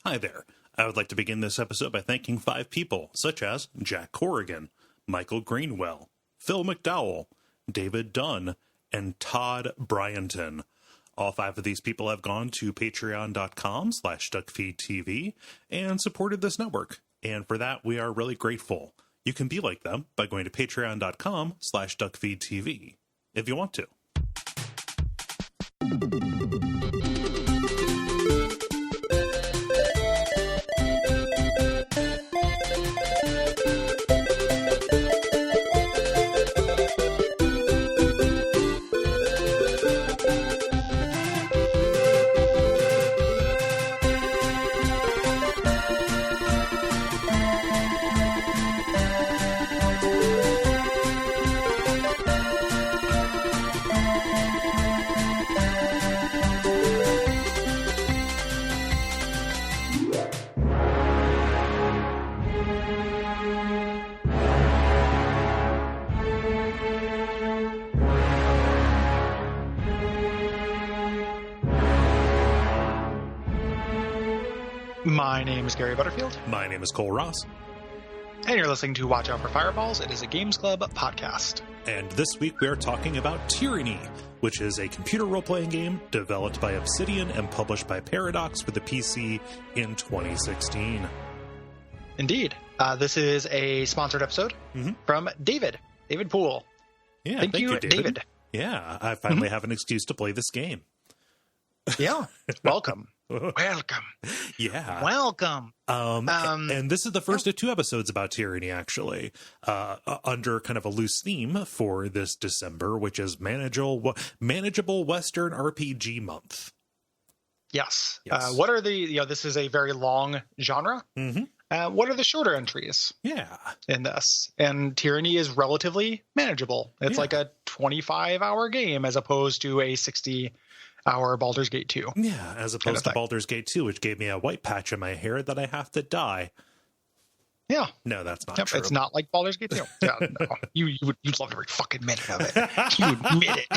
Hi there. I would like to begin this episode by thanking 5 people, such as Jack Corrigan, Michael Greenwell, Phil McDowell, David Dunn, and Todd Bryanton. All 5 of these people have gone to patreon.com/Duckfeed.tv and supported this network. And for that, we are really grateful. You can be like them by going to patreon.com/Duckfeed.tv if you want to. My name is Gary Butterfield. My name is Cole Ross. And you're listening to Watch Out for Fireballs. It is a Games Club podcast. And this week we are talking about Tyranny, which is a computer role-playing game developed by Obsidian and published by Paradox for the PC in 2016. Indeed. This is a sponsored episode from David Poole. Yeah, thank you, David. Yeah, I finally have an excuse to play this game. Yeah, welcome. Welcome. Yeah. Welcome. And this is the first of 2 episodes about Tyranny, actually, under kind of a loose theme for this December, which is manageable Western RPG month. Yes. What are the, this is a very long genre. What are the shorter entries? Yeah. In this? And Tyranny is relatively manageable. It's like a 25-hour game as opposed to a 60-hour Baldur's Gate 2. Yeah, as opposed to Baldur's Gate 2, which gave me a white patch in my hair that I have to dye. Yeah. No, that's not true. It's not like Baldur's Gate 2. Yeah, no. You'd love every fucking minute of it. You admit it.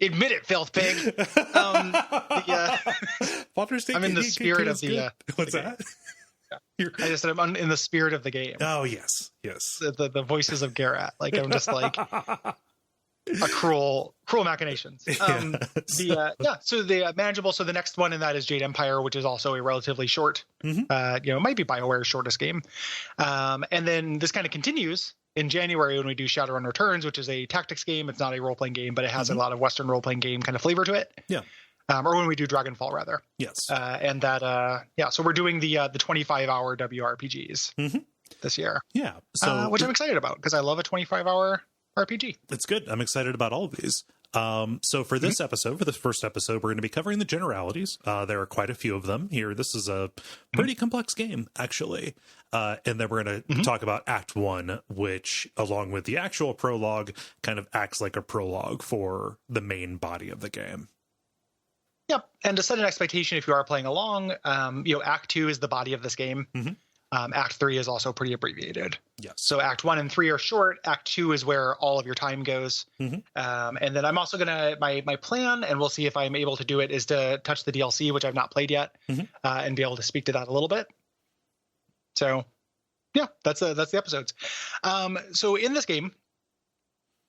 Admit it, filth pig. Baldur's Gate. I'm in the spirit of the... What's that? Yeah. I just said I'm in the spirit of the game. Oh, yes. Yes. The voices of Geralt. Like, I'm just like... a cruel machinations. So the manageable. So the next one in that is Jade Empire, which is also a relatively short, it might be BioWare's shortest game. And then this kind of continues in January when we do Shadowrun Returns, which is a tactics game. It's not a role-playing game, but it has a lot of Western role-playing game kind of flavor to it. Yeah. Or when we do Dragonfall, rather. Yes. And that, so we're doing the 25-hour WRPGs this year. Yeah. So which I'm excited about because I love a 25-hour RPG. It's good. I'm excited about all of these. So for this episode, for this first episode, we're going to be covering the generalities. There are quite a few of them here. This is a pretty complex game, actually. And then we're going to talk about Act 1, which, along with the actual prologue, kind of acts like a prologue for the main body of the game. Yep. And to set an expectation, if you are playing along, Act 2 is the body of this game. Act 3 is also pretty abbreviated. Yes. So Act 1 and 3 are short. Act 2 is where all of your time goes. And then I'm also going to, my plan, and we'll see if I'm able to do it, is to touch the DLC, which I've not played yet, and be able to speak to that a little bit. So, yeah, that's the episodes. So in this game,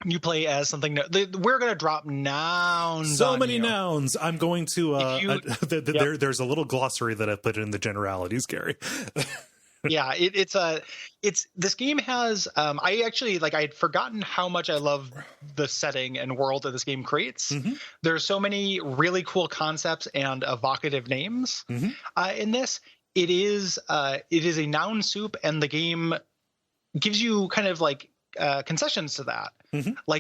you play as something. We're going to drop nouns. So many nouns. I'm going to. There's a little glossary that I put in the generalities, Gary. Yeah, this game has I actually I had forgotten how much I love the setting and world that this game creates. There's so many really cool concepts and evocative names in this. It is a noun soup, and the game gives you kind of concessions to that.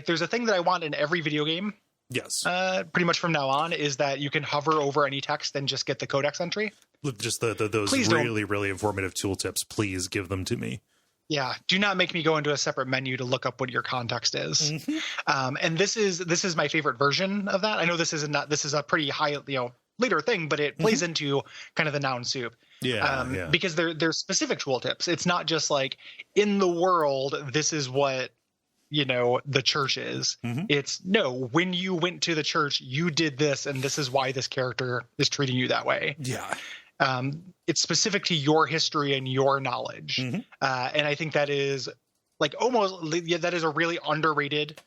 There's a thing that I want in every video game. Yes. Pretty much from now on is that you can hover over any text and just get the codex entry. Just those really informative tooltips. Please give them to me. Yeah. Do not make me go into a separate menu to look up what your context is. And this is my favorite version of that. I know this is a pretty high, later thing, but it plays into kind of the noun soup. Yeah. Because there's specific tooltips. It's not just in the world, this is what the church is. It's when you went to the church, you did this, and this is why this character is treating you that way. Yeah. it's specific to your history and your knowledge. Mhm. And I think that is like that is a really underrated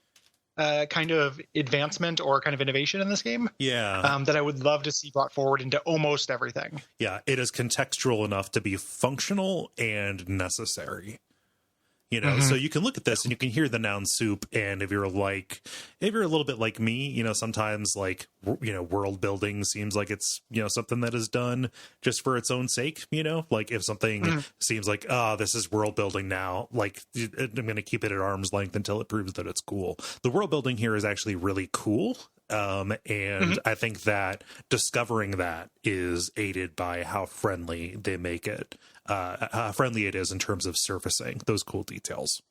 kind of advancement or kind of innovation in this game. Yeah. That I would love to see brought forward into almost everything. Yeah. It is contextual enough to be functional and necessary. You know, so you can look at this and you can hear the noun soup. And if you're a little bit like me, you know, sometimes like, you know, world building seems like it's, you know, something that is done just for its own sake. You know, like if something seems like, this is world building now, like I'm going to keep it at arm's length until it proves that it's cool. The world building here is actually really cool. And I think that discovering that is aided by how friendly they make it, how friendly it is in terms of surfacing those cool details.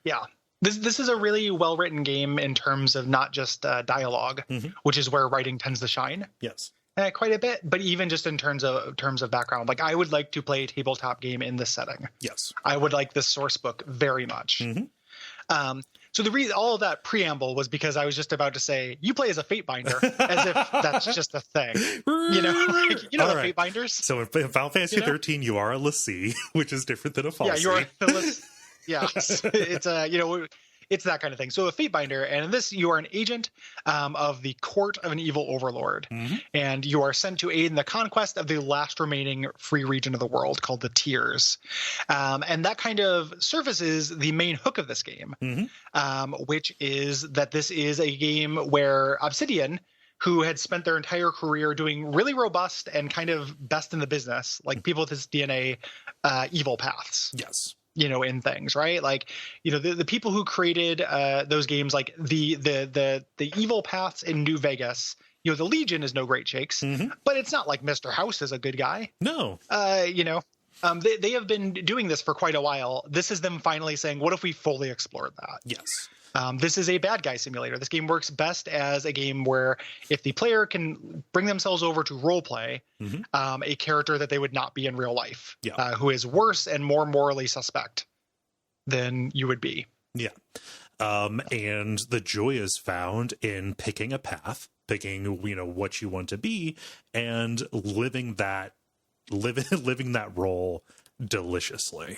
Yeah. This is a really well-written game in terms of not just dialogue, which is where writing tends to shine. Yes. Quite a bit, but even just in terms of background. Like I would like to play a tabletop game in this setting. Yes. I would like this source book very much. So the reason all of that preamble was because I was just about to say you play as a fate binder, as if that's just a thing. You know, like, you know, the fate binders. So in Final Fantasy 13, you are a Lassie, which is different than a Falsy. Yeah, you're it's a, you know, it's that kind of thing. So a fate binder, and in this you are an agent of the court of an evil overlord, and you are sent to aid in the conquest of the last remaining free region of the world called the Tiers. And that kind of surfaces the main hook of this game, which is that this is a game where Obsidian, who had spent their entire career doing really robust and kind of best in the business, like people with this DNA, evil paths. Yes. You know, in things, right? Like, you know, the people who created those games, like the evil paths in New Vegas, you know, the Legion is no great shakes, but it's not like Mr. House is a good guy. No. You know, they have been doing this for quite a while. This is them finally saying, what if we fully explored that? Yes. This is a bad guy simulator. This game works best as a game where if the player can bring themselves over to role play a character that they would not be in real life, who is worse and more morally suspect than you would be. Yeah. And the joy is found in picking a path, picking, you know, what you want to be, and living that role deliciously.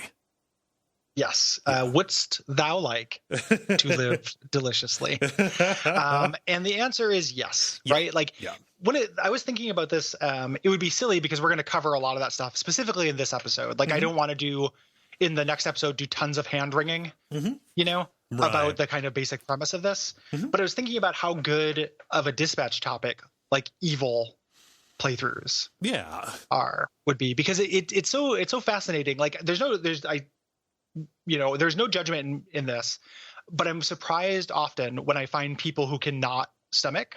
Yes. Wouldst thou like to live deliciously? And the answer is yes, right? Like when I was thinking about this, it would be silly because we're going to cover a lot of that stuff specifically in this episode. Like I don't want to do in the next episode, do tons of hand wringing, you know, about the kind of basic premise of this. But I was thinking about how good of a dispatch topic like evil playthroughs would be, because it's so fascinating. Like there's no judgment in this, but I'm surprised often when I find people who cannot stomach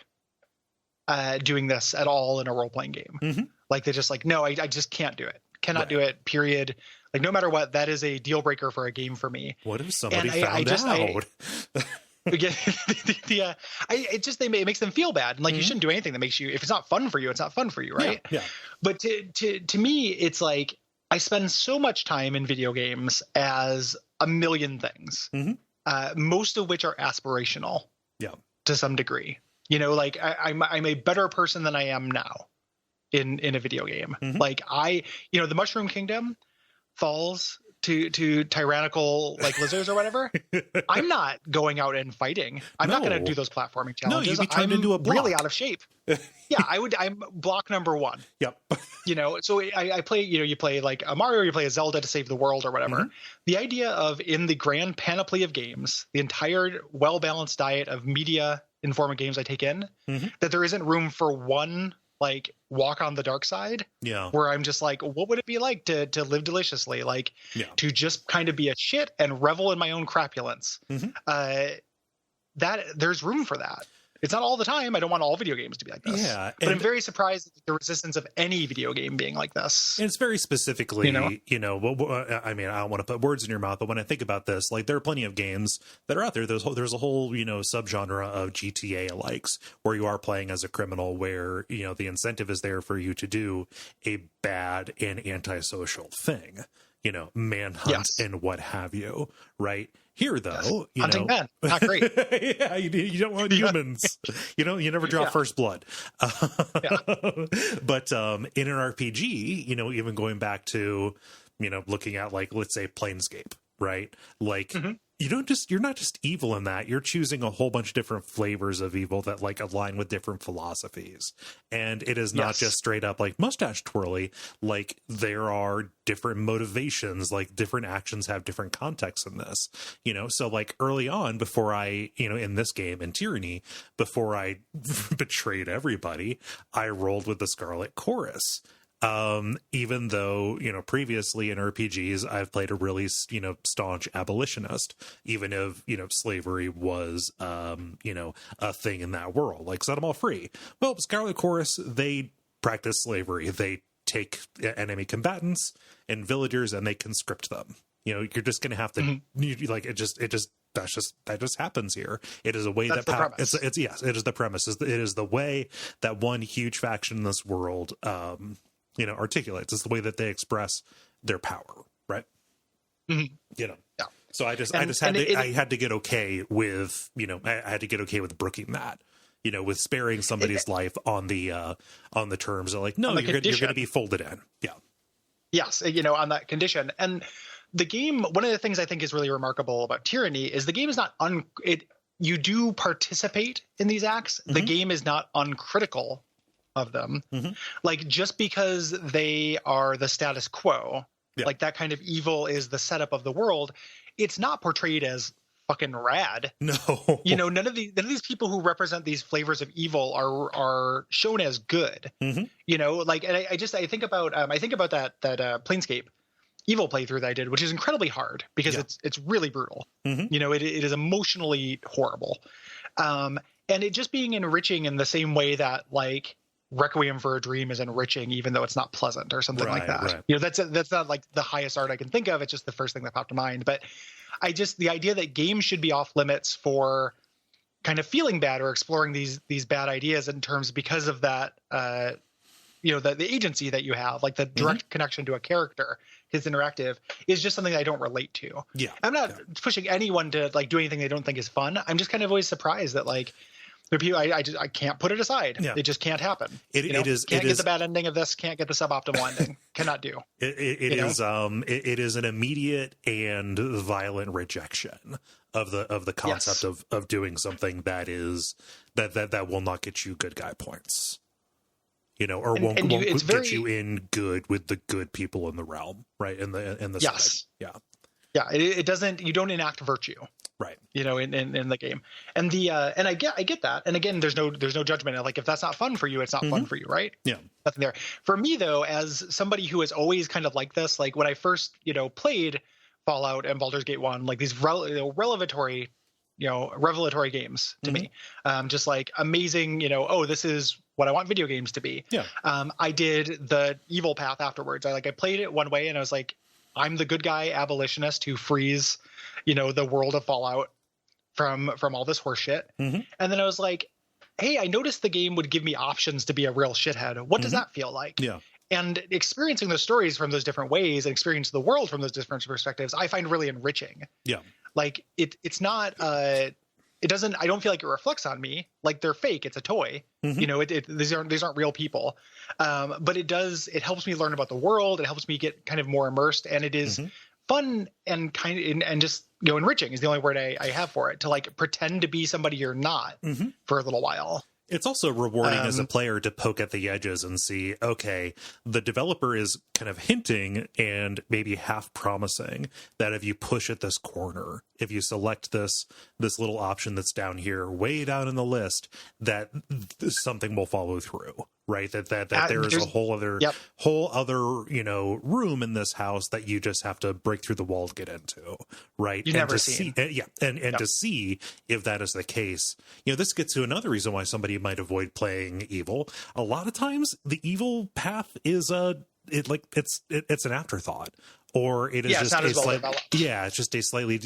doing this at all in a role-playing game. Like they're just like, no, I just can't do it. Cannot do it, period. Like no matter what, that is a deal breaker for a game for me. What if somebody found out? It makes them feel bad. And like, you shouldn't do anything that makes you, if it's not fun for you, it's not fun for you. Right. Yeah. But to me, it's like, I spend so much time in video games as a million things, most of which are aspirational to some degree. You know, like I'm a better person than I am now in a video game. Like the Mushroom Kingdom falls to tyrannical like lizards or whatever. I'm not going out and fighting. I'm not going to do those platforming challenges. No, you'd be turned into a block. Really out of shape. Yeah, I'm block number one. Yep. You know, so I play, you know, you play like a Mario, you play a Zelda to save the world or whatever. The idea of, in the grand panoply of games, the entire well-balanced diet of media in form of games I take in, that there isn't room for one like walk on the dark side, where I'm just like, what would it be like to live deliciously, like to just kind of be a shit and revel in my own crapulence. That there's room for that. It's not all the time. I don't want all video games to be like this. Yeah, but I'm very surprised at the resistance of any video game being like this. And it's very specifically, I mean, I don't want to put words in your mouth, but when I think about this, like there are plenty of games that are out there. There's a whole, you know, subgenre of GTA likes where you are playing as a criminal, where, you know, the incentive is there for you to do a bad and antisocial thing. manhunt and what have you, right? Here, though, hunting men, not great. Yeah, you don't want humans. You never draw first blood. But in an RPG, even going back to, looking at, like, let's say Planescape, right? Like, you're not just evil in that, you're choosing a whole bunch of different flavors of evil that, like, align with different philosophies. And it is not just straight up like mustache twirly. Like, there are different motivations, like different actions have different contexts in this, so, like, early on, before I, in this game, in Tyranny, before I betrayed everybody, I rolled with the Scarlet Chorus. Even though, previously in RPGs, I've played a really, staunch abolitionist, even if, slavery was, a thing in that world, like, set them all free. Well, Scarlet Chorus, they practice slavery. They take enemy combatants and villagers and they conscript them. You're just going to have to, that just happens here. It is a way it is the premise. It is the way that one huge faction in this world, articulates. It's the way that they express their power, right? So I had to get okay with, I had to get okay with brooking that, with sparing somebody's life on the terms of, like, no, you're going to be folded in. Yes, on that condition. And the game, one of the things I think is really remarkable about Tyranny is the game is not you do participate in these acts. The game is not uncritical of them. Like, just because they are the status quo, like that kind of evil is the setup of the world, it's not portrayed as fucking rad. No. None of these people who represent these flavors of evil are shown as good. Like, and I think about that Planescape evil playthrough that I did, which is incredibly hard because it's really brutal. It is emotionally horrible. And it just being enriching in the same way that, like, Requiem for a Dream is enriching, even though it's not pleasant or something like that. Right. That's not like the highest art I can think of. It's just the first thing that popped to mind. But the idea that games should be off limits for kind of feeling bad or exploring these bad ideas in terms because of that, the agency that you have, like the direct connection to a character, his interactive, is just something I don't relate to. Yeah, I'm not pushing anyone to, like, do anything they don't think is fun. I'm just kind of always surprised that, like, I can't put it aside. Yeah. It just can't happen. Can't get the bad ending of this. Can't get the suboptimal ending. Cannot do. It is an immediate and violent rejection of the concept of doing something that will not get you good guy points. Won't get you in good with the good people in the realm, right? In the yes, side. Yeah. It doesn't. You don't enact virtue. Right. In the game. And and I get that. And again, there's no judgment. Like, if that's not fun for you, it's not fun for you. Right. Yeah. Nothing there. For me, though, as somebody who is always kind of like this, like when I first, played Fallout and Baldur's Gate 1, like these revelatory games to me, just like amazing, this is what I want video games to be. Yeah. I did the evil path afterwards. I played it one way and I was like, I'm the good guy abolitionist who frees, the world of Fallout from all this horse shit. And then I was like, hey, I noticed the game would give me options to be a real shithead. What does that feel like? Yeah. And experiencing those stories from those different ways and experience the world from those different perspectives, I find really enriching. Yeah. Like it's not, it doesn't, I don't feel like it reflects on me. Like, they're fake. It's a toy. These aren't real people. But it helps me learn about the world. It helps me get kind of more immersed, and it is fun and and just enriching is the only word I have for it, to like pretend to be somebody you're not for a little while. It's also rewarding as a player to poke at the edges and see, okay, the developer is kind of hinting and maybe half promising that if you push at this corner, if you select this little option that's down here, way down in the list, that something will follow through. Right, that there is a whole other room in this house that you just have to break through the wall to get into, right? You never see, to see if that is the case, this gets to another reason why somebody might avoid playing evil. A lot of times, the evil path is it's an afterthought, or it is it's just not a as well slight, developed. it's just a slightly,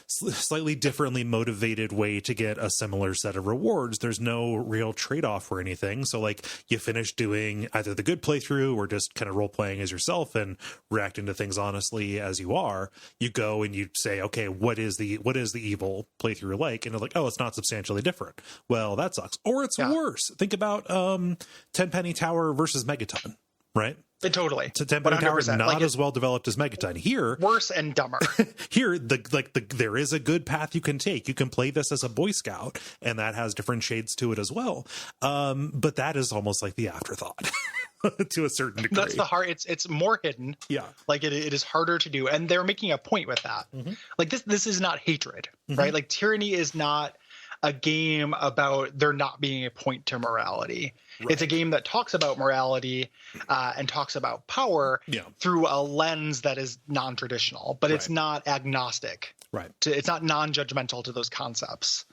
slightly differently motivated way to get a similar set of rewards. There's no real trade-off or anything. So like you finish doing either the good playthrough or just kind of role playing as yourself and reacting to things honestly as you are. You go and you say, okay, what is the evil playthrough like? And they're like, oh, it's not substantially different. Well, that sucks. Or it's worse. Think about Tenpenny Tower versus Megaton, right? Totally. So Tenpenny Tower is not like as well developed as Megaton. Here, worse and dumber. Here, there is a good path you can take. You can play this as a Boy Scout, and that has different shades to it as well. But that is almost like the afterthought to a certain degree. That's the hard. It's more hidden. Yeah, like it is harder to do, and they're making a point with that. Mm-hmm. Like this is not hatred, right? Like Tyranny is not a game about there not being a point to morality. Right. It's a game that talks about morality and talks about power through a lens that is non-traditional, but it's not agnostic. Right. It's not non-judgmental to those concepts.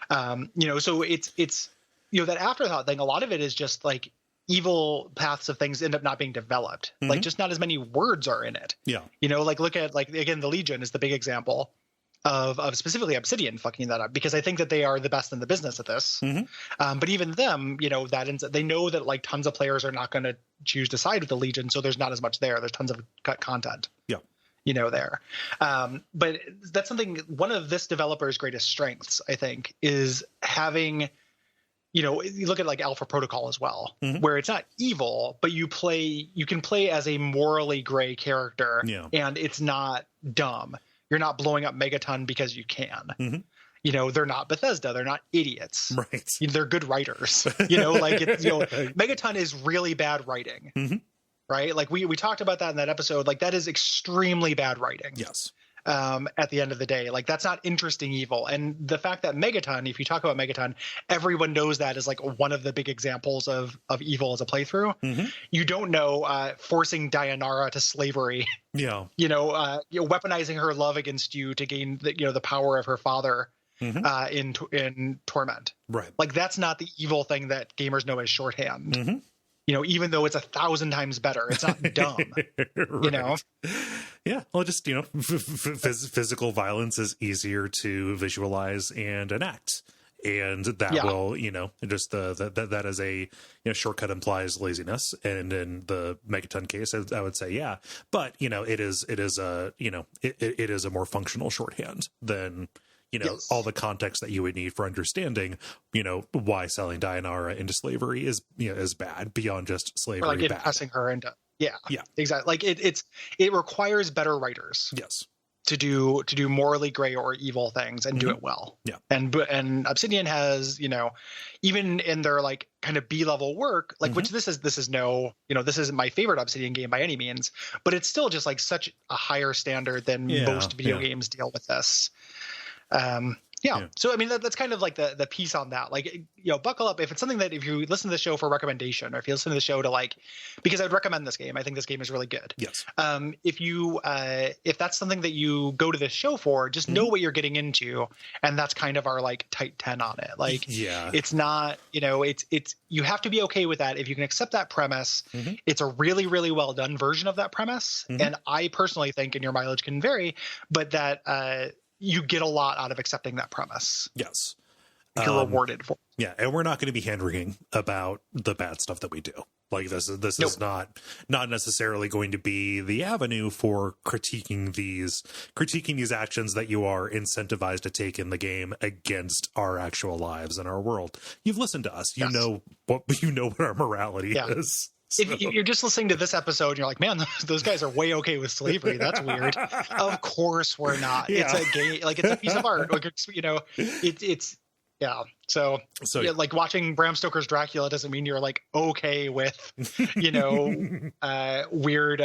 So it's that afterthought thing. A lot of it is just like evil paths of things end up not being developed. Like just not as many words are in it. Yeah. Like look at again, the Legion is the big example of specifically Obsidian fucking that up, because I think that they are the best in the business at this. But even them, that ends up, they know that like tons of players are not going to choose to side with the Legion, so there's not as much there. There's tons of cut content. Yeah. There. But that's something, one of this developer's greatest strengths, I think, is having, you look at like Alpha Protocol as well, where it's not evil, but you can play as a morally gray character, and it's not dumb. You're not blowing up Megaton because you can. They're not Bethesda. They're not idiots. Right. They're good writers. Megaton is really bad writing. Right. Like we talked about that in that episode. Like that is extremely bad writing. Yes. At the end of the day, like that's not interesting evil. And the fact that Megaton, if you talk about Megaton, everyone knows that is like one of the big examples of evil as a playthrough. You don't know forcing Dianara to slavery. Yeah. Weaponizing her love against you to gain the power of her father in Torment. Right. Like that's not the evil thing that gamers know as shorthand. Even though it's 1,000 times better, it's not dumb. Yeah. Well, just physical violence is easier to visualize and enact, and that will just that is a shortcut implies laziness, and in the Megaton case, I would say but it is a more functional shorthand than all the context that you would need for understanding, why selling Dianara into slavery is bad beyond just slavery. Or like impressing her into, exactly. Like it requires better writers. Yes. To do morally gray or evil things and do it well. Yeah. And Obsidian has, even in their like kind of B-level work, like which this is no, this isn't my favorite Obsidian game by any means, but it's still just like such a higher standard than most video games deal with this. So I mean that's kind of like the piece on that. Like buckle up if it's something that if you listen to the show for recommendation, or if you listen to the show to like, because I'd recommend this game. I think this game is really good. Yes. If that's something that you go to this show for, just know what you're getting into, and that's kind of our like tight 10 on it. Like it's not it's you have to be okay with that. If you can accept that premise, it's a really really well done version of that premise, and I personally think, and your mileage can vary, but that you get a lot out of accepting that premise. Yes. You're rewarded for it. Yeah. And we're not going to be hand-wringing about the bad stuff that we do. Like this is not necessarily going to be the avenue for critiquing these actions that you are incentivized to take in the game against our actual lives and our world. You've listened to us. You know what our morality is. So. If you're just listening to this episode and you're like, man, those guys are way okay with slavery. That's weird. Of course we're not. It's a game, like it's a piece of art. Like it's So like watching Bram Stoker's Dracula doesn't mean you're like okay with weird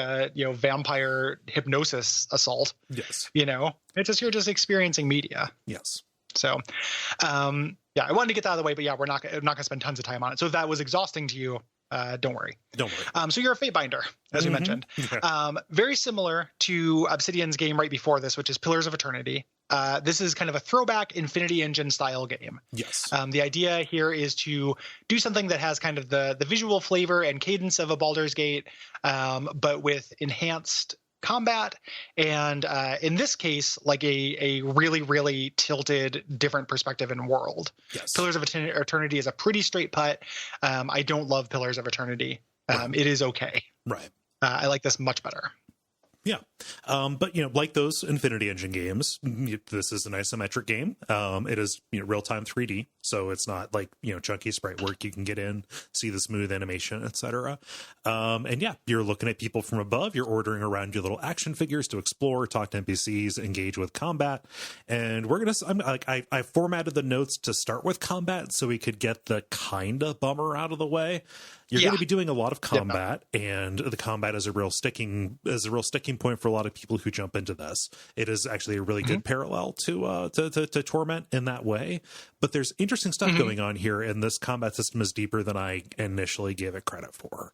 vampire hypnosis assault. Yes. It's just you're just experiencing media. Yes. So I wanted to get that out of the way, but we're not going to spend tons of time on it. So if that was exhausting to you, don't worry. So you're a Fatebinder, as we mentioned. Very similar to Obsidian's game right before this, which is Pillars of Eternity. this is kind of a throwback Infinity Engine style game. Yes. The idea here is to do something that has kind of the visual flavor and cadence of a Baldur's Gate, but with enhanced combat, and in this case, like a really, really tilted different perspective and world. Yes. Pillars of Eternity is a pretty straight putt. I don't love Pillars of Eternity. Right. It is okay. Right. I like this much better. Yeah. But, like those Infinity Engine games, this is an isometric game. It is real-time 3D, so it's not like, chunky sprite work. You can get in, see the smooth animation, etc. And yeah, you're looking at people from above. You're ordering around your little action figures to explore, talk to NPCs, engage with combat. And we're going to, I formatted the notes to start with combat so we could get the kind of bummer out of the way. You're going to be doing a lot of combat, and the combat is a real sticking point for a lot of people who jump into this. It is actually a really good parallel to Torment in that way. But there's interesting stuff going on here, and this combat system is deeper than I initially gave it credit for.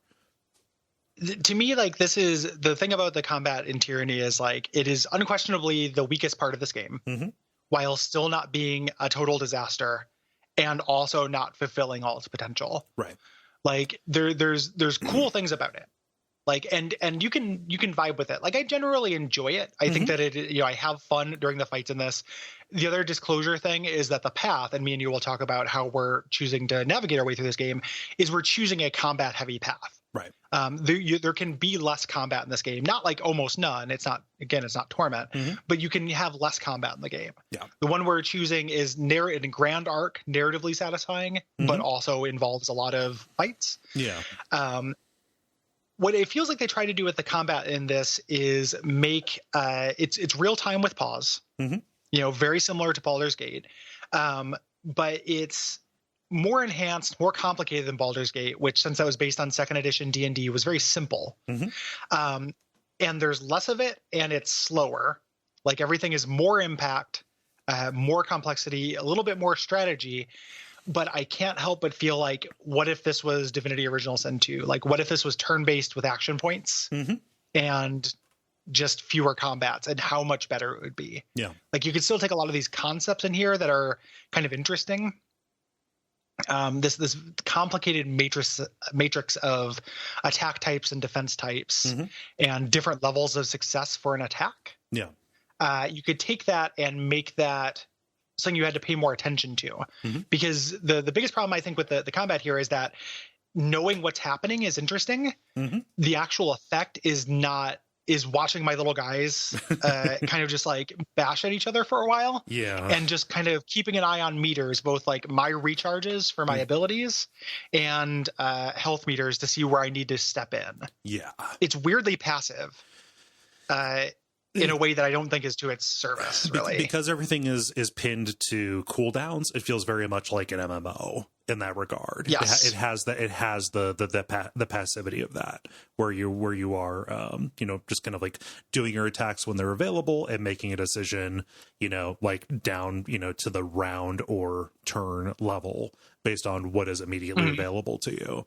To me, like, this is the thing about the combat in Tyranny is like it is unquestionably the weakest part of this game, while still not being a total disaster and also not fulfilling all its potential. Right. Like there's cool things about it, like and you can vibe with it. Like I generally enjoy it. I think that it I have fun during the fights in this. The other disclosure thing is that the path, and me and you will talk about how we're choosing to navigate our way through this game, is we're choosing a combat heavy path. Right. There can be less combat in this game, not like almost none. It's not Torment, but you can have less combat in the game. Yeah. The one we're choosing is in grand arc, narratively satisfying, but also involves a lot of fights. Yeah. What it feels like they try to do with the combat in this is make it's real time with pause. Very similar to Baldur's Gate, but it's more enhanced, more complicated than Baldur's Gate, which, since that was based on second edition D&D, was very simple. And there's less of it, and it's slower. Like everything is more impact, more complexity, a little bit more strategy. But I can't help but feel like, what if this was Divinity Original Sin 2? Like, what if this was turn-based with action points and just fewer combats, and how much better it would be? Yeah. Like, you could still take a lot of these concepts in here that are kind of interesting. This complicated matrix of attack types and defense types and different levels of success for an attack. Yeah. You could take that and make that something you had to pay more attention to, because the biggest problem I think with the combat here is that knowing what's happening is interesting. The actual effect is watching my little guys kind of just like bash at each other for a while. Yeah. And just kind of keeping an eye on meters, both like my recharges for my abilities and health meters to see where I need to step in. Yeah. It's weirdly passive in a way that I don't think is to its service, really. Because everything is pinned to cooldowns, it feels very much like an MMO in that regard. Yes. It has the passivity of that, where you are just kind of like doing your attacks when they're available and making a decision, like down, to the round or turn level based on what is immediately available to you.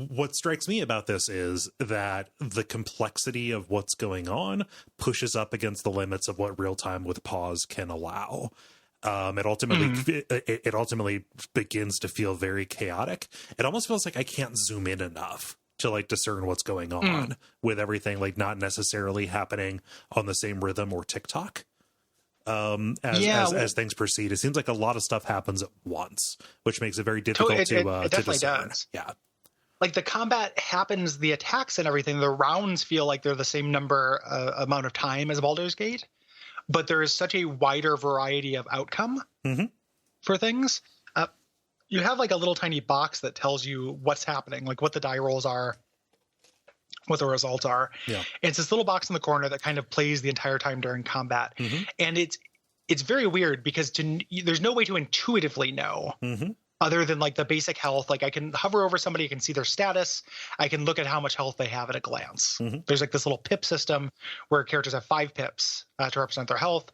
What strikes me about this is that the complexity of what's going on pushes up against the limits of what real time with pause can allow. It ultimately begins to feel very chaotic. It almost feels like I can't zoom in enough to like discern what's going on with everything, like not necessarily happening on the same rhythm or TikTok. As things proceed, it seems like a lot of stuff happens at once, which makes it very difficult to definitely discern. Does. Yeah. Like the combat happens, the attacks and everything, the rounds feel like they're the same amount of time as Baldur's Gate, but there is such a wider variety of outcome for things. You have like a little tiny box that tells you what's happening, like what the die rolls are, what the results are. Yeah. And it's this little box in the corner that kind of plays the entire time during combat. And it's very weird because there's no way to intuitively know other than like the basic health. Like I can hover over somebody, I can see their status. I can look at how much health they have at a glance. There's like this little pip system where characters have 5 pips to represent their health.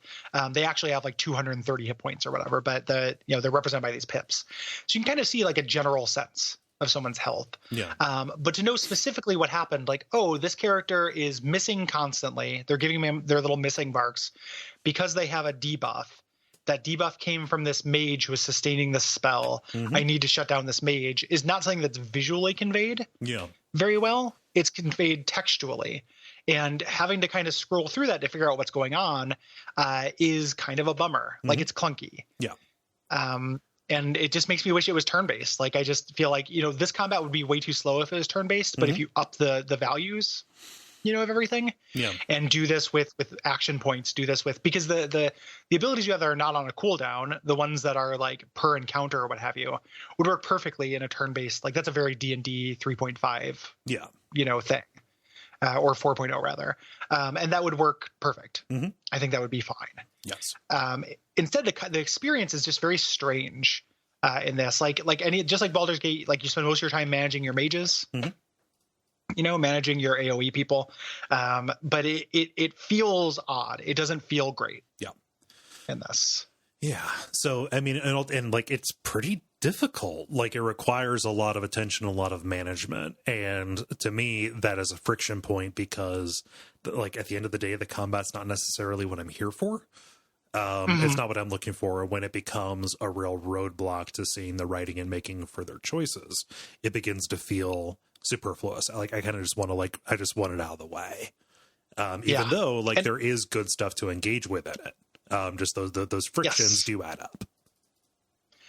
They actually have like 230 hit points or whatever, but they're represented by these pips. So you can kind of see like a general sense of someone's health. Yeah. But to know specifically what happened, like, oh, this character is missing constantly. They're giving them their little missing marks because they have a debuff. That debuff came from this mage who is sustaining this spell. I need to shut down this mage is not something that's visually conveyed very well. It's conveyed textually. And having to kind of scroll through that to figure out what's going on is kind of a bummer. Like, it's clunky. Yeah. And it just makes me wish it was turn-based. Like, I just feel like, this combat would be way too slow if it was turn-based. But if you up the values, of everything, and do this with action points, because the abilities you have that are not on a cooldown, the ones that are like per encounter or what have you, would work perfectly in a turn-based. Like, that's a very D&D 3.5, thing. Or 4.0 rather. And that would work perfect. I think that would be fine. Yes. Instead, the experience is just very strange in this. Just like Baldur's Gate, like, you spend most of your time managing your mages, managing your AoE people. But it feels odd. It doesn't feel great. Yeah. In this. Yeah. So, I mean, and like, it's pretty difficult. Like, it requires a lot of attention, a lot of management. And to me, that is a friction point because, like, at the end of the day, the combat's not necessarily what I'm here for. It's not what I'm looking for. When it becomes a real roadblock to seeing the writing and making further choices, it begins to feel superfluous. Like, I kind of just want to, I just want it out of the way. Even though, like, there is good stuff to engage with in it. Just those frictions do add up.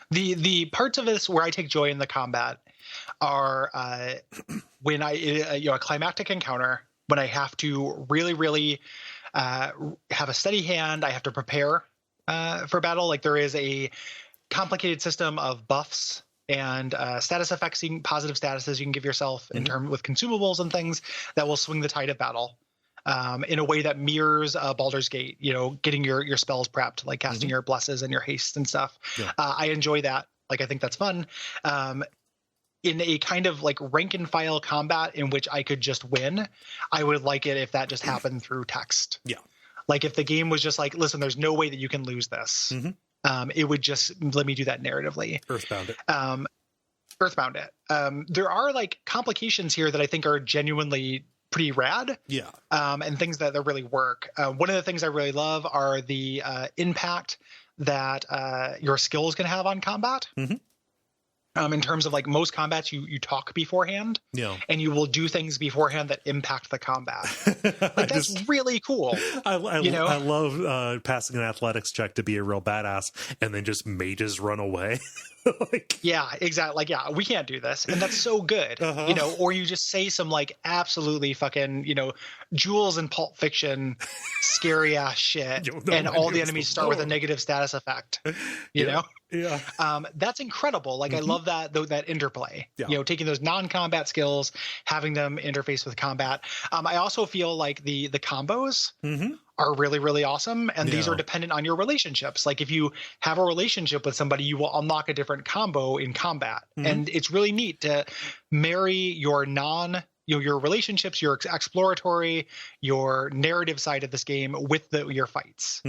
The parts of this where I take joy in the combat are when a climactic encounter, when I have to really, really have a steady hand. I have to prepare for battle. Like, there is a complicated system of buffs and status effects, positive statuses you can give yourself in terms with consumables and things that will swing the tide of battle. In a way that mirrors Baldur's Gate, getting your spells prepped, like casting your blesses and your hastes and stuff. Yeah. I enjoy that. Like, I think that's fun. In a kind of like rank and file combat in which I could just win, I would like it if that just happened through text. Yeah. Like, if the game was just like, listen, there's no way that you can lose this. It would just let me do that narratively. Earthbound it. There are like complications here that I think are genuinely pretty rad. Yeah. And things that really work. One of the things I really love are the impact that your skills can have on combat. In terms of, like, most combats, you talk beforehand, and you will do things beforehand that impact the combat. Like, that's really cool. I love passing an athletics check to be a real badass, and then just mages run away. Yeah, exactly. Like, yeah, we can't do this, and that's so good. Or you just say some like absolutely fucking Jules and Pulp Fiction scary ass shit, and all the enemies start with a negative status effect. You know. Yeah. That's incredible. Like, I love that interplay, taking those non-combat skills, having them interface with combat. I also feel like the combos are really, really awesome. And these are dependent on your relationships. Like, if you have a relationship with somebody, you will unlock a different combo in combat. And it's really neat to marry your your relationships, your exploratory, your narrative side of this game with your fights.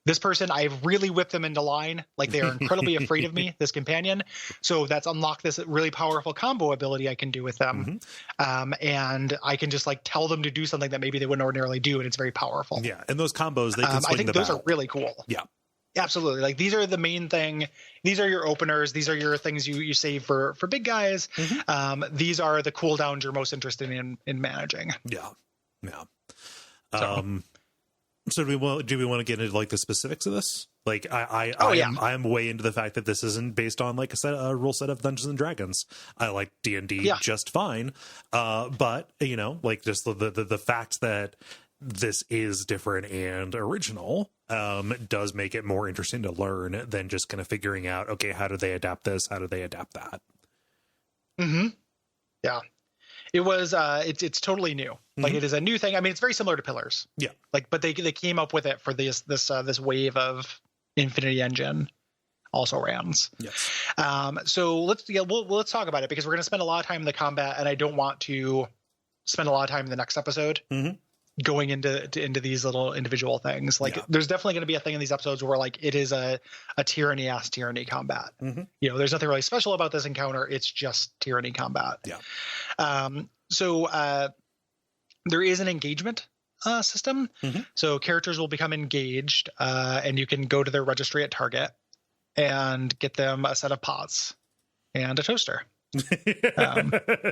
This person, I've really whipped them into line. Like, they are incredibly afraid of me, this companion. So that's unlocked this really powerful combo ability I can do with them. And I can just like tell them to do something that maybe they wouldn't ordinarily do. And it's very powerful. Yeah. And those combos, they can swing I think those are really cool. Yeah. Absolutely. Like, these are the main thing. These are your openers. These are your things you save for big guys. These are the cooldowns you're most interested in managing. Yeah. Yeah. So do we want to get into like the specifics of this? Like, I'm way into the fact that this isn't based on like a rule set of Dungeons and Dragons. I like D&D just fine. But like, just the fact that this is different and original does make it more interesting to learn than just kind of figuring out, okay, how do they adapt this? How do they adapt that? Yeah. It was it's totally new. Like, it is a new thing. I mean, it's very similar to Pillars. Yeah. Like, but they came up with it for this wave of Infinity Engine also rans. Yes. So let's talk about it, because we're going to spend a lot of time in the combat, and I don't want to spend a lot of time in the next episode going into these little individual things. Like there's definitely going to be a thing in these episodes where like it is a tyranny combat. You know, there's nothing really special about this encounter. It's just tyranny combat. So there is an engagement system. So characters will become engaged, and you can go to their registry at Target and get them a set of pots and a toaster.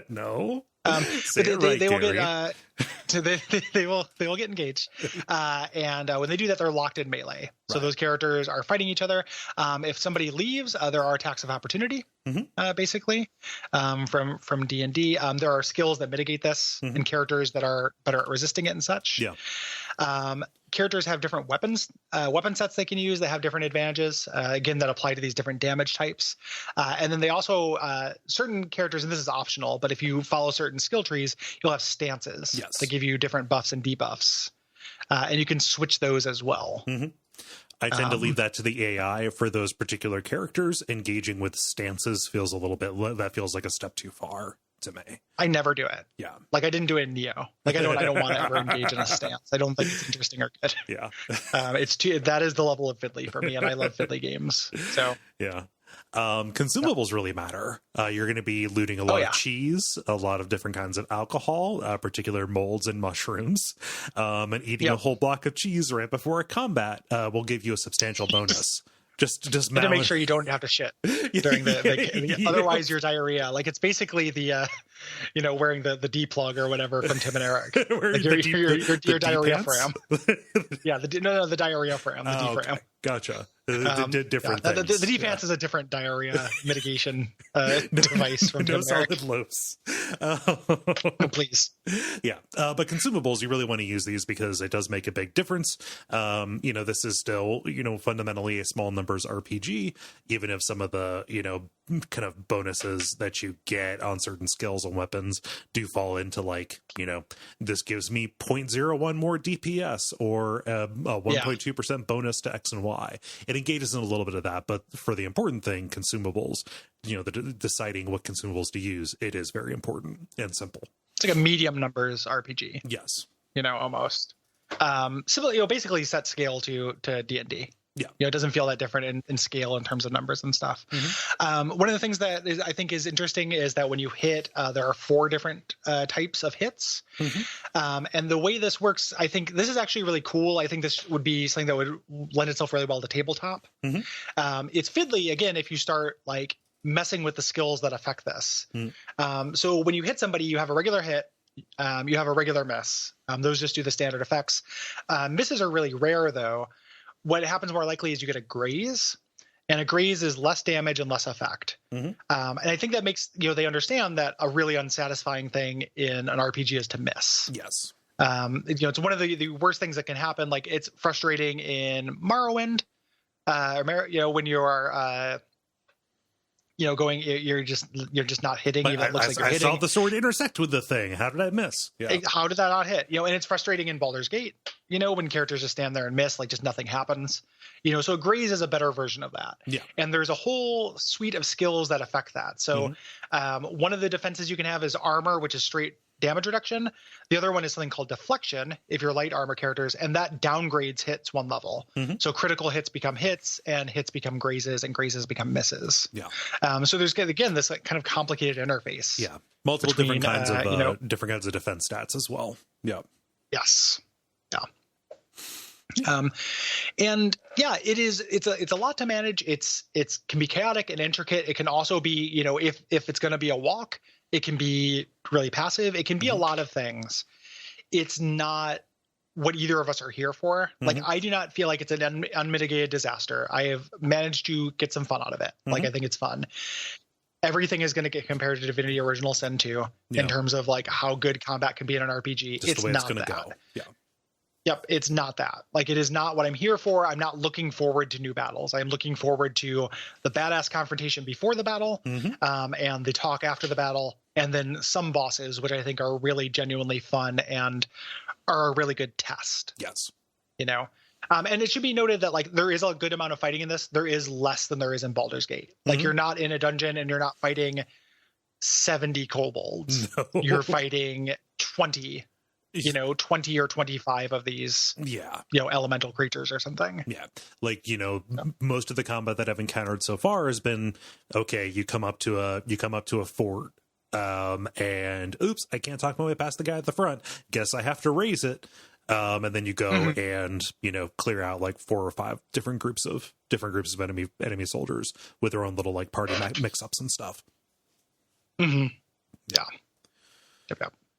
No. They will get they will get engaged, and when they do that, they're locked in melee. So those characters are fighting each other. If somebody leaves, there are attacks of opportunity, basically, from D&D. There are skills that mitigate this, and characters that are better at resisting it and such. Characters have different weapon sets they can use. They have different advantages, again, that apply to these different damage types. And then they also, certain characters, and this is optional, but if you follow certain skill trees, you'll have stances that give you different buffs and debuffs. And you can switch those as well. I tend to leave that to the AI for those particular characters. Engaging with stances feels a little bit, that feels like a step too far to me. I never do it. Like I didn't do it in Neo. Like I don't want to ever engage in a stance. I don't think it's interesting or good. That is the level of fiddly for me, and I love fiddly games. So consumables really matter. You're going to be looting a lot of cheese, a lot of different kinds of alcohol, particular molds and mushrooms, and eating a whole block of cheese right before a combat will give you a substantial bonus. Just to make sure you don't have to shit during the otherwise your diarrhea. Like it's basically the wearing the D plug or whatever from Tim and Eric. Like your diarrhea fram. The diarrhea fram, the D fram. Gotcha. Different things. The D pants is a different diarrhea mitigation device from Tim and Eric. Solid loafs. Please. But consumables, you really want to use these because it does make a big difference. This is still, fundamentally a small numbers RPG, even if some of the, kind of bonuses that you get on certain skills and weapons do fall into like, this gives me 0.01 more DPS or a 1.2% bonus to X and Y. It engages in a little bit of that, but for the important thing, consumables, deciding what consumables to use, it is very important and simple. It's like a medium numbers RPG. Yes. Almost. Basically set scale to D&D. It doesn't feel that different in scale in terms of numbers and stuff. One of the things that I think is interesting is that when you hit, there are 4 different types of hits. And the way this works, I think this is actually really cool. I think this would be something that would lend itself really well to tabletop. It's fiddly, again, if you start like messing with the skills that affect this. So when you hit somebody, you have a regular hit. You have a regular miss. Those just do the standard effects. Misses are really rare, though. What happens more likely is you get a graze, and a graze is less damage and less effect. And I think that makes, they understand that a really unsatisfying thing in an RPG is to miss. Yes. It's one of the worst things that can happen. Like it's frustrating in Morrowind, when you're, going, you're just not hitting. It looks like you're hitting. I saw the sword intersect with the thing. How did I miss? How did that not hit? And it's frustrating in Baldur's Gate, when characters just stand there and miss, like just nothing happens. So graze is a better version of that. And there's a whole suite of skills that affect that. So one of the defenses you can have is armor, which is straight damage reduction. The other one is something called deflection if you're light armor characters, and that downgrades hits 1 level. So critical hits become hits, and hits become grazes, and grazes become misses. So there's, again, this like, kind of complicated interface. Multiple different kinds of different kinds of defense stats as well. Yes. It's a lot to manage. It can be chaotic and intricate. It can also be, if it's going to be a walk, it can be really passive. It can be a lot of things. It's not what either of us are here for. Like, I do not feel like it's an unmitigated disaster. I have managed to get some fun out of it. Like, I think it's fun. Everything is going to get compared to Divinity Original Sin 2 in terms of like how good combat can be in an RPG. Just it's the way not it's that. Go. Yep, it's not that. Like, it is not what I'm here for. I'm not looking forward to new battles. I'm looking forward to the badass confrontation before the battle, and the talk after the battle, and then some bosses, which I think are really genuinely fun and are a really good test. Yes. And it should be noted that like there is a good amount of fighting in this. There is less than there is in Baldur's Gate. Like you're not in a dungeon and you're not fighting 70 kobolds. No. You're fighting 20 20 or 25 of these, elemental creatures or something. Yeah. Like, most of the combat that I've encountered so far has been, okay, you come up to a fort, and oops, I can't talk my way past the guy at the front. Guess I have to raise it. And then you go and, clear out like 4 or 5 different groups of enemy soldiers with their own little like party mix ups and stuff. Mm-hmm. Yeah.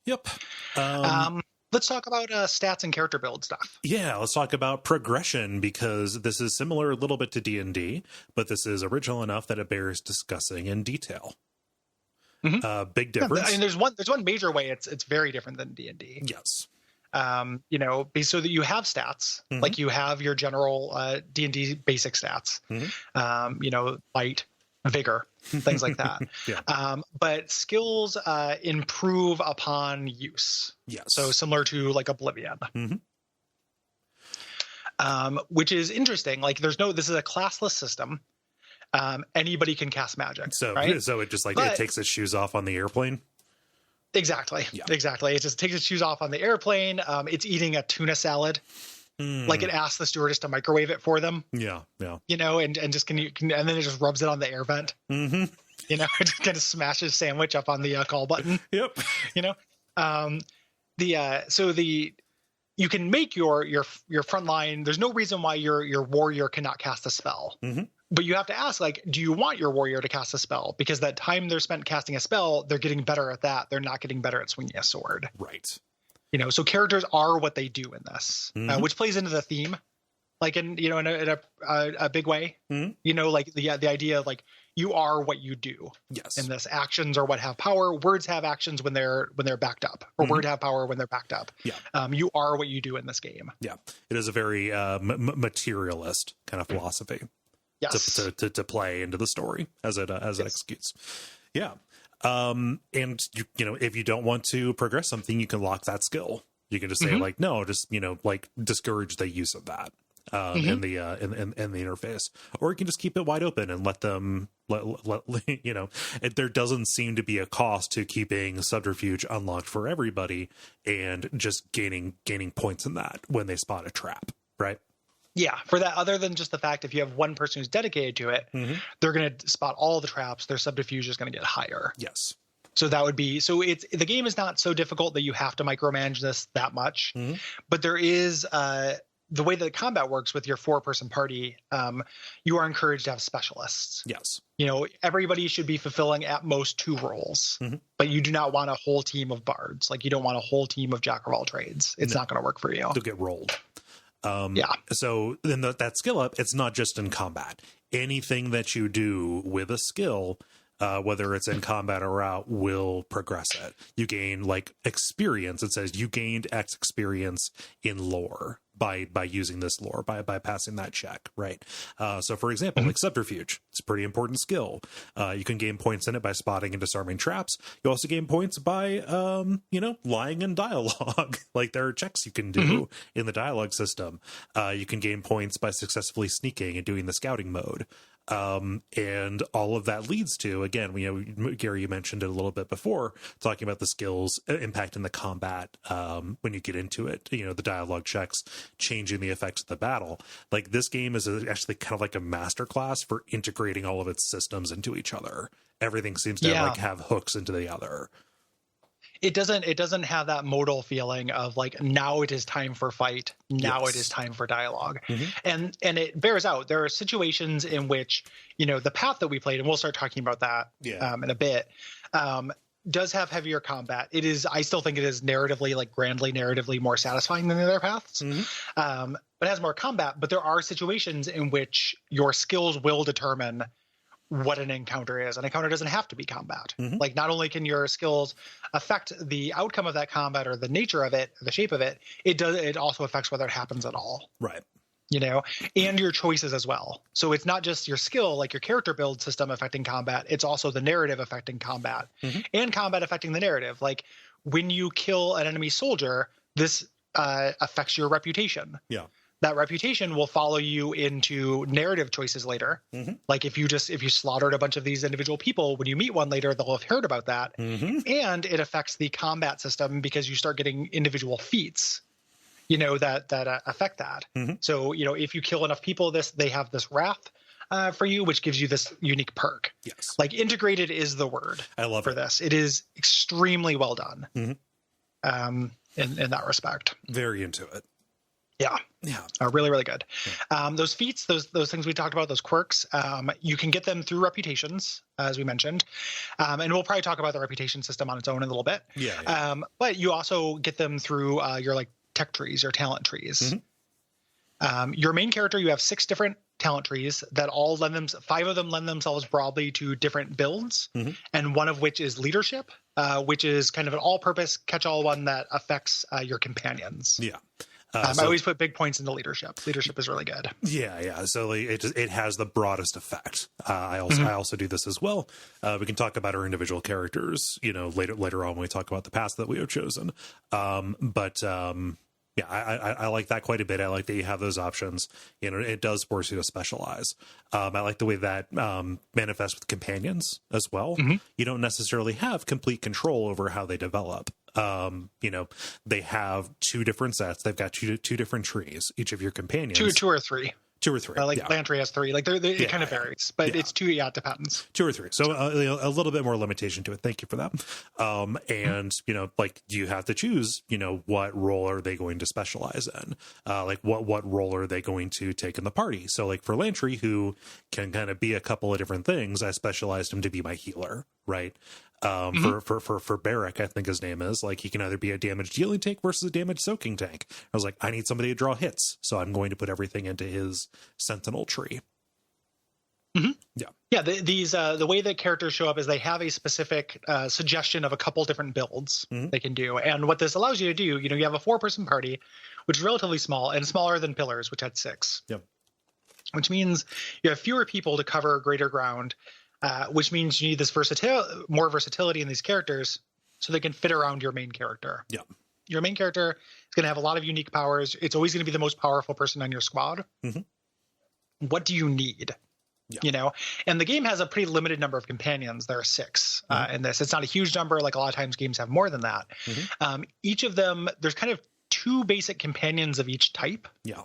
Yep. Let's talk about stats and character build stuff. Yeah, let's talk about progression, because this is similar a little bit to D&D, but this is original enough that it bears discussing in detail. Big difference. I mean, there's one major way it's very different than D&D. Yes. So that you have stats, like you have your general D&D basic stats, might, vigor, things like that. But skills improve upon use. Yes. So similar to like Oblivion. Which is interesting. Like this is a classless system. Anybody can cast magic. So, right? So it just it takes its shoes off on the airplane. Exactly. It just takes its shoes off on the airplane. It's eating a tuna salad. Like it asks the stewardess to microwave it for them. Yeah. And just and then it just rubs it on the air vent. It just kind of smashes sandwich up on the call button. Yep. You can make your front line. There's no reason why your warrior cannot cast a spell. But you have to ask, like, do you want your warrior to cast a spell? Because that time they're spent casting a spell, they're getting better at that. They're not getting better at swinging a sword. Right. So characters are what they do in this, which plays into the theme, like in a big way. Like the idea of like you are what you do. Yes. In this, actions are what have power. Words have actions when they're backed up, or words have power when they're backed up. Yeah. You are what you do in this game. Yeah. It is a very materialist kind of philosophy. Yes. To play into the story as it executes. Yeah. And if you don't want to progress something, you can lock that skill. You can just say like, no, just, discourage the use of that, in the interface, or you can just keep it wide open and let them, there doesn't seem to be a cost to keeping subterfuge unlocked for everybody and just gaining points in that when they spot a trap. Right. Yeah, for that, other than just the fact if you have one person who's dedicated to it, they're going to spot all the traps. Their subterfuge is going to get higher. Yes. So that would be the game is not so difficult that you have to micromanage this that much, but there is the way that the combat works with your 4-person party. You are encouraged to have specialists. Yes. Everybody should be fulfilling at most 2 roles, but you do not want a whole team of bards. Like you don't want a whole team of jack of all trades. It's not going to work for you. They'll get rolled. So then that skill up, it's not just in combat. Anything that you do with a skill, whether it's in combat or out, will progress it. You gain like experience. It says you gained X experience in lore by using this lore, by passing that check, right? So for example, like subterfuge, it's a pretty important skill. You can gain points in it by spotting and disarming traps. You also gain points by lying in dialogue. Like there are checks you can do in the dialogue system. You can gain points by successfully sneaking and doing the scouting mode. And all of that leads to, again, Gary, you mentioned it a little bit before, talking about the skills impacting the combat when you get into it, the dialogue checks changing the effects of the battle. Like this game is actually kind of like a masterclass for integrating all of its systems into each other. Everything seems to have hooks into the other. It doesn't have that modal feeling of like, now it is time for fight. Now it is time for dialogue. And it bears out. There are situations in which, the path that we played, and we'll start talking about that in a bit, does have heavier combat. I still think it is narratively, like grandly more satisfying than the other paths. But it has more combat, but there are situations in which your skills will determine what an encounter is. An encounter doesn't have to be combat. Like not only can your skills affect the outcome of that combat or the nature of it, the shape of it, it also affects whether it happens at all. Right. And your choices as well. So it's not just your skill, like your character build system affecting combat. It's also the narrative affecting combat and combat affecting the narrative. Like when you kill an enemy soldier, this affects your reputation. Yeah. that reputation will follow you into narrative choices later. Like if you slaughtered a bunch of these individual people, when you meet one later, they'll have heard about that. And it affects the combat system because you start getting individual feats, that affect that. So, if you kill enough people, they have this wrath for you, which gives you this unique perk. Yes. Like integrated is the word. I love for this. It is extremely well done. In that respect. Very into it. Yeah. Really, really good. Yeah. Those feats, those things we talked about, those quirks, you can get them through reputations, as we mentioned. And we'll probably talk about the reputation system on its own in a little bit. Yeah. But you also get them through your like tech trees, your talent trees. Your main character, you have 6 different talent trees that all 5 of them lend themselves broadly to different builds, and one of which is leadership, which is kind of an all-purpose catch-all one that affects your companions. Yeah. I always put big points into leadership. Leadership is really good. Yeah. So it has the broadest effect. I also do this as well. We can talk about our individual characters, later on when we talk about the paths that we have chosen. Yeah, I like that quite a bit. I like that you have those options. It does force you to specialize. I like the way that manifests with companions as well. You don't necessarily have complete control over how they develop. They have 2 different sets. They've got two different trees. Each of your companions. Two or three. 2 or 3. Lantry has 3. Like it kind of varies, but it's 2. Yeah, it depends. 2 or 3. So a little bit more limitation to it. Thank you for that. And you have to choose, what role are they going to specialize in? What role are they going to take in the party? So like for Lantry, who can kind of be a couple of different things, I specialized him to be my healer, right? For Barrack, I think his name is, like, he can either be a damage dealing tank versus a damage soaking tank. I was like, I need somebody to draw hits, so I'm going to put everything into his sentinel tree. Yeah. The way that characters show up is they have a specific suggestion of a couple different builds they can do, and what this allows you to do, you have a 4-person party, which is relatively small and smaller than Pillars, which had 6. Yep. Which means you have fewer people to cover greater ground. Which means you need this more versatility in these characters so they can fit around your main character. Yeah. Your main character is going to have a lot of unique powers. It's always going to be the most powerful person on your squad. What do you need? Yeah. And the game has a pretty limited number of companions. There are 6 in this. It's not a huge number. Like a lot of times games have more than that. Each of them, there's kind of 2 basic companions of each type. Yeah.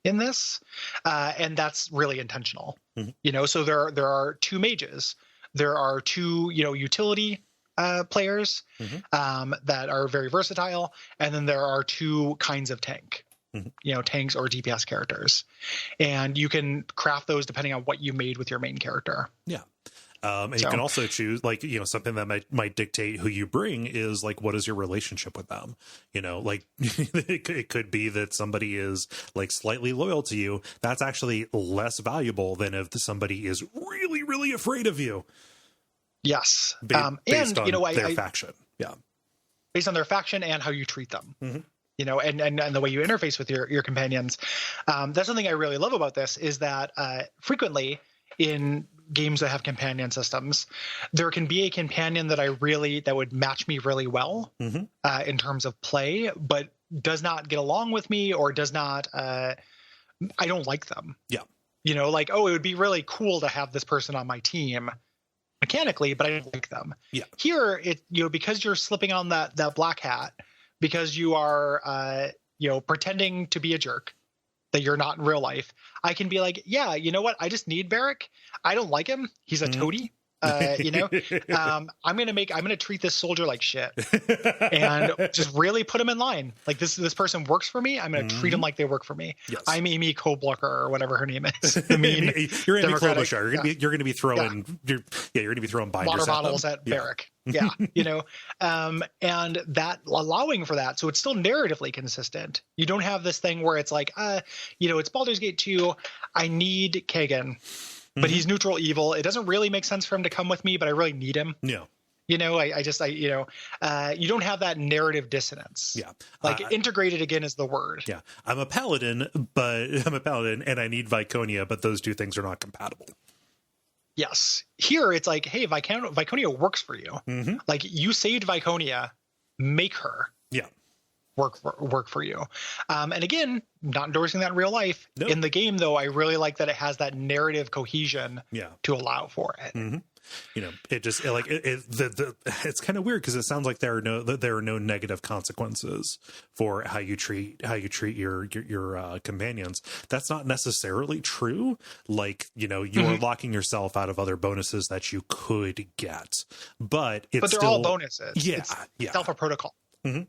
In this, and that's really intentional. So there are 2 mages, there are 2 utility players that are very versatile, and then there are 2 kinds of tank, tanks or DPS characters, and you can craft those depending on what you made with your main character. Yeah. And you can also choose, something that might dictate who you bring is like, what is your relationship with them? It could be that somebody is like slightly loyal to you. That's actually less valuable than if somebody is really, really afraid of you. Yes. Based on their faction. Yeah. Based on their faction and how you treat them. And the way you interface with your companions. That's something I really love about this is that frequently in games that have companion systems, there can be a companion that would match me really well in terms of play, but does not get along with me or does not, I don't like them. Yeah. It would be really cool to have this person on my team mechanically, but I don't like them. Yeah. Here, because you're slipping on that black hat, because you are, pretending to be a jerk, that you're not in real life, I can be like, yeah, you know what? I just need Barrack. I don't like him. He's a toady. I'm going to treat this soldier like shit and just really put him in line. Like this person works for me. I'm going to treat him like they work for me. Yes. I'm Amy Koblucker or whatever her name is. You're Amy Klobuchar. You're going to be throwing, you're going to be throwing binders water bottles at Barrack. Yeah. And that allowing for that. So it's still narratively consistent. You don't have this thing where it's like, it's Baldur's Gate 2. I need Kagan. But he's neutral evil. It doesn't really make sense for him to come with me, but I really need him. Yeah. You don't have that narrative dissonance. Yeah. Integrated again is the word. Yeah. I'm a paladin and I need Viconia, but those 2 things are not compatible. Yes. Here it's like, hey, Viconia works for you. Like you saved Viconia, make her. Yeah. work for you. And again, not endorsing that in real life. Nope. In the game, though, I really like that it has that narrative cohesion to allow for it. Mm-hmm. You know, it just it's kind of weird because it sounds like there are no negative consequences for how you treat your companions. That's not necessarily true. Like, you know, you are locking yourself out of other bonuses that you could get, but they're still all bonuses. Yeah, it's Alpha Protocol. Mm-hmm.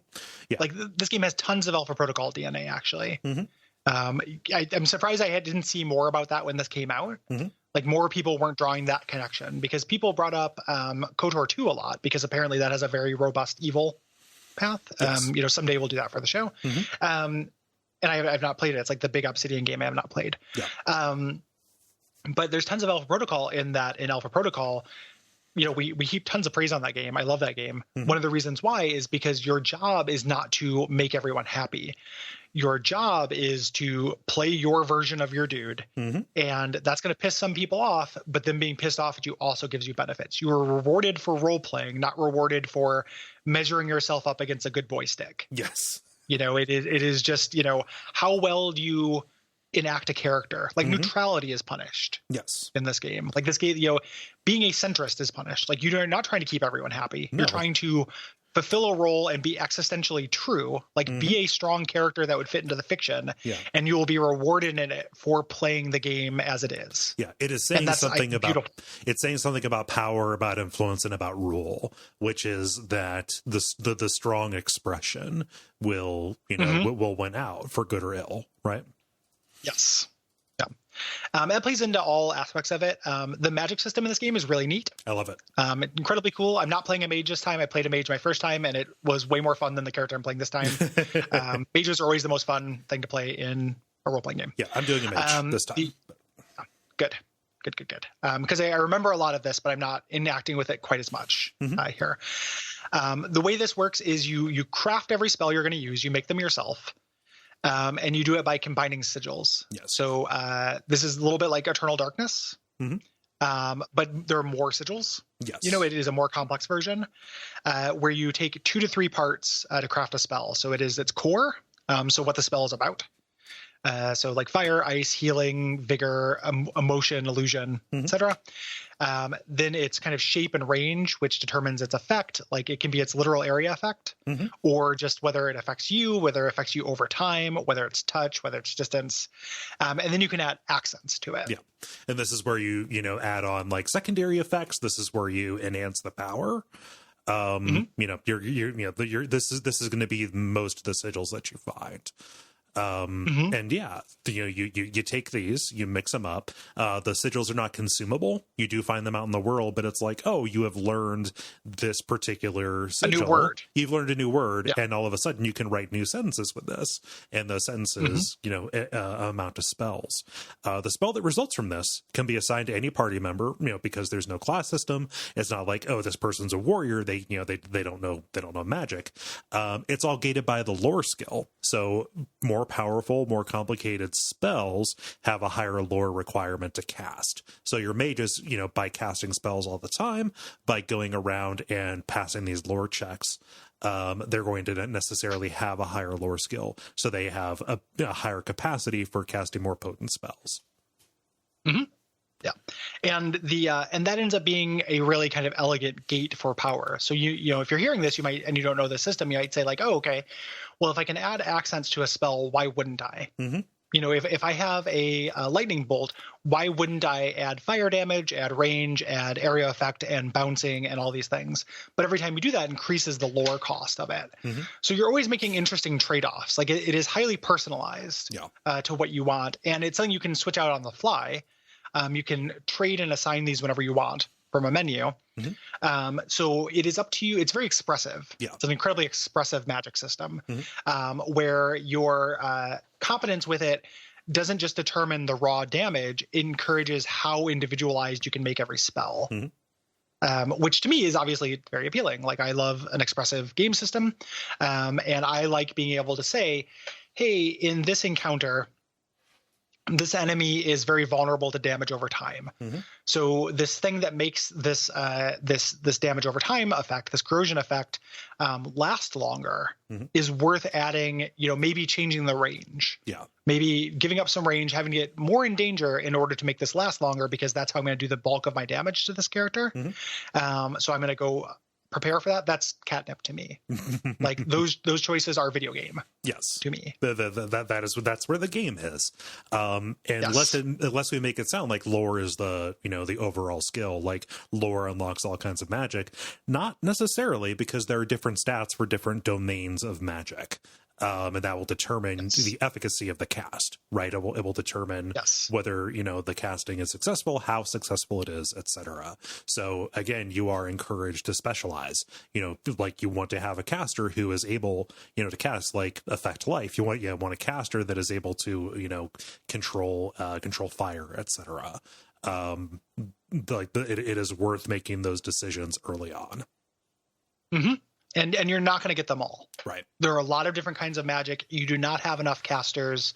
Yeah, like this game has tons of Alpha Protocol DNA. Actually, I'm surprised I didn't see more about that when this came out. Like more people weren't drawing that connection because people brought up KOTOR 2 a lot because apparently that has a very robust evil path. Yes. You know, someday we'll do that for the show. And I've not played it. It's like the big Obsidian game I have not played. Yeah. But there's tons of Alpha Protocol in Alpha Protocol. You know, we heap tons of praise on that game. I love that game. One of the reasons why is because your job is not to make everyone happy. Your job is to play your version of your dude. And that's going to piss some people off, but them being pissed off at you also gives you benefits. You are rewarded for role playing, not rewarded for measuring yourself up against a good boy stick. Yes. You know, it is just, you know, how well do you enact a character? Like neutrality is punished. Yes. In this game. Like this game, you know, being a centrist is punished. Like you're not trying to keep everyone happy. No. You're trying to fulfill a role and be existentially true, like be a strong character that would fit into the fiction, and you will be rewarded in it for playing the game as it is. Yeah, it is saying something about power, about influence, and about rule, which is that the strong expression will, you know, will win out for good or ill, right? Yes. It plays into all aspects of it. The magic system in this game is really neat. I love it. Incredibly cool. I'm not playing a mage this time. I played a mage my first time, and it was way more fun than the character I'm playing this time. Mages are always the most fun thing to play in a role-playing game. Yeah, I'm doing a mage this time. Good. Because I remember a lot of this, but I'm not enacting with it quite as much here. The way this works is you craft every spell you're going to use. You make them yourself. And you do it by combining sigils. Yes. So this is a little bit like Eternal Darkness, but there are more sigils. Yes. You know, it is a more complex version where you take 2 to 3 parts to craft a spell. So its core, so what the spell is about. So like fire, ice, healing, vigor, emotion, illusion, etc. Then it's kind of shape and range, which determines its effect. Like it can be its literal area effect, or just whether it affects you, whether it affects you over time, whether it's touch, whether it's distance. And then you can add accents to it. Yeah. And this is where you add on like secondary effects. This is where you enhance the power. You know, this is going to be most of the sigils that you find. And yeah, you take these, you mix them up. The sigils are not consumable. You do find them out in the world, but it's like, oh, you have learned this particular sigil. A new word. You've learned a new word, and all of a sudden you can write new sentences with this, and those sentences, amount to spells. The spell that results from this can be assigned to any party member, because there's no class system. It's not like, oh, this person's a warrior. They don't know magic. It's all gated by the lore skill. So more powerful, more complicated spells have a higher lore requirement to cast. So your mages, by casting spells all the time, by going around and passing these lore checks, they're going to necessarily have a higher lore skill. So they have a higher capacity for casting more potent spells. Yeah. And and that ends up being a really kind of elegant gate for power. So if you're hearing this, you might, and you don't know the system, you might say like, oh, okay, well, if I can add accents to a spell, why wouldn't I? If I have a lightning bolt, why wouldn't I add fire damage, add range, add area effect, and bouncing, and all these things? But every time you do that, it increases the lore cost of it. So you're always making interesting trade-offs. Like it is highly personalized to what you want, and it's something you can switch out on the fly. You can trade and assign these whenever you want from a menu. So it is up to you. It's very expressive. Yeah. It's an incredibly expressive magic system where your competence with it doesn't just determine the raw damage. It encourages how individualized you can make every spell, which to me is obviously very appealing. Like I love an expressive game system, and I like being able to say, hey, in this encounter, this enemy is very vulnerable to damage over time. So this thing that makes this this damage over time effect, this corrosion effect, last longer is worth adding. Maybe changing the range. Yeah. Maybe giving up some range, having to get more in danger in order to make this last longer, because that's how I'm going to do the bulk of my damage to this character. So I'm going to go prepare for that. That's catnip to me. Like those choices are video game. Yes, to me. That's where the game is. And yes. unless we make it sound like lore is the the overall skill, like lore unlocks all kinds of magic, not necessarily, because there are different stats for different domains of magic. And that will determine the efficacy of the cast, right? It will determine whether, the casting is successful, how successful it is, etc. So again, you are encouraged to specialize, like you want to have a caster who is able, to cast like affect life. You want a caster that is able to, control fire, etc. It is worth making those decisions early on. And you're not going to get them all. Right. There are a lot of different kinds of magic. You do not have enough casters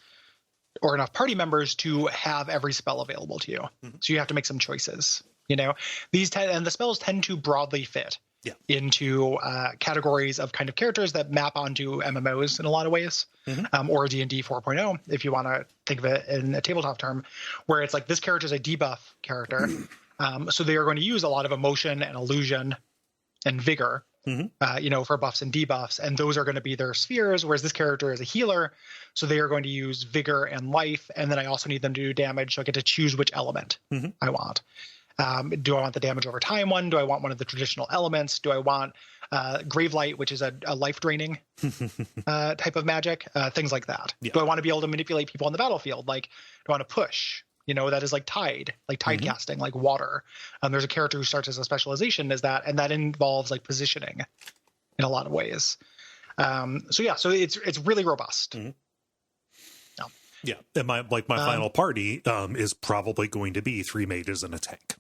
or enough party members to have every spell available to you. So you have to make some choices. The spells tend to broadly fit into categories of kind of characters that map onto MMOs in a lot of ways, or D&D 4.0, if you want to think of it in a tabletop term, where it's like this character is a debuff character. So they are going to use a lot of emotion and illusion and vigor. For buffs and debuffs, and those are going to be their spheres, whereas this character is a healer, so they are going to use vigor and life, and then I also need them to do damage, so I get to choose which element I want. Do I want the damage over time one? Do I want one of the traditional elements? Do I want Grave Light, which is a life-draining type of magic? Things like that. Do I want to be able to manipulate people on the battlefield? Like, do I want to push? That is like tide casting, like water. There's a character who starts as a specialization as that, and that involves like positioning in a lot of ways. So it's really robust. Yeah, and my final party is probably going to be 3 mages and a tank.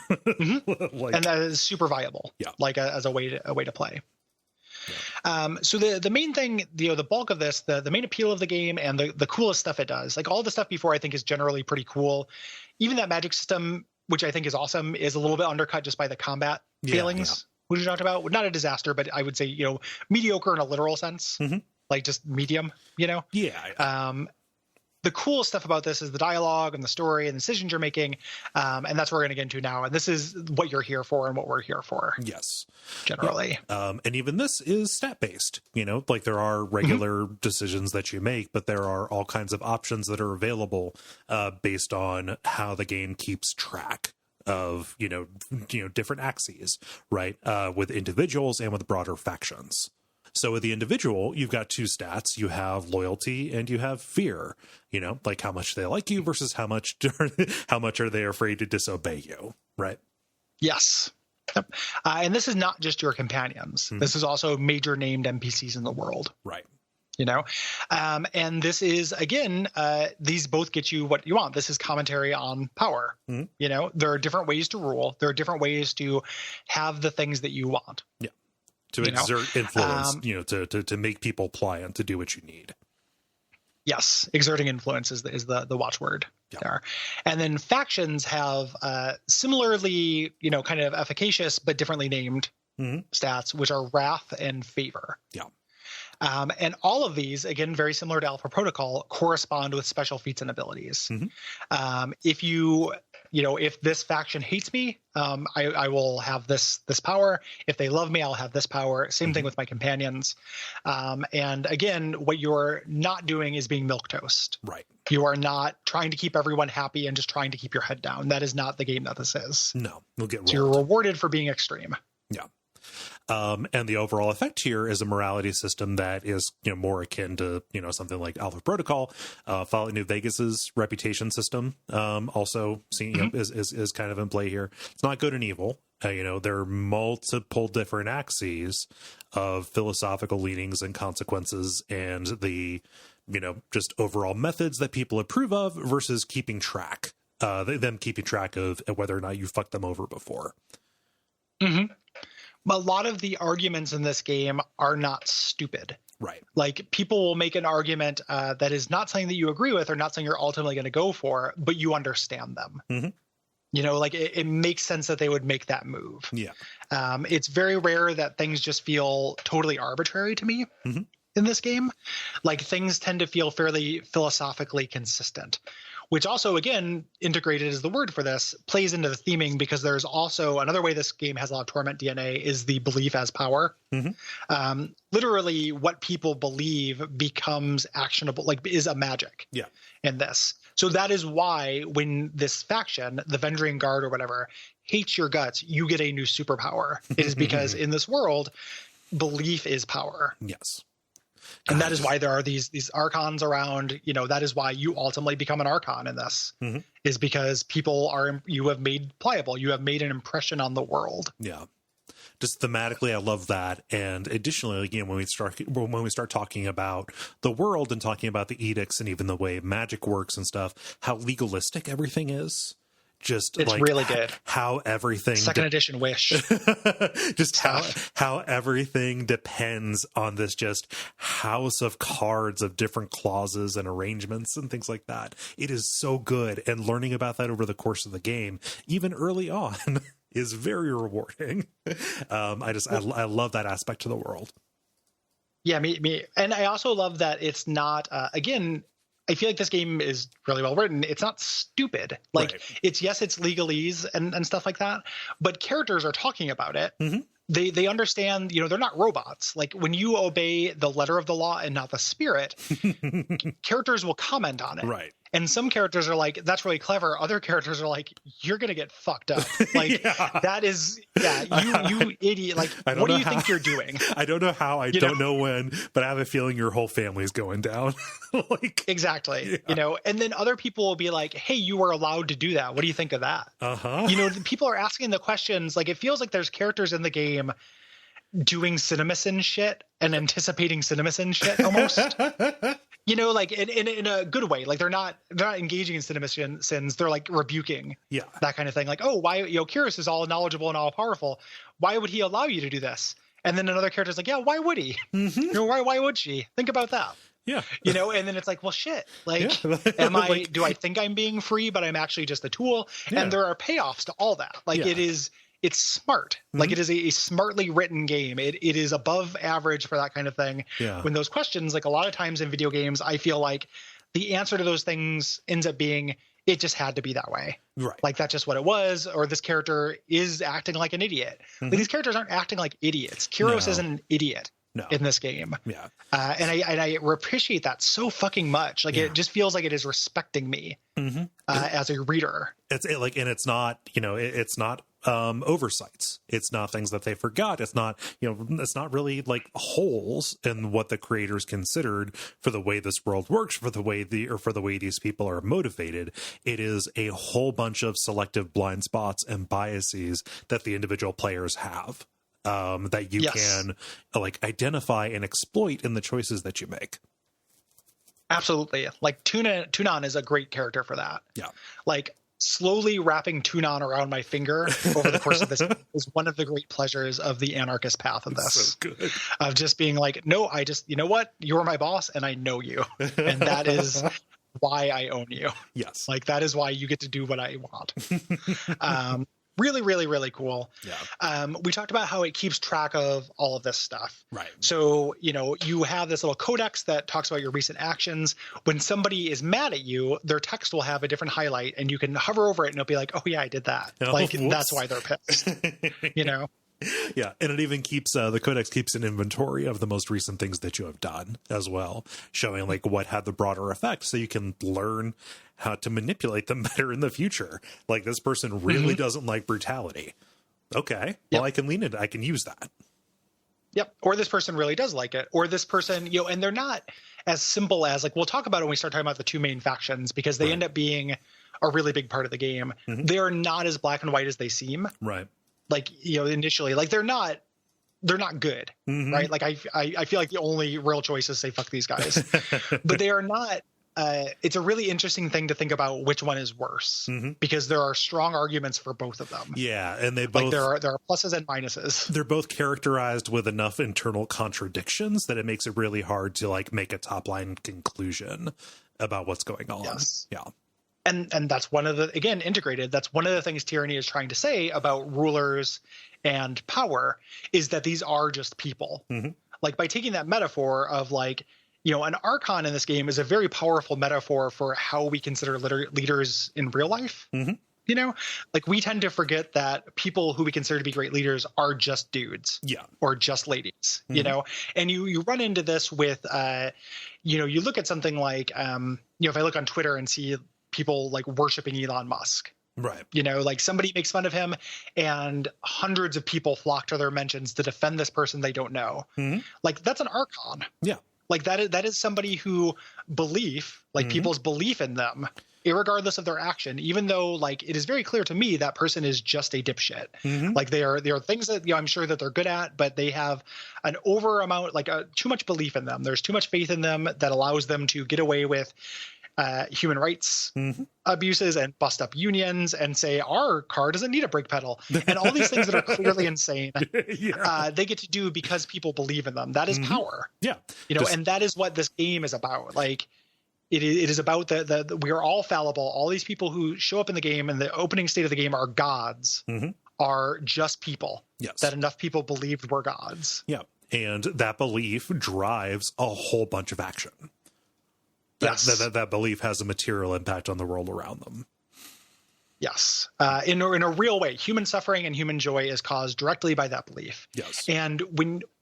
And that is super viable. Yeah, like as a way to play. Yeah. So the main thing, the bulk of this, the main appeal of the game and the coolest stuff it does, like all the stuff before I think is generally pretty cool. Even that magic system, which I think is awesome, is a little bit undercut just by the combat failings, which we talked about. Not a disaster, but I would say, mediocre in a literal sense, like just medium, Yeah. The cool stuff about this is the dialogue and the story and the decisions you're making. And that's what we're going to get into now. And this is what you're here for and what we're here for. Yes. Generally. Yeah. And even this is stat-based, like there are regular decisions that you make, but there are all kinds of options that are available based on how the game keeps track of, different axes, right? With individuals and with broader factions. So with the individual, you've got 2 stats. You have loyalty and you have fear, like how much they like you versus how much are they afraid to disobey you, right? Yes. Yep. And this is not just your companions. This is also major named NPCs in the world. Right. And this is, again, these both get you what you want. This is commentary on power. There are different ways to rule. There are different ways to have the things that you want. Yeah. To exert influence, to make people pliant, to do what you need. Yes, exerting influence is the watchword there. And then factions have similarly, kind of efficacious but differently named stats, which are wrath and favor. Yeah. And all of these, again, very similar to Alpha Protocol, correspond with special feats and abilities. If if this faction hates me, I will have this power. If they love me, I'll have this power. Same thing with my companions. And again, what you're not doing is being milquetoast. Right. You are not trying to keep everyone happy and just trying to keep your head down. That is not the game that this is. No, we'll get rolled. So you're rewarded for being extreme. Yeah. And the overall effect here is a morality system that is, more akin to, something like Alpha Protocol. Fallout New Vegas's reputation system also is kind of in play here. It's not good and evil. There are multiple different axes of philosophical leanings and consequences and the, just overall methods that people approve of versus keeping track, them keeping track of whether or not you fucked them over before. A lot of the arguments in this game are not stupid. Right. Like people will make an argument that is not something that you agree with or not something you're ultimately going to go for, but you understand them. Mm-hmm. You know, like it makes sense that they would make that move. Yeah. It's very rare that things just feel totally arbitrary to me in this game. Like things tend to feel fairly philosophically consistent, which also, again, integrated is the word for this, plays into the theming, because there's also another way this game has a lot of Torment DNA is the belief as power. Literally what people believe becomes actionable, like is a magic in this. So that is why when this faction, the Vendrian Guard or whatever, hates your guts, you get a new superpower. It is because in this world, belief is power. Yes. And that is why there are these archons around. You know, that is why you ultimately become an archon in this, is because you have made pliable. You have made an impression on the world. Yeah. Just thematically, I love that. And additionally, again, when we start talking about the world and talking about the edicts and even the way magic works and stuff, how legalistic everything is. Just it's like really good. How everything second edition Wish. Just how everything depends on this just house of cards of different clauses and arrangements and things like that. It is so good, and learning about that over the course of the game, even early on, is very rewarding. I love that aspect to the world. Yeah, me, and I also love that it's not again. I feel like this game is really well written. It's not stupid. Like it's legalese and stuff like that, but characters are talking about it. They understand, you know, they're not robots. Like when you obey the letter of the law and not the spirit, characters will comment on it. Right. And some characters are like, that's really clever. Other characters are like, you're going to get fucked up. Like that is, you idiot. Like, what do you think you're doing? I don't know how, I don't know when, but I have a feeling your whole family's going down. Like, exactly. You know, and then other people will be like, hey, you were allowed to do that. What do you think of that? You know, people are asking the questions. Like, it feels like there's characters in the game doing CinemaSin shit and anticipating CinemaSin shit almost. You know, like in a good way. Like they're not engaging in CinemaSins. They're like rebuking that kind of thing. Like, oh, why, you know, Kyrus is all knowledgeable and all powerful. Why would he allow you to do this? And then another character's like, yeah, why would he? You know, why would she? Think about that. Yeah. You know, and then it's like, well, shit. Like, do I think I'm being free, but I'm actually just a tool? Yeah. And there are payoffs to all that. Like it's smart. Like it is a smartly written game. It is above average for that kind of thing. Yeah. When those questions, like a lot of times in video games, I feel like the answer to those things ends up being, it just had to be that way. Right. Like that's just what it was, or this character is acting like an idiot. Like these characters aren't acting like idiots. Kyrus isn't an idiot in this game. Yeah. And I appreciate that so fucking much. Like it just feels like it is respecting me as a reader. It's not, you know, it's not oversights. It's not things that they forgot. It's not, you know, it's not really like holes in what the creators considered for the way this world works, for the way these people are motivated. It is a whole bunch of selective blind spots and biases that the individual players have, that you can like identify and exploit in the choices that you make. Absolutely. Like Tunon is a great character for that. Yeah. Like slowly wrapping Tunon around my finger over the course of this is one of the great pleasures of the anarchist path of this. So good. Of just being like, no, you know what? You're my boss and I know you. And that is why I own you. Yes. Like that is why you get to do what I want. Really, really, really cool. Yeah. We talked about how it keeps track of all of this stuff. Right. So, you know, you have this little codex that talks about your recent actions. When somebody is mad at you, their text will have a different highlight and you can hover over it and it'll be like, oh yeah, I did that. Oh, like, whoops. That's why they're pissed, you know? Yeah. And it even keeps, the codex keeps an inventory of the most recent things that you have done as well, showing like what had the broader effect. So you can learn how to manipulate them better in the future. Like this person really doesn't like brutality. Okay. Well, I can lean into, I can use that. Yep. Or this person really does like it. Or this person, you know, and they're not as simple as like, we'll talk about it when we start talking about the two main factions, because they end up being a really big part of the game. They are not as black and white as they seem. Right. Like, you know, initially, like they're not good, right? Like I feel like the only real choice is say, fuck these guys, but they are not it's a really interesting thing to think about which one is worse, because there are strong arguments for both of them. Yeah, and they both, like there are pluses and minuses. They're both characterized with enough internal contradictions that it makes it really hard to like make a top line conclusion about what's going on. Yes. Yeah. And that's one of the, again, integrated, that's one of the things Tyranny is trying to say about rulers and power, is that these are just people. Like, by taking that metaphor of like, you know, an archon in this game is a very powerful metaphor for how we consider leaders in real life. You know, like, we tend to forget that people who we consider to be great leaders are just dudes, or just ladies, you know, and you run into this with, you know, you look at something like, you know, if I look on Twitter and see people like worshiping Elon Musk, right? You know, like, somebody makes fun of him and hundreds of people flock to their mentions to defend this person they don't know. Like, that's an archon. Yeah. Like, that is somebody who people's belief in them, irregardless of their action, even though like it is very clear to me that person is just a dipshit. Like, there are things that, you know, I'm sure that they're good at, but they have an too much belief in them. There's too much faith in them that allows them to get away with human rights abuses and bust up unions and say our car doesn't need a brake pedal and all these things that are clearly insane. They get to do because people believe in them. That is power. Yeah. You know, and that is what this game is about. Like, it is about the we are all fallible. All these people who show up in the game and the opening state of the game are gods, are just people that enough people believed were gods. Yeah. And that belief drives a whole bunch of action. That belief has a material impact on the world around them. Yes. In a real way, human suffering and human joy is caused directly by that belief. Yes. And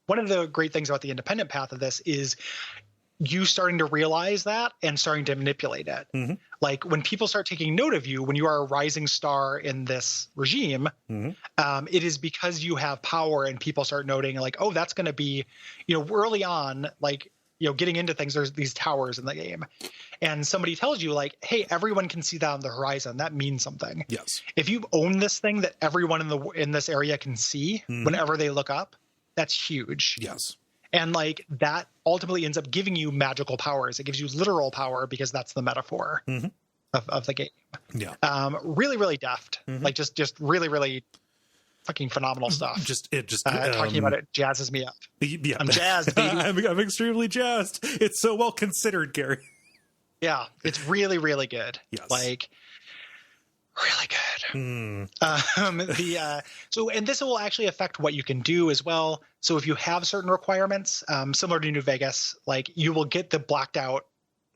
one of the great things about the independent path of this is you starting to realize that and starting to manipulate it. Like, when people start taking note of you, when you are a rising star in this regime, it is because you have power, and people start noting like, oh, that's going to be, you know, early on, like, you know, getting into things, there's these towers in the game, and somebody tells you like, hey, everyone can see that on the horizon. That means something. Yes. If you own this thing that everyone in this area can see whenever they look up, that's huge. Yes. And like, that ultimately ends up giving you magical powers. It gives you literal power because that's the metaphor of the game. Yeah. Really, really deft. Like, just really, really fucking phenomenal stuff. Talking about it jazzes me up. Yeah. I'm jazzed, baby. I'm extremely jazzed. It's so well considered, Gary. Yeah, it's really, really good. Yes. Like, really good. So, and this will actually affect what you can do as well. So if you have certain requirements, similar to New Vegas, like, you will get the blacked out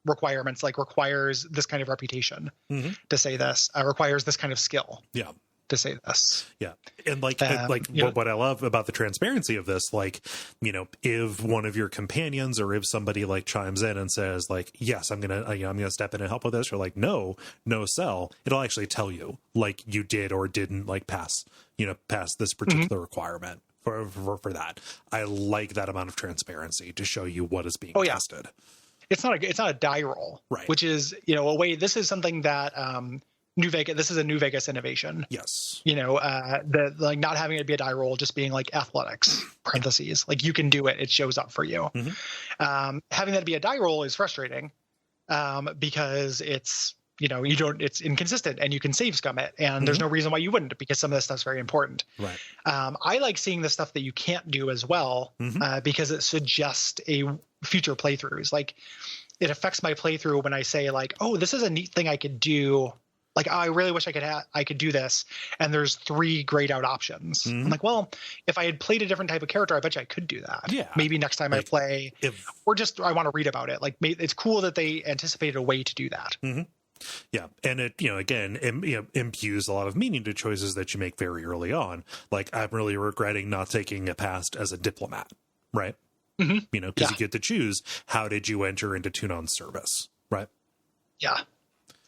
requirements, like requires this kind of reputation to say this, requires this kind of skill. Yeah. To say this. Yeah. And what I love about the transparency of this, like, you know, if one of your companions or if somebody like chimes in and says like, yes, I'm going to step in and help with this, or like, no sell, it'll actually tell you like you did or didn't like pass this particular requirement for that. I like that amount of transparency to show you what is being tested. It's not a die roll, right? Which is, you know, a way, this is something that, this is a New Vegas innovation. Yes. You know, like, not having it be a die roll, just being like athletics parentheses, like, you can do it. It shows up for you. Having that be a die roll is frustrating because it's, you know, it's inconsistent and you can save scum it. And there's no reason why you wouldn't, because some of this stuff's very important. Right. I like seeing the stuff that you can't do as well because it suggests future playthroughs. Like, it affects my playthrough when I say like, oh, this is a neat thing I could do. Like, oh, I really wish I could do this, and there's 3 grayed out options. I'm like, well, if I had played a different type of character, I bet you I could do that. Yeah. Maybe next time I play, or just I want to read about it. Like, it's cool that they anticipated a way to do that. Yeah, and it, you know, again, imbues a lot of meaning to choices that you make very early on. Like, I'm really regretting not taking a past as a diplomat, right? You know, because you get to choose how did you enter into Tunon service, right? Yeah.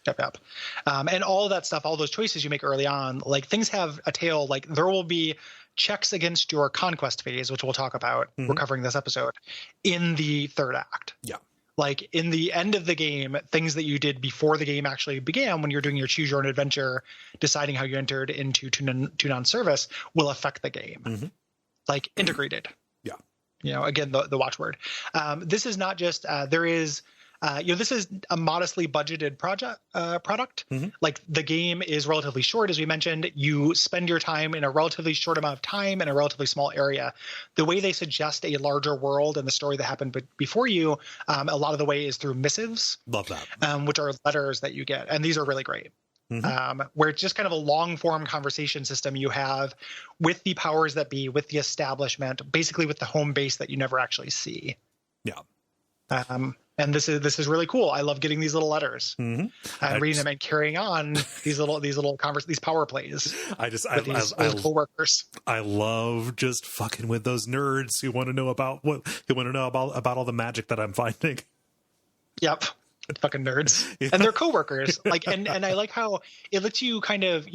Yep. And all of that stuff, all those choices you make early on, like, things have a tail. Like, there will be checks against your conquest phase, which we'll talk about, we're covering this episode, in the third act. Yeah. Like, in the end of the game, things that you did before the game actually began, when you're doing your choose your own adventure, deciding how you entered into Tunon service, will affect the game. Like, integrated. Yeah. You know, again, the watchword. This is not just, there is This is a modestly budgeted product. Like the game is relatively short, as we mentioned. You spend your time in a relatively short amount of time in a relatively small area. The way they suggest a larger world and the story that happened before you, a lot of the way is through missives. Love that. Which are letters that you get, and these are really great. Where it's just kind of a long form conversation system you have with the powers that be, with the establishment, basically with the home base that you never actually see. Yeah. And this is really cool. I love getting these little letters and reading them and carrying on these power plays. These coworkers. I love just fucking with those nerds who want to know about all the magic that I'm finding. Yep. Fucking nerds. Yeah. And they're coworkers. And I like how it lets you kind of,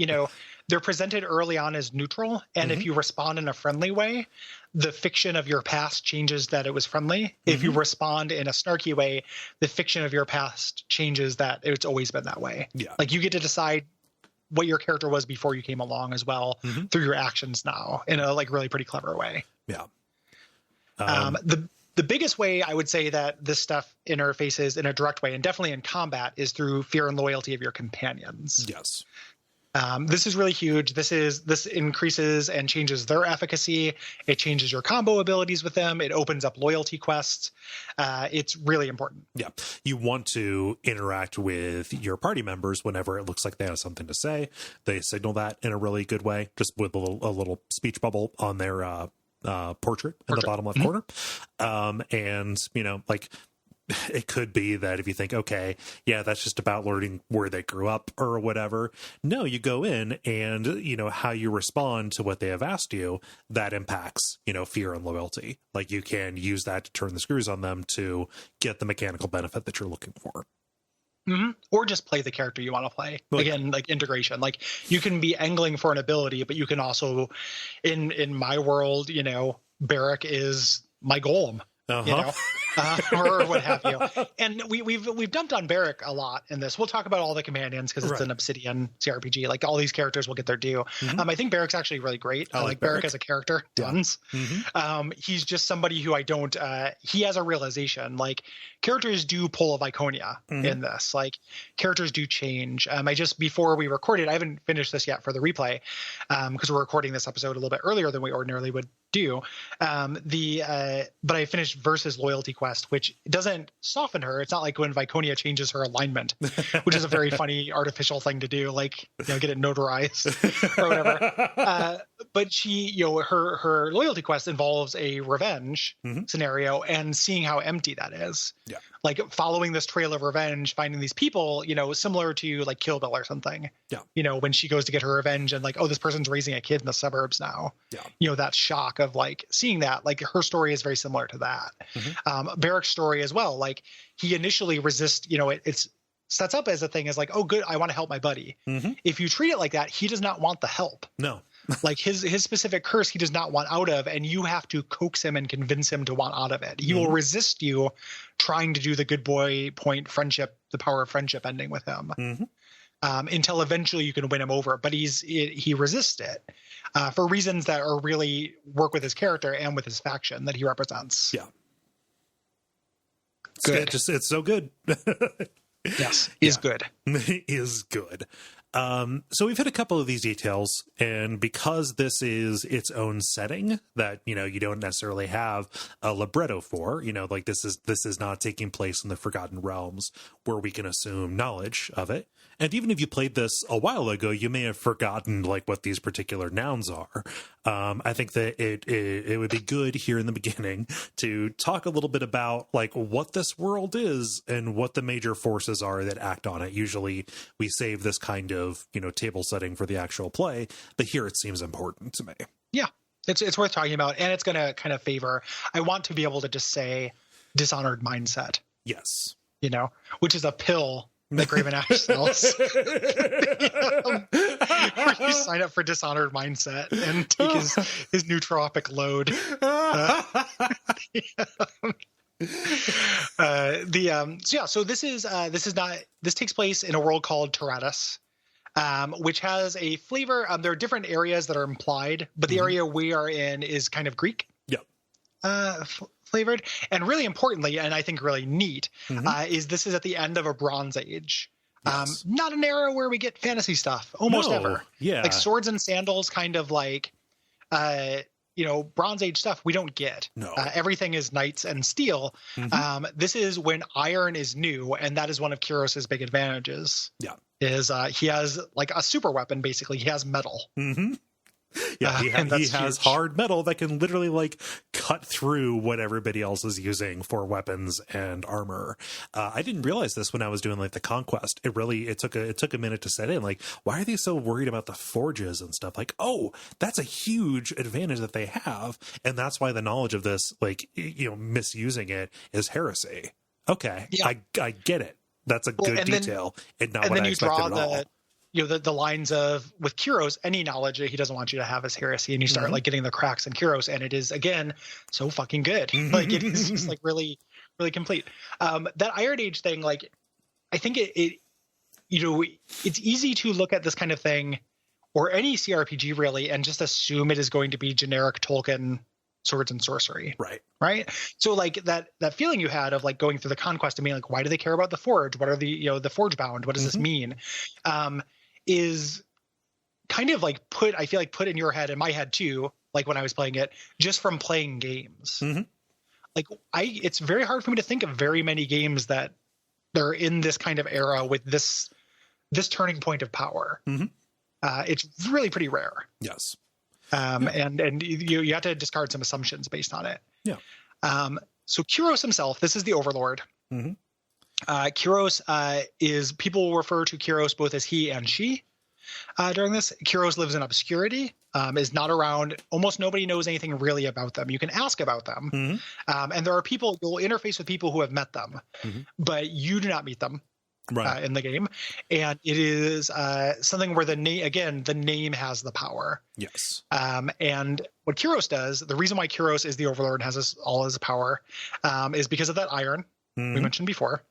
they're presented early on as neutral. And if you respond in a friendly way, the fiction of your past changes that it was friendly. If you respond in a snarky way, the fiction of your past changes that it's always been that way. Yeah. Like you get to decide what your character was before you came along as well through your actions now in a really pretty clever way. Yeah. The biggest way I would say that this stuff interfaces in a direct way, and definitely in combat, is through fear and loyalty of your companions. Yes. This is really huge. This increases and changes their efficacy. It changes your combo abilities with them. It opens up loyalty quests. It's really important. Yeah. You want to interact with your party members whenever it looks like they have something to say. They signal that in a really good way, just with a little speech bubble on their portrait in the bottom left corner. And it could be that if you think, okay, yeah, that's just about learning where they grew up or whatever. No, you go in and, how you respond to what they have asked you, that impacts, fear and loyalty. Like you can use that to turn the screws on them to get the mechanical benefit that you're looking for. Or just play the character you want to play. Again, like integration. Like you can be angling for an ability, but you can also, in my world, Barrack is my golem. Or what have you. And we've dumped on Barrack a lot in this. We'll talk about all the companions because it's an Obsidian CRPG. Like all these characters will get their due. I think Barrack's actually really great. I like Barrack as a character. Tons. He's just somebody who I don't. He has a realization. Like characters do pull a Viconia in this. Like characters do change. Before we recorded, I haven't finished this yet for the replay because we're recording this episode a little bit earlier than we ordinarily would do. But I finished Versus Loyalty Quest, which doesn't soften her. It's not like when Viconia changes her alignment, which is a very funny artificial thing to do, like get it notarized or whatever. But she, her loyalty quest involves a revenge scenario and seeing how empty that is. Yeah. Like following this trail of revenge, finding these people, similar to like Kill Bill or something. Yeah. When she goes to get her revenge and like, oh, this person's raising a kid in the suburbs now. Yeah. That shock of like seeing that, like her story is very similar to that. Barrack's story as well. Like he initially resists, it's sets up as a thing as like, oh, good, I want to help my buddy. If you treat it like that, he does not want the help. No. Like his specific curse he does not want out of, and you have to coax him and convince him to want out of it. He will resist you trying to do the good boy point friendship, the power of friendship ending with him. Until eventually you can win him over, but he resists it for reasons that are really work with his character and with his faction that he represents. Yeah. Good. It's so good. Yes, is good. Is good. So we've hit a couple of these details, and because this is its own setting that, you don't necessarily have a libretto for, like this is not taking place in the Forgotten Realms where we can assume knowledge of it. And even if you played this a while ago, you may have forgotten like what these particular nouns are. I think that it would be good here in the beginning to talk a little bit about like what this world is and what the major forces are that act on it. Usually we save this kind of, table setting for the actual play, but here it seems important to me. Yeah. It's worth talking about, and it's going to kind of favor, I want to be able to just say dishonored mindset. Yes. Which is a pill that Graven Ash sells. Where you sign up for dishonored mindset and take his nootropic load. So this takes place in a world called Tyranny, which has a flavor. There are different areas that are implied, but the area we are in is kind of Greek. Yeah. flavored. And really importantly, and I think really neat, Mhm. is this is at the end of a Bronze Age. Yes. Not an era where we get fantasy stuff, almost No. ever. Yeah. Like swords and sandals, kind of like, Bronze Age stuff we don't get. No. Everything is knights and steel. Mhm. This is when iron is new, and that is one of Kuros's big advantages. Yeah. Is he has like a super weapon, basically. He has metal. Mm-hmm. Yeah, and he that's has huge. hard metal that can literally like cut through what everybody else is using for weapons and armor. I didn't realize this when I was doing like the conquest. It took a minute to set in. Like, why are they so worried about the forges and stuff? Like, oh, that's a huge advantage that they have, and that's why the knowledge of this, like, misusing it is heresy. Okay, Yeah. I get it. That's a good detail, and not what I expected at all. The lines of with Kuros, any knowledge that he doesn't want you to have is heresy, and you start like getting the cracks in Kuros, and it is again so fucking good. Like it is just like really, really complete. That Iron Age thing, like I think it's easy to look at this kind of thing or any CRPG really and just assume it is going to be generic Tolkien swords and sorcery. Right. So like that feeling you had of like going through the conquest and being like, why do they care about the forge? What are the forge bound? What does this mean? Is kind of like put in your head, in my head too, like when I was playing it, just from playing games. Like it's very hard for me to think of very many games that they're in this kind of era with this turning point of power. It's really pretty rare. Yes. And you have to discard some assumptions based on it. Yeah. So Kuros himself, this is the overlord. Kuros is, people will refer to Kuros both as he and she during this. Kuros lives in obscurity, is not around. Almost nobody knows anything really about them. You can ask about them. And there are people, you'll interface with people who have met them, but you do not meet them. In the game, and it is something where the name has the power. Yes. And what Kuros does, the reason why Kuros is the overlord and has all his power, is because of that iron we mentioned before.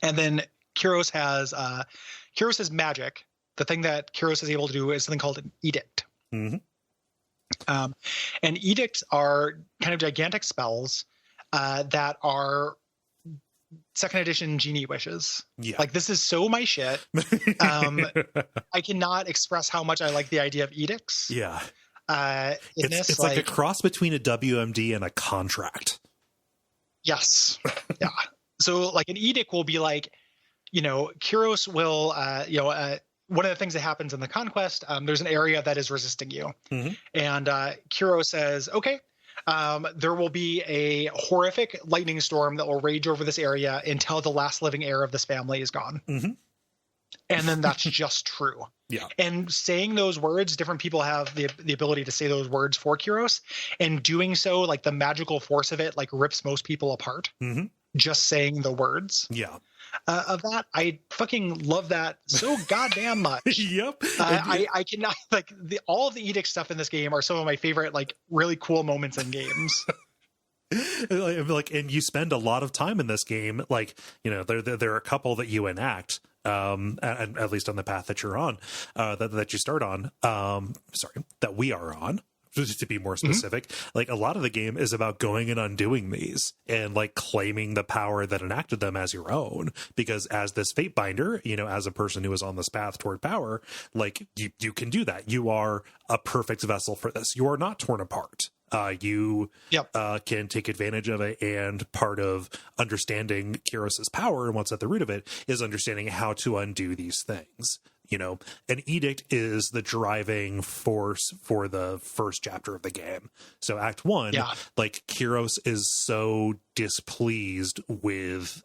And then Kuros has magic. The thing that Kuros is able to do is something called an edict. And edicts are kind of gigantic spells that are second edition genie wishes. Yeah. Like this is so my shit. I cannot express how much I like the idea of edicts. Yeah. It's like a cross between a WMD and a contract. Yes. Yeah. So like an edict will be like, Kuros will, one of the things that happens in the conquest, there's an area that is resisting you. And Kuros says, okay, there will be a horrific lightning storm that will rage over this area until the last living heir of this family is gone. And then that's just true. Yeah. And saying those words, different people have the ability to say those words for Kuros, and doing so, like the magical force of it, like rips most people apart. Just saying the words. Yeah. Of that, I fucking love that so goddamn much. Yep. I cannot all of the edict stuff in this game are some of my favorite, like really cool moments in games. Like, and you spend a lot of time in this game. Like, there are a couple that you enact, at least on the path that you're on, that you start on. That we are on. To be more specific, like a lot of the game is about going and undoing these and like claiming the power that enacted them as your own, because as this fate binder, as a person who is on this path toward power, like you can do that. You are a perfect vessel for this. You are not torn apart. You can take advantage of it, and part of understanding Kuros's power and what's at the root of it is understanding how to undo these things. An edict is the driving force for the first chapter of the game. So Act 1, like Kuros is so displeased with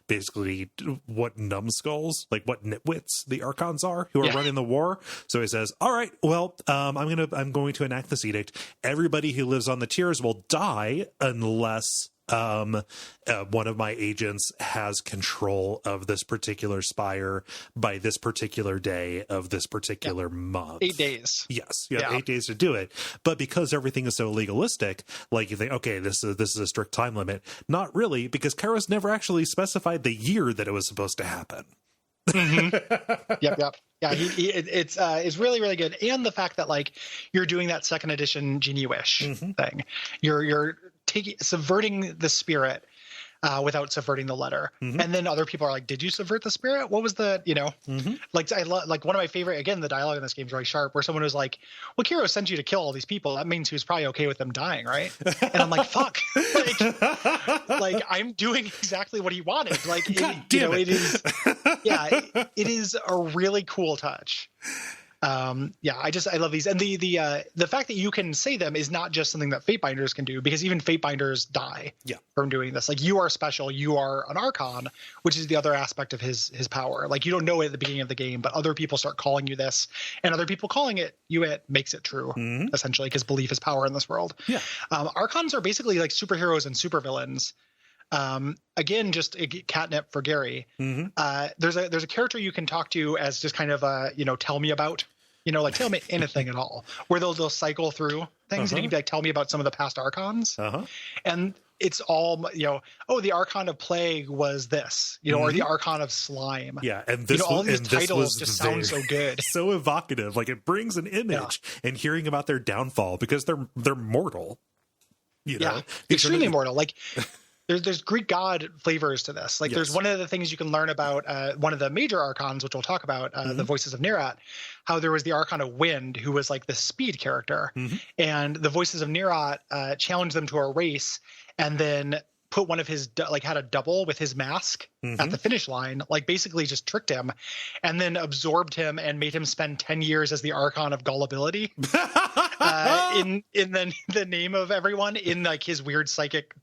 basically what numbskulls, like what nitwits the Archons are who are running the war. So he says, all right, well, I'm going to enact this edict. Everybody who lives on the tiers will die unless one of my agents has control of this particular spire by this particular day of this particular month. 8 days. Yes, you have 8 days to do it. But because everything is so legalistic, like you think, okay, this is a strict time limit. Not really, because Kuros never actually specified the year that it was supposed to happen. Mm-hmm. Yep. Yeah, it's really, really good. And the fact that like you're doing that second edition Genie Wish thing, you're subverting the spirit without subverting the letter. And then other people are like, did you subvert the spirit? What was the, like, like one of my favorite, again, the dialogue in this game is really sharp, where someone was like, well, Kiro sent you to kill all these people. That means he was probably okay with them dying, right? And I'm like, fuck, like I'm doing exactly what he wanted. Like, it is, it is a really cool touch. I love these. And the fact that you can say them is not just something that Fatebinders can do, because even Fatebinders die from doing this. Like, you are special. You are an Archon, which is the other aspect of his power. Like, you don't know it at the beginning of the game, but other people start calling you this, and other people calling it makes it true, essentially, because belief is power in this world. Yeah. Archons are basically like superheroes and supervillains. Again, just catnip for Gary. There's a character you can talk to as just kind of tell me about, like tell me anything at all, where they'll cycle through things and you can be like, tell me about some of the past Archons. And it's all, the Archon of Plague was this, or the Archon of Slime. Yeah. And this, all these titles just sound so good. So evocative. Like, it brings an image, and hearing about their downfall, because they're mortal, extremely mortal. Like, There's Greek god flavors to this. Like, there's one of the things you can learn about one of the major archons, which we'll talk about, the Voices of Nerat, how there was the Archon of Wind, who was like the speed character. And the Voices of Nerat challenged them to a race, and then put one of his, had a double with his mask at the finish line, like basically just tricked him, and then absorbed him and made him spend 10 years as the Archon of Gullibility in the name of everyone, in like his weird psychic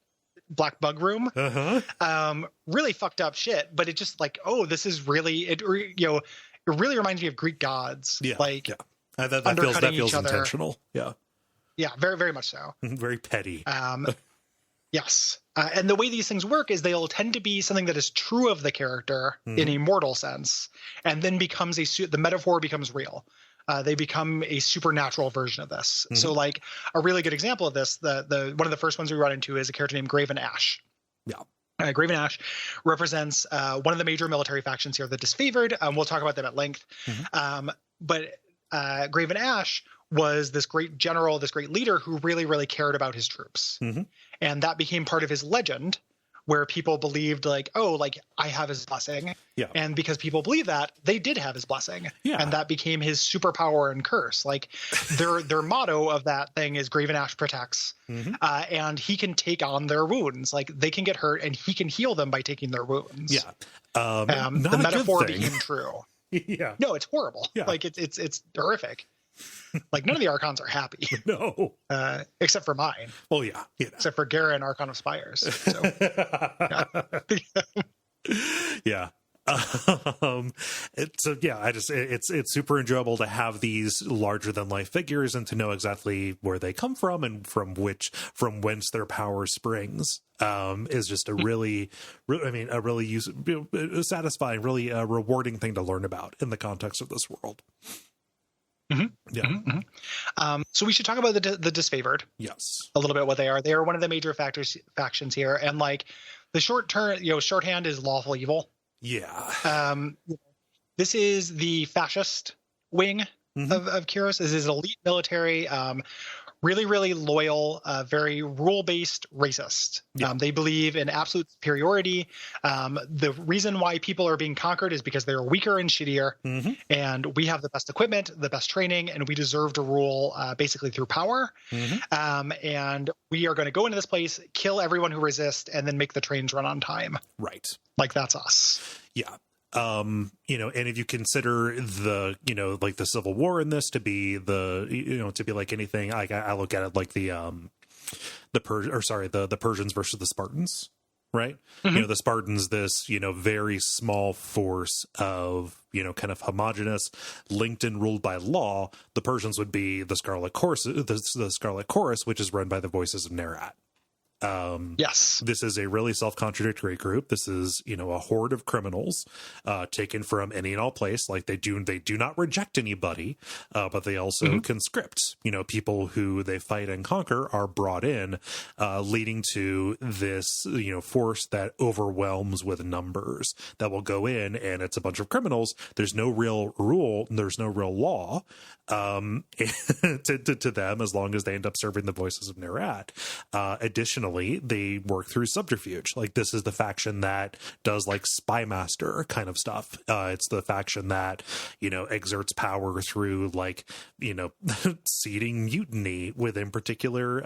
black bug room. Really fucked up shit, but it just like, this is really, it really reminds me of Greek gods. That feels intentional. Very, very much so. Very petty. Yes. And the way these things work is they'll tend to be something that is true of the character in a mortal sense, and then becomes the metaphor becomes real. They become a supernatural version of this. So, like, a really good example of this, the one of the first ones we run into is a character named Graven Ash. Graven Ash represents one of the major military factions here, the Disfavored. We'll talk about them at length. But Graven Ash was this great general, this great leader who really, really cared about his troops. And that became part of his legend, where people believed like, I have his blessing. And because people believe that, they did have his blessing. And that became his superpower and curse. Like, their motto of that thing is Graven Ash protects. And he can take on their wounds. Like, they can get hurt and he can heal them by taking their wounds. The metaphor became true. No, it's horrible. Like, it's horrific. Like, none of the Archons are happy. No. Except for mine. Well, except for Garen, Archon of Spires. So, it's super enjoyable to have these larger than life figures and to know exactly where they come from and from whence their power springs. Is just a really satisfying, really rewarding thing to learn about in the context of this world. So we should talk about the Disfavored. A little bit what they are. They are one of the major factions here, and like the shorthand is lawful evil. This is the fascist wing of Kyros. This is elite military, really, really loyal, very rule-based racist. They believe in absolute superiority. The reason why people are being conquered is because they're weaker and shittier, and we have the best equipment, the best training, and we deserve to rule basically through power. And we are going to go into this place, kill everyone who resists, and then make the trains run on time. Like, that's us. And if you consider the, like the Civil War in this to be like anything, like I look at it like the Persians versus the Spartans, right? The Spartans, this, very small force of, kind of homogenous, linked and ruled by law. The Persians would be the Scarlet Chorus, which is run by the Voices of Nerat. Yes. This is a really self-contradictory group. This is, a horde of criminals taken from any and all place. Like they do not reject anybody, but they also conscript. People who they fight and conquer are brought in, leading to this, force that overwhelms with numbers that will go in, and it's a bunch of criminals. There's no real rule. There's no real law to them as long as they end up serving the voices of Nerat. Additionally, they work through subterfuge. Like this is the faction that does like spy master kind of stuff. It's the faction that, exerts power through like, seeding mutiny within particular,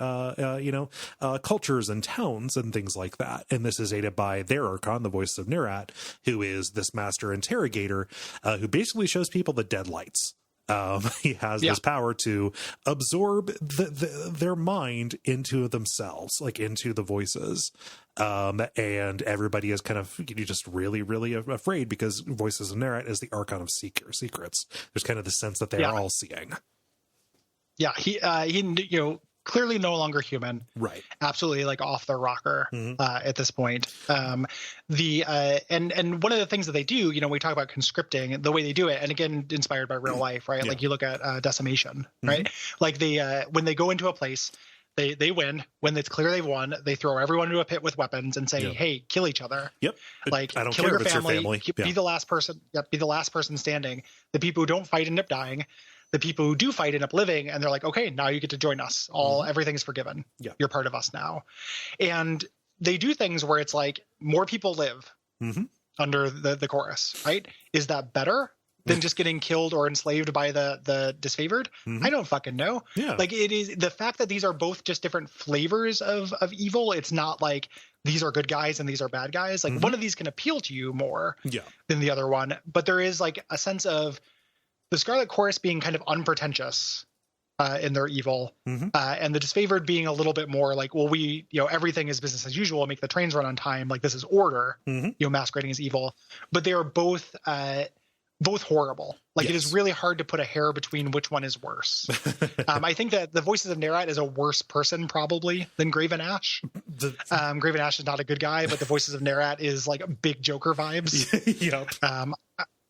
cultures and towns and things like that. And this is aided by their Archon, the voice of Nerat, who is this master interrogator, who basically shows people the deadlights. He has this power to absorb their mind into themselves, like into the voices. And everybody is kind of just really, really afraid because Voices of Nerat is the Archon of secrets. There's kind of the sense that they are all seeing. Yeah, he clearly no longer human, right? Absolutely, like off the rocker at this point. And one of the things that they do, we talk about conscripting, the way they do it, and again, inspired by real life, right? Yeah. Like you look at decimation, right? Like when they go into a place, they win. When it's clear they've won, they throw everyone into a pit with weapons and say, "Hey, kill each other." Yep. Like I don't kill care your if it's family. Your family. Be the last person. Yep. Be the last person standing. The people who don't fight end up dying. The people who do fight end up living, and they're like, okay, now you get to join us. Everything's forgiven. Yeah. You're part of us now. And they do things where it's like more people live under the chorus, right? Is that better than just getting killed or enslaved by the disfavored? I don't fucking know. Yeah. Like it is the fact that these are both just different flavors of evil. It's not like these are good guys and these are bad guys. Like one of these can appeal to you more than the other one. But there is like a sense of the Scarlet Chorus being kind of unpretentious in their evil, and the disfavored being a little bit more like, well, we, everything is business as usual, make the trains run on time. Like this is order, masquerading as evil, but they are both horrible. Like it is really hard to put a hair between which one is worse. I think that the Voices of Nerat is a worse person probably than Graven Ash. Graven Ash is not a good guy, but the Voices of Nerat is like big Joker vibes. Yep.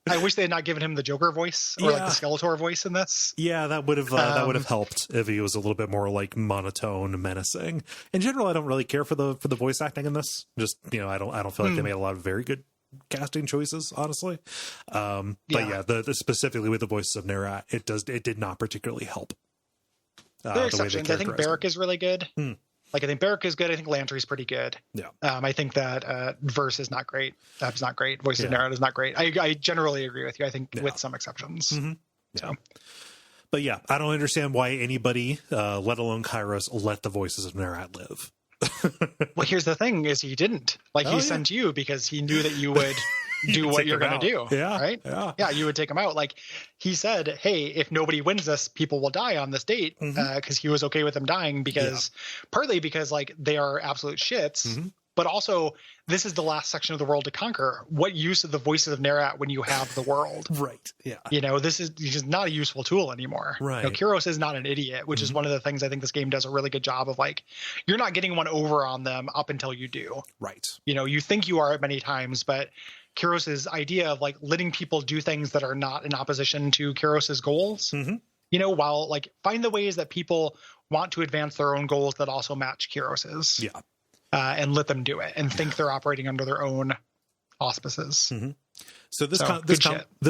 I wish they had not given him the Joker voice or like the Skeletor voice in this. Yeah, that would have helped if he was a little bit more like monotone, menacing. In general, I don't really care for the voice acting in this. Just I don't feel like they made a lot of very good casting choices, honestly. But the specifically with the Voices of Nerat, it did not particularly help. There are exceptions. I think Barrack is really good. Like I think Barrack is good. I think Lantry's pretty good. Yeah. I think that Verse is not great. That's not great. Voice of Nerat is not great. I generally agree with you. I think with some exceptions. So. But yeah, I don't understand why anybody, let alone Kairos, let the Voices of Nerat live. Well, here's the thing: is he didn't. Like he sent you because he knew that you would do what you're going to do. Yeah. Right. Yeah. You would take him out. Like he said, hey, if nobody wins this, people will die on this date. Cause he was okay with them dying because partly because like they are absolute shits, but also this is the last section of the world to conquer. What use of the Voices of Nerat when you have the world? Right. Yeah. This is just not a useful tool anymore. Right. Kyros is not an idiot, which is one of the things I think this game does a really good job of. Like, you're not getting one over on them up until you do. Right. You think you are many times, but Kyros's idea of like letting people do things that are not in opposition to Kyros's goals, while like find the ways that people want to advance their own goals that also match Kyros's. Yeah. And let them do it and think they're operating under their own auspices. So this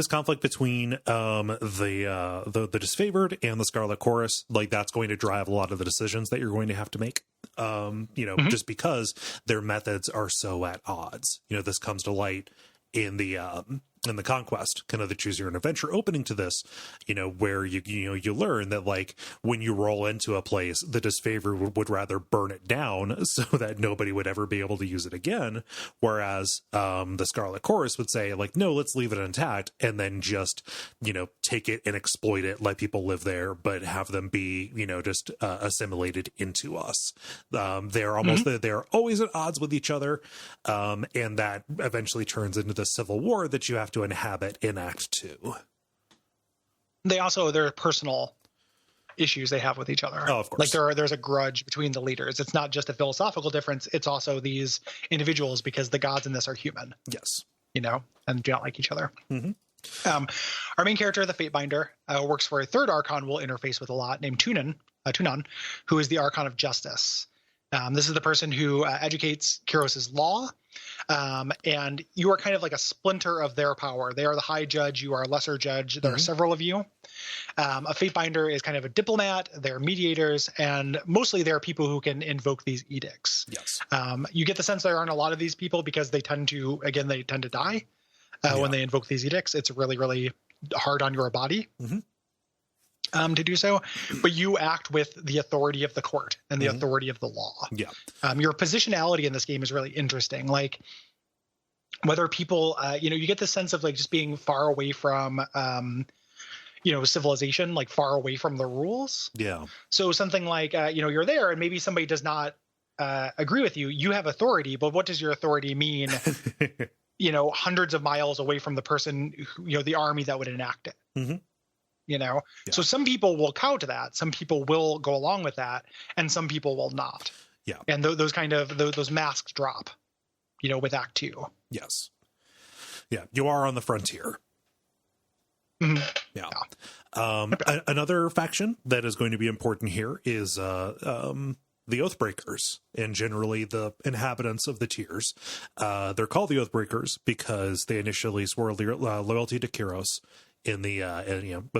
conflict between the disfavored and the Scarlet Chorus, like that's going to drive a lot of the decisions that you're going to have to make. Just because their methods are so at odds. This comes to light in the conquest, kind of the choose your own adventure opening to this, where you learn that like when you roll into a place, the disfavored would rather burn it down so that nobody would ever be able to use it again, whereas the Scarlet Chorus would say like, no, let's leave it intact and then just take it and exploit it, let people live there, but have them be just assimilated into us. They're almost they're always at odds with each other, and that eventually turns into the civil war that you have to inhabit in Act 2. They're personal issues they have with each other. Oh, of course. Like there's a grudge between the leaders. It's not just a philosophical difference. It's also these individuals, because the gods in this are human. Yes. And do not like each other. Mm-hmm. Our main character, the Fatebinder, works for a third Archon we'll interface with a lot, named Tunan, who is the Archon of Justice. This is the person who educates Kyros's law, and you are kind of like a splinter of their power. They are the high judge. You are a lesser judge. There are several of you. A Fatebinder is kind of a diplomat. They're mediators, and mostly they're people who can invoke these edicts. Yes. You get the sense there aren't a lot of these people because they tend to die when they invoke these edicts. It's really, really hard on your body. To do so, but you act with the authority of the court and the authority of the law. Yeah. Your positionality in this game is really interesting. Like whether people, you get the sense of like just being far away from, civilization, like far away from the rules. Yeah. So something like, you're there and maybe somebody does not agree with you. You have authority, but what does your authority mean? Hundreds of miles away from the person, the army that would enact it. Mm-hmm. So some people will cow to that. Some people will go along with that, and some people will not. Yeah. And those masks drop, with Act 2. Yes. Yeah. You are on the frontier. Mm-hmm. Yeah. Another faction that is going to be important here is the Oathbreakers, and generally the inhabitants of the tiers. They're called the Oathbreakers because they initially swore loyalty to Kyros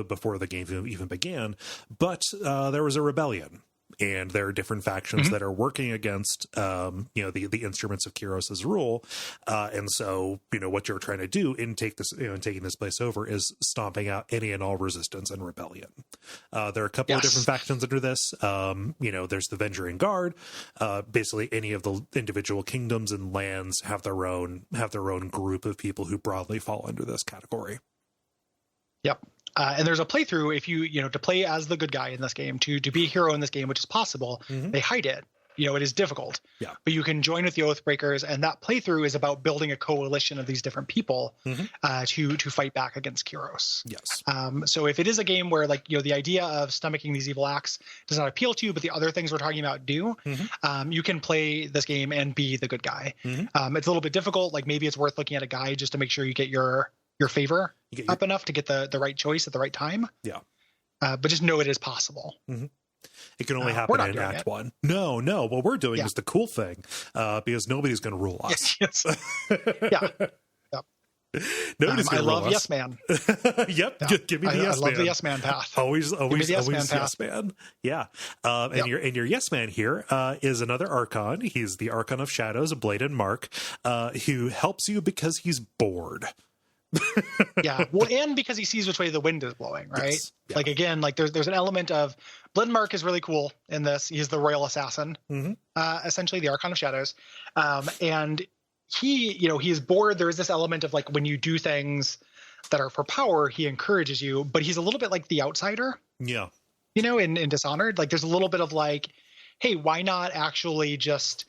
before the game even began, but there was a rebellion, and there are different factions that are working against the instruments of Kyros's rule, and so what you're trying to do in taking this place over is stomping out any and all resistance and rebellion. There are a couple of different factions under this. There's the Venturing Guard. Basically, any of the individual kingdoms and lands have their own group of people who broadly fall under this category. Yep. And there's a playthrough if to play as the good guy in this game, to be a hero in this game, which is possible. They hide it. It is difficult. Yeah. But you can join with the Oathbreakers, and that playthrough is about building a coalition of these different people to fight back against Kyros. Yes. So if it is a game where the idea of stomaching these evil acts does not appeal to you, but the other things we're talking about do, you can play this game and be the good guy. It's a little bit difficult. Like maybe it's worth looking at a guide just to make sure you get your favor up enough to get the right choice at the right time. Yeah. But just know it is possible. It can only happen in Act 1. No. What we're doing is the cool thing, because nobody's going to rule us. Yes. Yeah. Nobody's going to rule us. I love Yes Man. Yep. Yeah. Give me the Yes Man. I love the Yes Man path. Always Yes Man. Yeah. And your Yes Man here is another Archon. He's the Archon of Shadows, Blade and Mark, who helps you because he's bored. Yeah, well, and because he sees which way the wind is blowing, right? Yes. Yeah. Again, there's an element of Blade Mark is really cool in this. He's the royal assassin, essentially the Archon of Shadows, and he is bored. There is this element of when you do things that are for power, he encourages you, but he's a little bit like the outsider. Yeah, in Dishonored, there's a little bit of hey, why not actually just.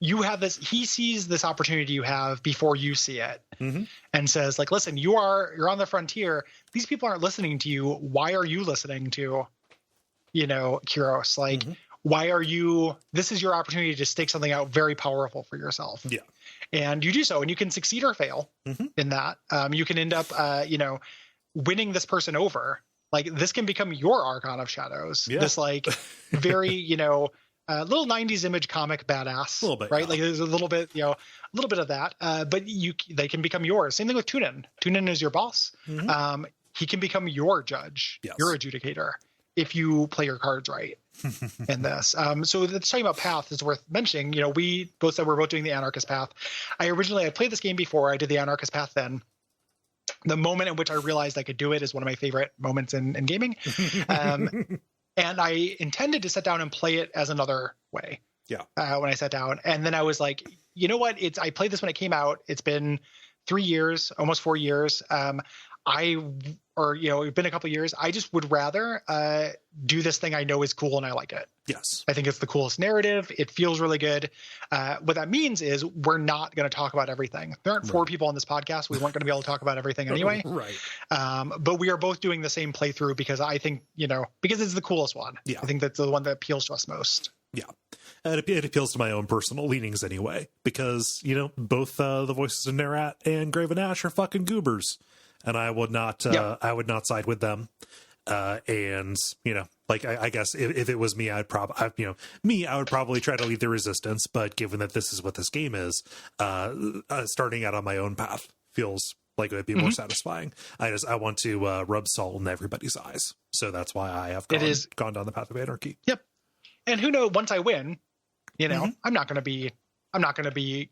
You have this. He sees this opportunity you have before you see it, and says, "Listen, you're on the frontier. These people aren't listening to you. Why are you listening to, Kyros? Why are you? This is your opportunity to stake something out very powerful for yourself. Yeah, and you do so, and you can succeed or fail in that. You can end up, winning this person over. This can become your Archon of Shadows. Yeah. This very little 90s image comic badass, a little bit, right? There's a little bit of that, but they can become yours. Same thing with Tunan. Tunan is your boss. He can become your judge, your adjudicator, if you play your cards right in this. So that's talking about path is worth mentioning. We both said we're both doing the Anarchist path. I played this game before. I did the Anarchist path then. The moment in which I realized I could do it is one of my favorite moments in gaming. And I intended to sit down and play it as another way. Yeah. When I sat down, and then I was like, you know what? I played this when it came out. It's been 3 years, almost 4 years. it's been a couple of years. I just would rather do this thing I know is cool and I like it. Yes. I think it's the coolest narrative. It feels really good. What that means is we're not going to talk about everything. There aren't four people on this podcast. We weren't going to be able to talk about everything anyway. Right. But we are both doing the same playthrough because I think, because it's the coolest one. Yeah. I think that's the one that appeals to us most. Yeah. And it appeals to my own personal leanings anyway, because, both the voices of Nerat and Graven Ash are fucking goobers. And I would not side with them. And I guess if it was me, I would probably try to lead the resistance. But given that this is what this game is, starting out on my own path feels like it would be more satisfying. I want to rub salt in everybody's eyes. So that's why I have gone down the path of anarchy. Yep. And who knows, once I win, I'm not going to be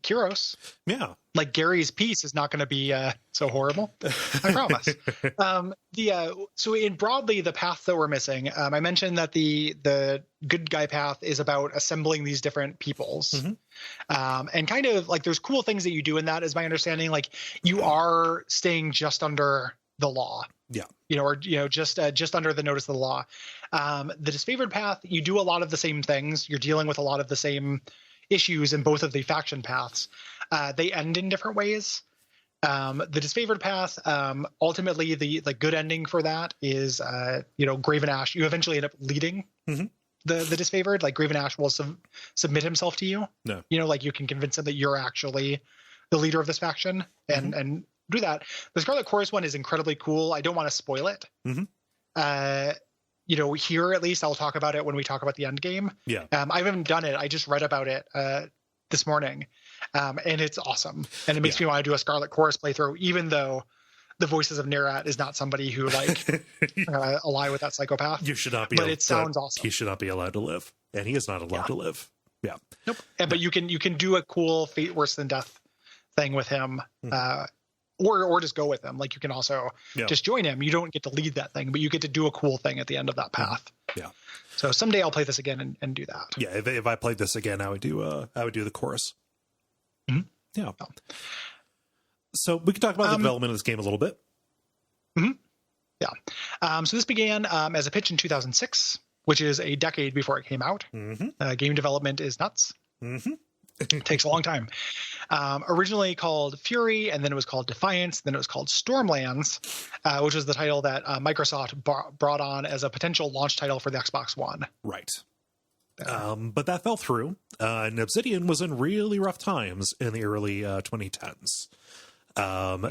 Kyros. Yeah. Like Gary's piece is not going to be so horrible. I promise. So in broadly, the path that we're missing, I mentioned that the good guy path is about assembling these different peoples. And kind of like there's cool things that you do in that, is my understanding. Like you are staying just under the law. Yeah. Just under the notice of the law. The disfavored path, you do a lot of the same things. You're dealing with a lot of the same issues in both of the faction paths. They end in different ways. The disfavored path, ultimately the good ending for that is, Graven Ash. You eventually end up leading the disfavored. Like Graven Ash will submit himself to you. No. Like you can convince him that you're actually the leader of this faction and do that. The Scarlet Chorus one is incredibly cool. I don't want to spoil it. Here at least I'll talk about it when we talk about the end game. Yeah. I haven't done it. I just read about it this morning, and it's awesome. And it makes me want to do a Scarlet Chorus playthrough, even though the voices of Nerat is not somebody who ally with that psychopath. You should not be. But it sounds awesome. He should not be allowed to live, and he is not allowed to live. Yeah. Nope. But you can do a cool fate worse than death thing with him. Or just go with him. Like you can also just join him. You don't get to lead that thing, but you get to do a cool thing at the end of that path. Yeah. So someday I'll play this again and do that. Yeah. If I played this again, I would do the chorus. Yeah. Oh. So we can talk about the development of this game a little bit. Yeah. So this began as a pitch in 2006, which is a decade before it came out. Game development is nuts. It takes a long time. Originally called Fury, and then it was called Defiance, then it was called Stormlands, which was the title that Microsoft brought on as a potential launch title for the Xbox One. Right. But that fell through, and Obsidian was in really rough times in the early 2010s.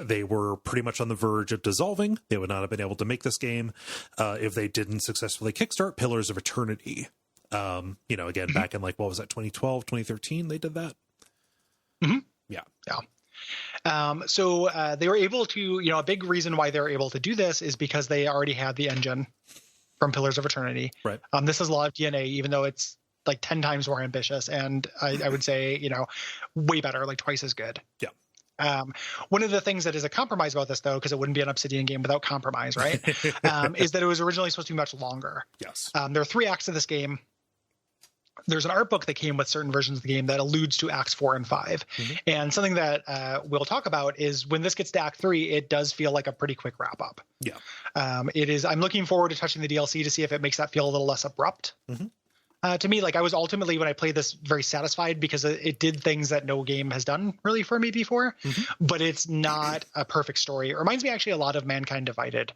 They were pretty much on the verge of dissolving. They would not have been able to make this game if they didn't successfully kickstart Pillars of Eternity. Again, back in 2012, 2013, they did that. Yeah. So they were able to, a big reason why they were able to do this is because they already had the engine from Pillars of Eternity. Right. This is a lot of DNA, even though it's like 10 times more ambitious. And I would say, way better, like twice as good. Yeah. One of the things that is a compromise about this, though, because it wouldn't be an Obsidian game without compromise, right? Is that it was originally supposed to be much longer. Yes. There are 3 acts of this game. There's an art book that came with certain versions of the game that alludes to acts 4 and 5. And something that we'll talk about is when this gets to act 3, it does feel like a pretty quick wrap up. Yeah. It is. I'm looking forward to touching the DLC to see if it makes that feel a little less abrupt. To me, I was ultimately, when I played this, very satisfied because it did things that no game has done really for me before, but it's not a perfect story. It reminds me actually a lot of Mankind Divided,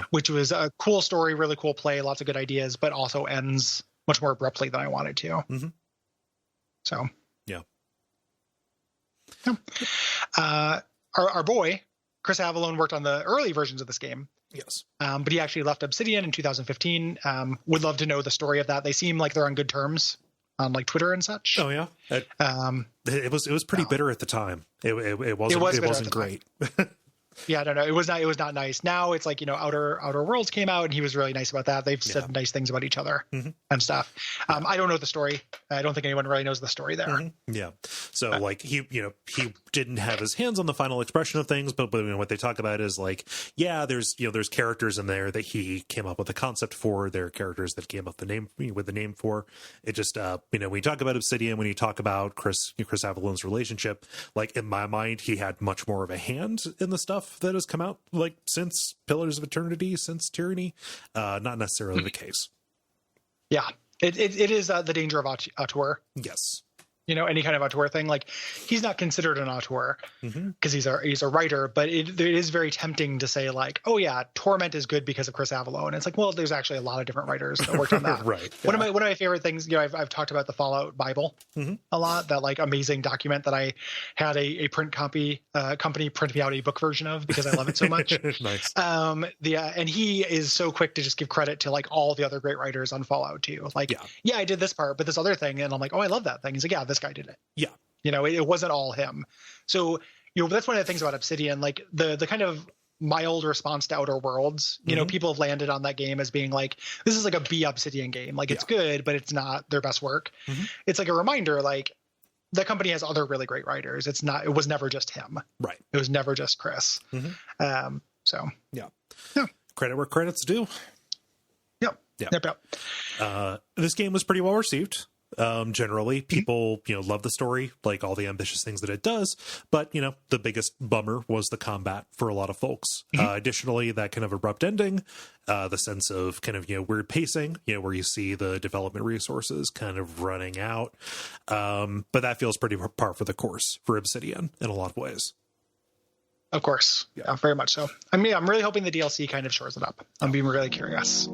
which was a cool story, really cool play, lots of good ideas, but also ends much more abruptly than I wanted to. So, yeah. Our boy, Chris Avellone, worked on the early versions of this game. Yes. But he actually left Obsidian in 2015. Would love to know the story of that. They seem like they're on good terms on Twitter and such. Oh yeah. It was pretty bitter at the time. It wasn't great. Yeah, I don't know. It was not nice. Now it's Outer Worlds came out and he was really nice about that. They've said nice things about each other and stuff. I don't know the story. I don't think anyone really knows the story there. Yeah. So he didn't have his hands on the final expression of things, but what they talk about is there's characters in there that he came up with a concept for. There are characters that came up with the name for. It just when you talk about Obsidian, when you talk about Chris Avallone's relationship, in my mind, he had much more of a hand in the stuff stuff that has come out like since Pillars of Eternity, since Tyranny. Not necessarily the case. Yeah, it is the danger of auteur. Yes. Any kind of auteur thing. Like, he's not considered an auteur because he's a writer, but it is very tempting to say like, oh yeah, Torment is good because of Chris Avalo. And it's like, well, there's actually a lot of different writers that worked on that. Right. Yeah. One of my favorite things, I've talked about the Fallout Bible a lot, that like amazing document that I had a print company print me out a book version of because I love it so much. Nice. And he is so quick to just give credit to like all the other great writers on Fallout too. Like, yeah, I did this part, but this other thing. And I'm like, oh, I love that thing. He's like, yeah, this guy did it. Yeah. It wasn't all him. So, that's one of the things about Obsidian, like the kind of mild response to Outer Worlds. People have landed on that game as being like, this is like a B Obsidian game. Like, it's good, but it's not their best work. It's like a reminder, like, the company has other really great writers. It was never just him. Right. It was never just Chris. So yeah. Credit where credit's due. Yep. This game was pretty well received. Generally, people, love the story, like all the ambitious things that it does. But, the biggest bummer was the combat for a lot of folks. Additionally, that kind of abrupt ending, the sense of kind of, weird pacing, where you see the development resources kind of running out. But that feels pretty par for the course for Obsidian in a lot of ways. Of course. Yeah, very much so. I mean, I'm really hoping the DLC kind of shores it up. I'm being really curious.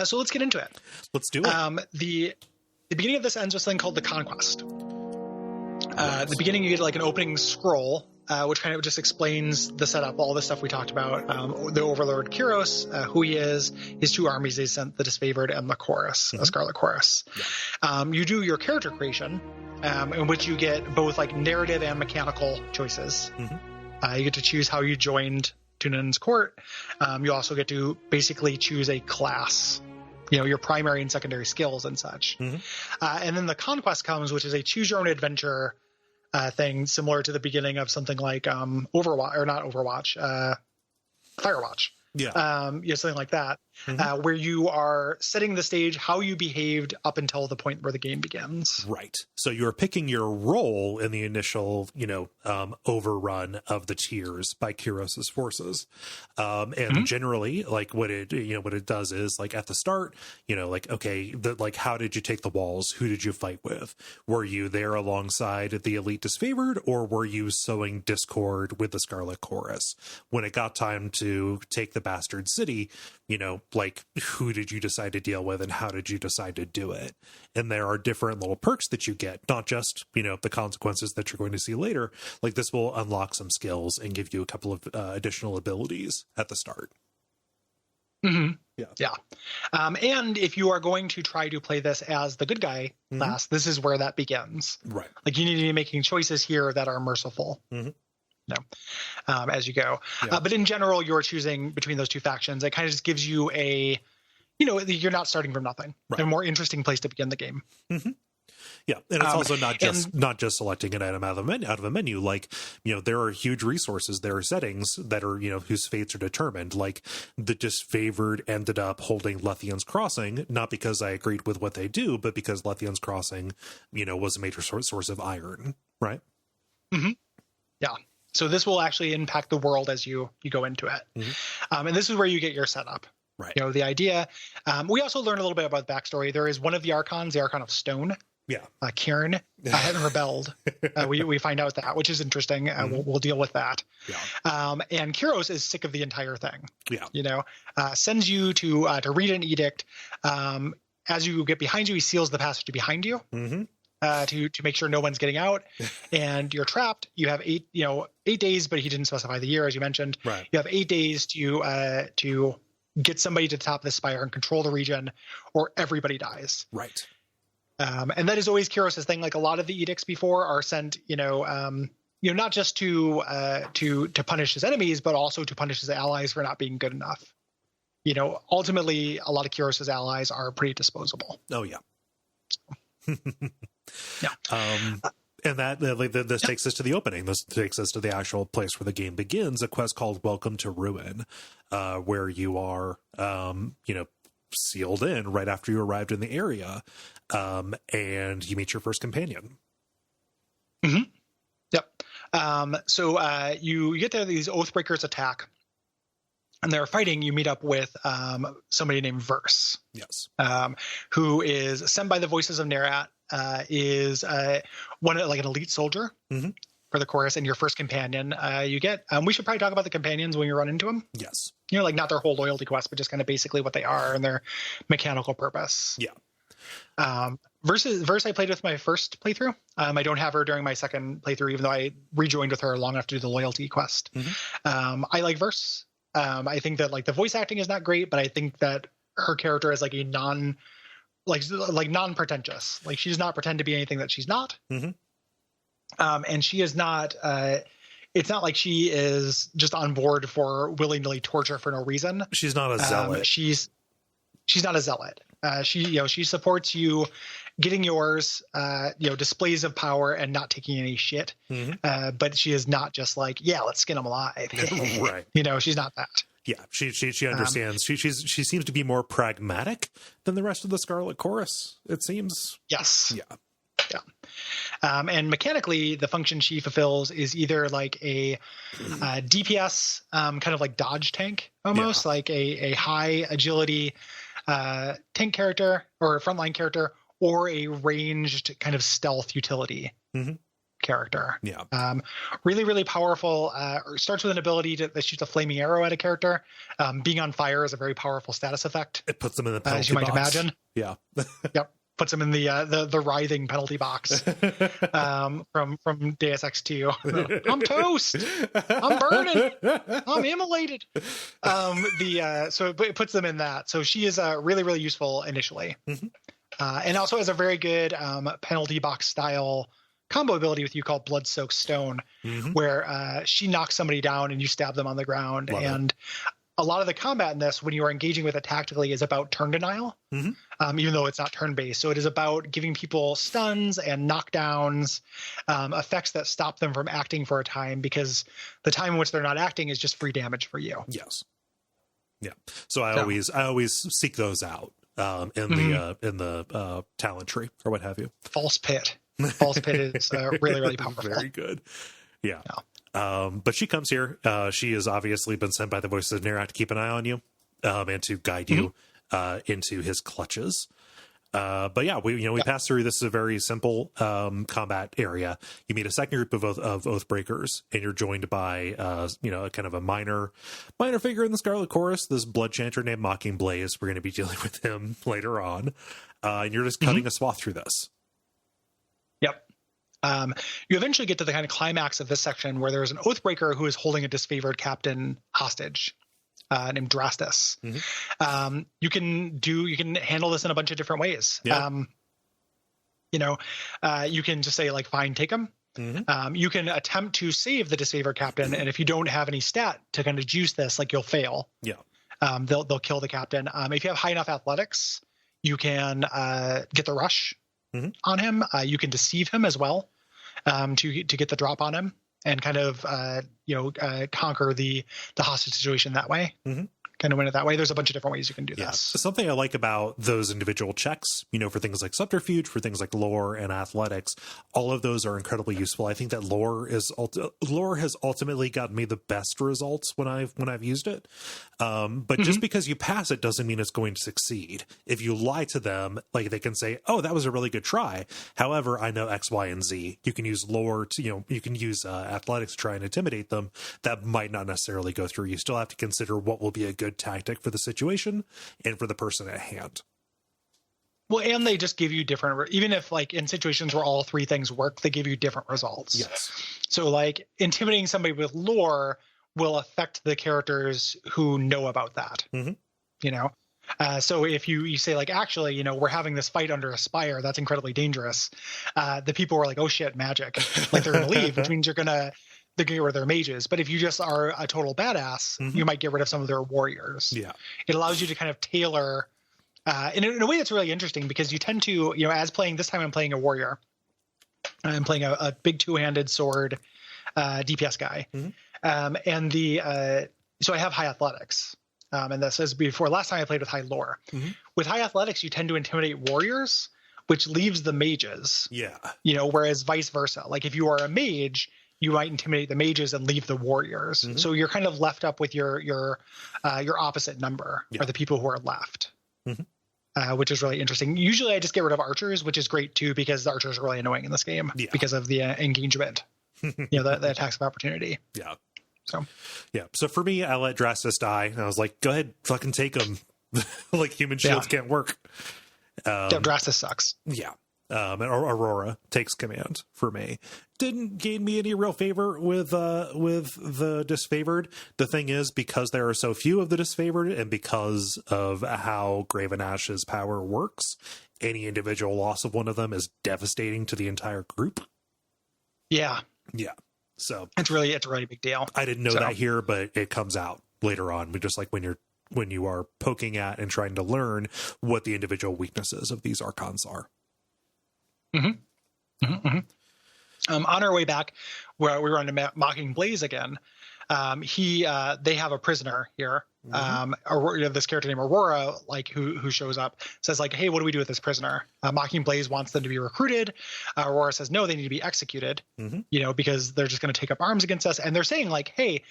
So let's get into it. Let's do it. The beginning of this ends with something called the Conquest. The beginning, you get like an opening scroll, which kind of just explains the setup, all the stuff we talked about. The overlord Kyros, who he is, his two armies they sent, the Disfavored and the Chorus, the Scarlet Chorus. You do your character creation, in which you get both like narrative and mechanical choices. You get to choose how you joined Tunan's court. You also get to basically choose a class, your primary and secondary skills and such. And then the Conquest comes, which is a choose your own adventure thing, similar to the beginning of something like Overwatch, or not Overwatch, Firewatch. Something like that, where you are setting the stage, how you behaved up until the point where the game begins. Right. So you're picking your role in the initial, overrun of the tiers by Kyros's forces. And generally, like what it does is like at the start, okay, how did you take the walls? Who did you fight with? Were you there alongside the elite Disfavored, or were you sowing discord with the Scarlet Chorus? When it got time to take the bastard city, who did you decide to deal with and how did you decide to do it? And there are different little perks that you get, not just, the consequences that you're going to see later. Like, this will unlock some skills and give you a couple of additional abilities at the start. And if you are going to try to play this as the good guy class, this is where that begins. Right. Like, you need to be making choices here that are merciful. As you go. But in general, you're choosing between those two factions. It kind of just gives you a, you're not starting from nothing. Right. A more interesting place to begin the game. Yeah, and it's also not just selecting an item out of a menu. Like, there are huge resources, there are settings that are, whose fates are determined. Like, the Disfavored ended up holding Lethian's Crossing, not because I agreed with what they do, but because Lethian's Crossing, was a major source of iron, right? Yeah. So this will actually impact the world as you go into it. And this is where you get your setup. Right. The idea. We also learn a little bit about the backstory. There is one of the Archons, the Archon of Stone. Kieran hadn't rebelled. We find out that, which is interesting. We'll deal with that. And Kyros is sick of the entire thing. Sends you to read an edict. As you get behind you, he seals the passage behind you. To make sure no one's getting out, and you're trapped. You have 8 days, but he didn't specify the year, as you mentioned. Right. You have 8 days to get somebody to the top of the spire and control the region, or everybody dies. Right. And that is always Kyros's thing. Like, a lot of the edicts before are sent, not just to punish his enemies, but also to punish his allies for not being good enough. Ultimately, a lot of Kyros's allies are pretty disposable. Oh yeah. And that this takes us to the opening. This takes us to the actual place where the game begins, a quest called Welcome to Ruin, where you are, sealed in right after you arrived in the area, and you meet your first companion. Mm-hmm. Yep. So you get there, these Oathbreakers attack, and they're fighting. You meet up with somebody named Verse. Yes. Who is sent by the voices of Nerat, is one like an elite soldier for the chorus, and your first companion you get. We should probably talk about the companions when you run into them. Yes. Like not their whole loyalty quest, but just kind of basically what they are and their mechanical purpose. Yeah. Verse I played with my first playthrough. I don't have her during my second playthrough, even though I rejoined with her long enough to do the loyalty quest. I like Verse. I think that like the voice acting is not great, but I think that her character is like a non-pretentious. Like she does not pretend to be anything that she's not. And she is not. It's not like she is just on board for willy-nilly torture for no reason. She's not a zealot. She's not a zealot. She supports you getting yours, displays of power and not taking any shit. But she is not just like, yeah, let's skin them alive. Right. She's not that. Yeah. She understands. She seems to be more pragmatic than the rest of the Scarlet Chorus, it seems. Yes. Yeah. And mechanically, the function she fulfills is either like a DPS, kind of like dodge tank, almost like a high agility tank character or frontline character, or a ranged kind of stealth utility character. Yeah. Really, really powerful. Starts with an ability that shoots a flaming arrow at a character. Being on fire is a very powerful status effect. It puts them in the penalty as you might box. imagine. Yeah. Yep. Puts them in the writhing penalty box from Deus Ex 2. I'm toast. I'm burning. I'm immolated. So it puts them in that. So she is really, really useful initially, and also has a very good penalty box style combo ability with you called Blood Soaked Stone, where she knocks somebody down and you stab them on the ground. And a lot of the combat in this, when you are engaging with it tactically, is about turn denial, even though it's not turn-based. So it is about giving people stuns and knockdowns, effects that stop them from acting for a time, because the time in which they're not acting is just free damage for you. Yes. Yeah. So I always seek those out in the talent tree or what have you. False Pit. False Pit is really, really powerful. Very good. Yeah. But she comes here. She has obviously been sent by the voices of Nerat to keep an eye on you and to guide you into his clutches. But yeah, we pass through. This is a very simple combat area. You meet a second group of Oathbreakers, and you're joined by a kind of a minor figure in the Scarlet Chorus, this blood chanter named Mocking Blaze. We're going to be dealing with him later on, and you're just cutting a swath through this. Yep. You eventually get to the kind of climax of this section where there's an Oathbreaker who is holding a disfavored captain hostage, named Drastus. You can handle this in a bunch of different ways. Yeah. You can just say like, fine, take him. You can attempt to save the disfavored captain, and if you don't have any stat to kind of juice this, like, you'll fail. Yeah. They'll kill the captain. If you have high enough athletics, you can get the rush on him. You can deceive him as well, to get the drop on him and kind of conquer the hostage situation that way. Kind of win it that way. There's a bunch of different ways you can do this. Something I like about those individual checks, for things like subterfuge, for things like lore and athletics, all of those are incredibly useful. I think that lore has ultimately gotten me the best results when I've used it. But just because you pass it doesn't mean it's going to succeed. If you lie to them, like, they can say, "Oh, that was a really good try. However, I know X, Y, and Z." You can use lore to, you can use athletics to try and intimidate them. That might not necessarily go through. You still have to consider what will be a good tactic for the situation and for the person at hand. Well, and they just give you different, even if like in situations where all three things work, they give you different results. Yes. So like intimidating somebody with lore will affect the characters who know about that. So if you say like, actually, we're having this fight under a spire, that's incredibly dangerous. The people are like, oh shit, magic. Like, they're going to leave, which means they're going to get rid of their mages. But if you just are a total badass, you might get rid of some of their warriors. Yeah. It allows you to kind of tailor in a way that's really interesting, because you tend to, as playing this time, I'm playing a warrior. I'm playing a big two-handed sword DPS guy. And so I have high athletics. And this is before last time I played with high lore. With high athletics, you tend to intimidate warriors, which leaves the mages. Yeah. Whereas vice versa. Like if you are a mage, you might intimidate the mages and leave the warriors. So you're kind of left up with your opposite number, or the people who are left. Which is really interesting. Usually I just get rid of archers, which is great too, because the archers are really annoying in this game because of the engagement, the attacks of opportunity. Yeah. So for me, I let Drastus die, and I was like, go ahead, fucking take him. Like human shields can't work. Drastus sucks. Yeah. And Aurora takes command for me. Didn't gain me any real favor with the disfavored. The thing is, because there are so few of the disfavored, and because of how Graven Ash's power works, any individual loss of one of them is devastating to the entire group. Yeah. So it's really a big deal. I didn't know that here, but it comes out later on. We just like when you are poking at and trying to learn what the individual weaknesses of these archons are. On our way back, where we were on Mocking Blaze again, they have a prisoner here. This character named Aurora, like who shows up, says like, "Hey, what do we do with this prisoner?" Mocking Blaze wants them to be recruited. Aurora says, "No, they need to be executed." Because they're just going to take up arms against us, and they're saying like, "Hey,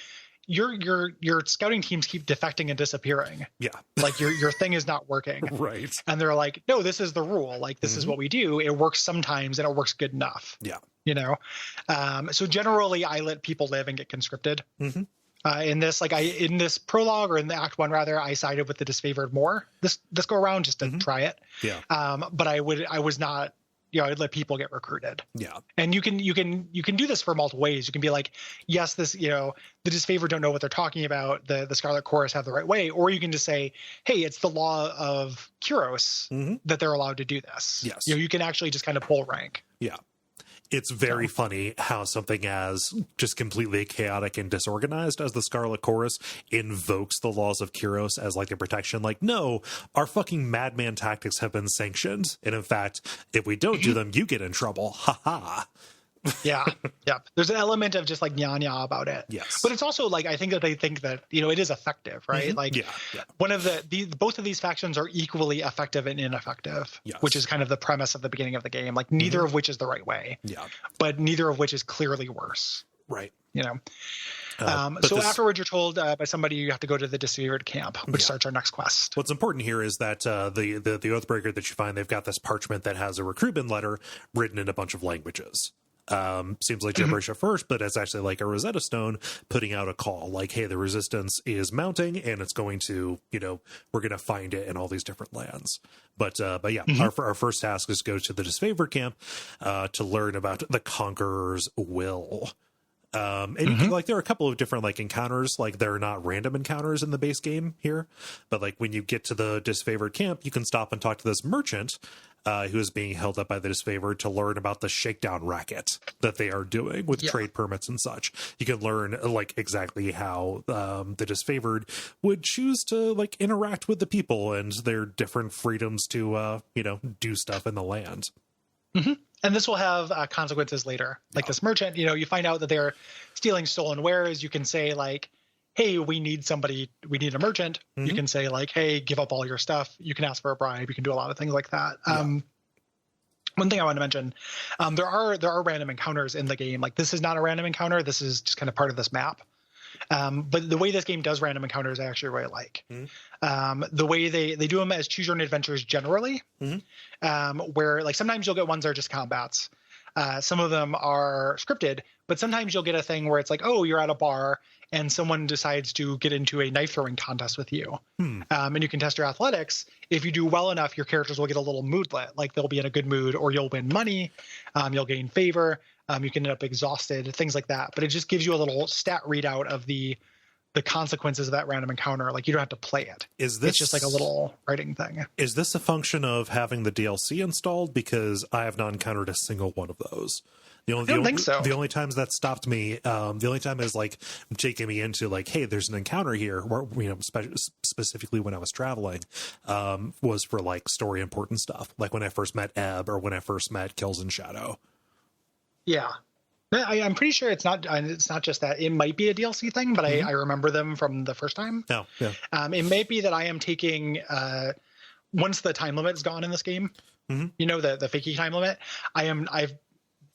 your scouting teams keep defecting and disappearing. Yeah. Like your thing is not working." Right. And they're like, "No, this is the rule. Like this is what we do. It works sometimes and it works good enough." Yeah. So generally I let people live and get conscripted. In this prologue, or in the Act 1 rather, I sided with the disfavored more this go around just to try it. Yeah. But I was not, I'd let people get recruited. Yeah. And you can do this for multiple ways. You can be like, yes, this, the disfavored don't know what they're talking about. The Scarlet Chorus have the right way. Or you can just say, hey, it's the law of Kyros that they're allowed to do this. Yes. You can actually just kind of pull rank. Yeah. It's very funny how something as just completely chaotic and disorganized as the Scarlet Chorus invokes the laws of Kyros as like a protection. Like, no, our fucking madman tactics have been sanctioned. And in fact, if we don't do them, you get in trouble. Ha ha. Yeah. There's an element of just like nya about it. Yes. But it's also like, I think that they think that, it is effective, right? Like one of both of these factions are equally effective and ineffective, which is kind of the premise of the beginning of the game. Like neither of which is the right way. Yeah. But neither of which is clearly worse. Right. So afterwards, you're told by somebody you have to go to the disfavored camp, which starts our next quest. What's important here is that the Oathbreaker that you find, they've got this parchment that has a recruitment letter written in a bunch of languages. Seems like gibberish at first, but it's actually like a Rosetta Stone putting out a call like, hey, the resistance is mounting and it's going to, we're going to find it in all these different lands. But yeah, our first task is to go to the disfavored camp to learn about the Conqueror's will. And you can, there are a couple of different encounters, they're not random encounters in the base game here, but when you get to the disfavored camp, you can stop and talk to this merchant who is being held up by the disfavored to learn about the shakedown racket that they are doing with trade permits and such. You can learn exactly how the disfavored would choose to interact with the people and their different freedoms to do stuff in the land. And this will have consequences later. This merchant, you find out that they're stealing stolen wares. You can say hey, we need a merchant. You can say hey, give up all your stuff. You can ask for a bribe. You can do a lot of things like that. One thing I want to mention, there are random encounters in the game. This is not a random encounter. This is just kind of part of this map. But the way this game does random encounters, I actually really like. The way they do them as choose your own adventures generally, where sometimes you'll get ones that are just combats. Some of them are scripted, but sometimes you'll get a thing where it's oh, you're at a bar and someone decides to get into a knife throwing contest with you. And you can test your athletics. If you do well enough, your characters will get a little moodlet, they'll be in a good mood, or you'll win money, you'll gain favor. You can end up exhausted, things like that. But it just gives you a little stat readout of the consequences of that random encounter. You don't have to play it. It's just a little writing thing. Is this a function of having the DLC installed? Because I have not encountered a single one of those. I don't think so. The only times that stopped me, the only time is taking me into hey, there's an encounter here, where, specifically when I was traveling, was for story important stuff. When I first met Ebb or when I first met Kills in Shadow. Yeah. I'm pretty sure it's not just that. It might be a DLC thing, but I remember them from the first time. Oh, yeah. It may be that I am taking once the time limit is gone in this game, you know, the fakey time limit. I've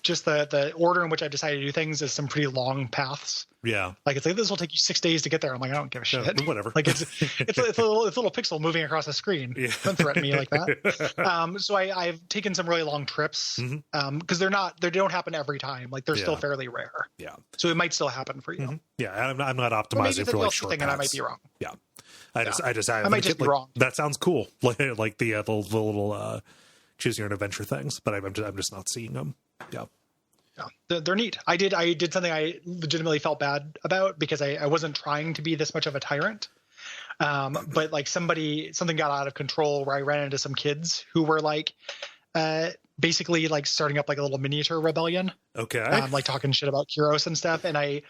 just the order in which I've decided to do things is some pretty long paths. Yeah. Like it's like, this will take you 6 days to get there. I'm like, I don't give a shit. Yeah, whatever. Like it's a little pixel moving across the screen. Yeah. Don't threaten me like that. So I've taken some really long trips because they don't happen every time. Like they're still fairly rare. Yeah. So it might still happen for you. Yeah. I'm not optimizing for like short paths. And I might be wrong. Yeah. I might just be wrong. That sounds cool. Like the little choose your own adventure things, but I'm just not seeing them. Yeah. Yeah, they're neat. I did something I legitimately felt bad about because I wasn't trying to be this much of a tyrant. But like something got out of control where I ran into some kids who were like, basically like starting up like a little miniature rebellion. Okay. Like talking shit about Kyros and stuff. And I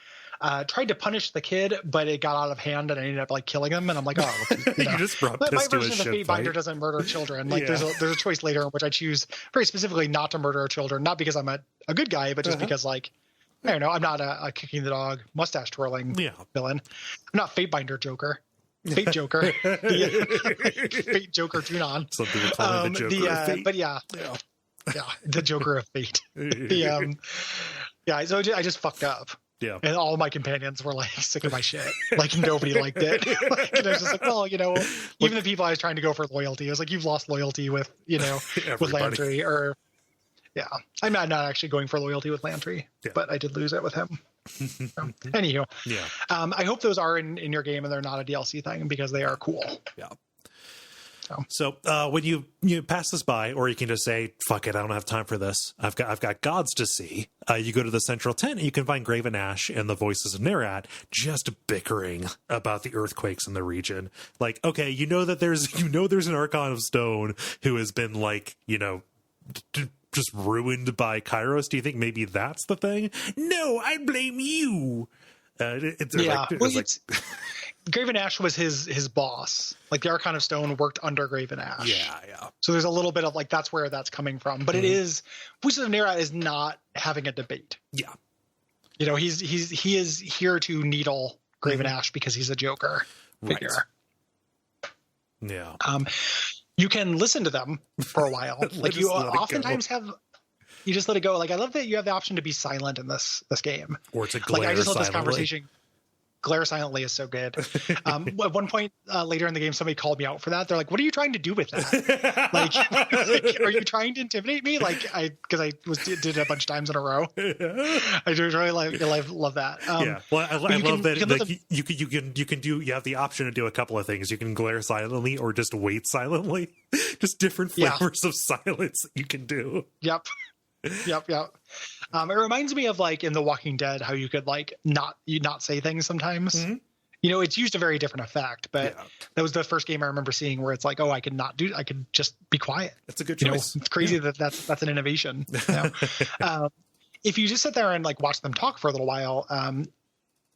tried to punish the kid, but it got out of hand and I ended up like killing him. And I'm like, oh, you know. You just brought my piss to a version of the ship Fate fight. Binder doesn't murder children. Like there's a choice later in which I choose very specifically not to murder children, not because I'm a good guy, but just because like, I don't know, I'm not a kicking the dog, mustache twirling villain. I'm not Fate Binder Joker. Fate Joker. Fate Joker Junon. Some people call him the Joker of Fate. But yeah, the Joker of Fate. So I just fucked up. Yeah. And all my companions were like sick of my shit. Like nobody liked it. Like, and I was just like, well, you know, even the people I was trying to go for loyalty, I was like, you've lost loyalty with, you know, with Landry or I'm not actually going for loyalty with Landry, but I did lose it with him. Anywho, I hope those are in your game and they're not a DLC thing because they are cool. Yeah. So when you pass this by, or you can just say, fuck it, I don't have time for this. I've got gods to see. You go to the central tent and you can find Graven Ash and the voices of Nerat just bickering about the earthquakes in the region. Like, okay, you know there's an Archon of Stone who has been like, you know, just ruined by Kairos. Do you think maybe that's the thing? No, I blame you. Graven Ash was his boss. Like the Archon of Stone worked under Graven Ash. Yeah. So there's a little bit of like that's where that's coming from. But it is Voices of Nerat is not having a debate. Yeah. You know, he is here to needle Graven Ash because he's a Joker figure. Right. Yeah. You can listen to them for a while. Like you oftentimes you just let it go. Like I love that you have the option to be silent in this game. Or to glare like I just love this silently. Conversation. Glare silently is so good. At one point later in the game, somebody called me out for that. They're like, "What are you trying to do with that? like, are you trying to intimidate me?" Like, because I did it a bunch of times in a row. I do really love that. Well, I love that you have the option to do a couple of things. You can glare silently or just wait silently. Just different flavors of silence that you can do. Yep. It reminds me of like in The Walking Dead how you could like not say things sometimes. You know, it's used a very different effect, but that was the first game I remember seeing where it's like, oh, I could just be quiet. That's a good choice. You know, it's crazy that's an innovation. You know? If you just sit there and like watch them talk for a little while,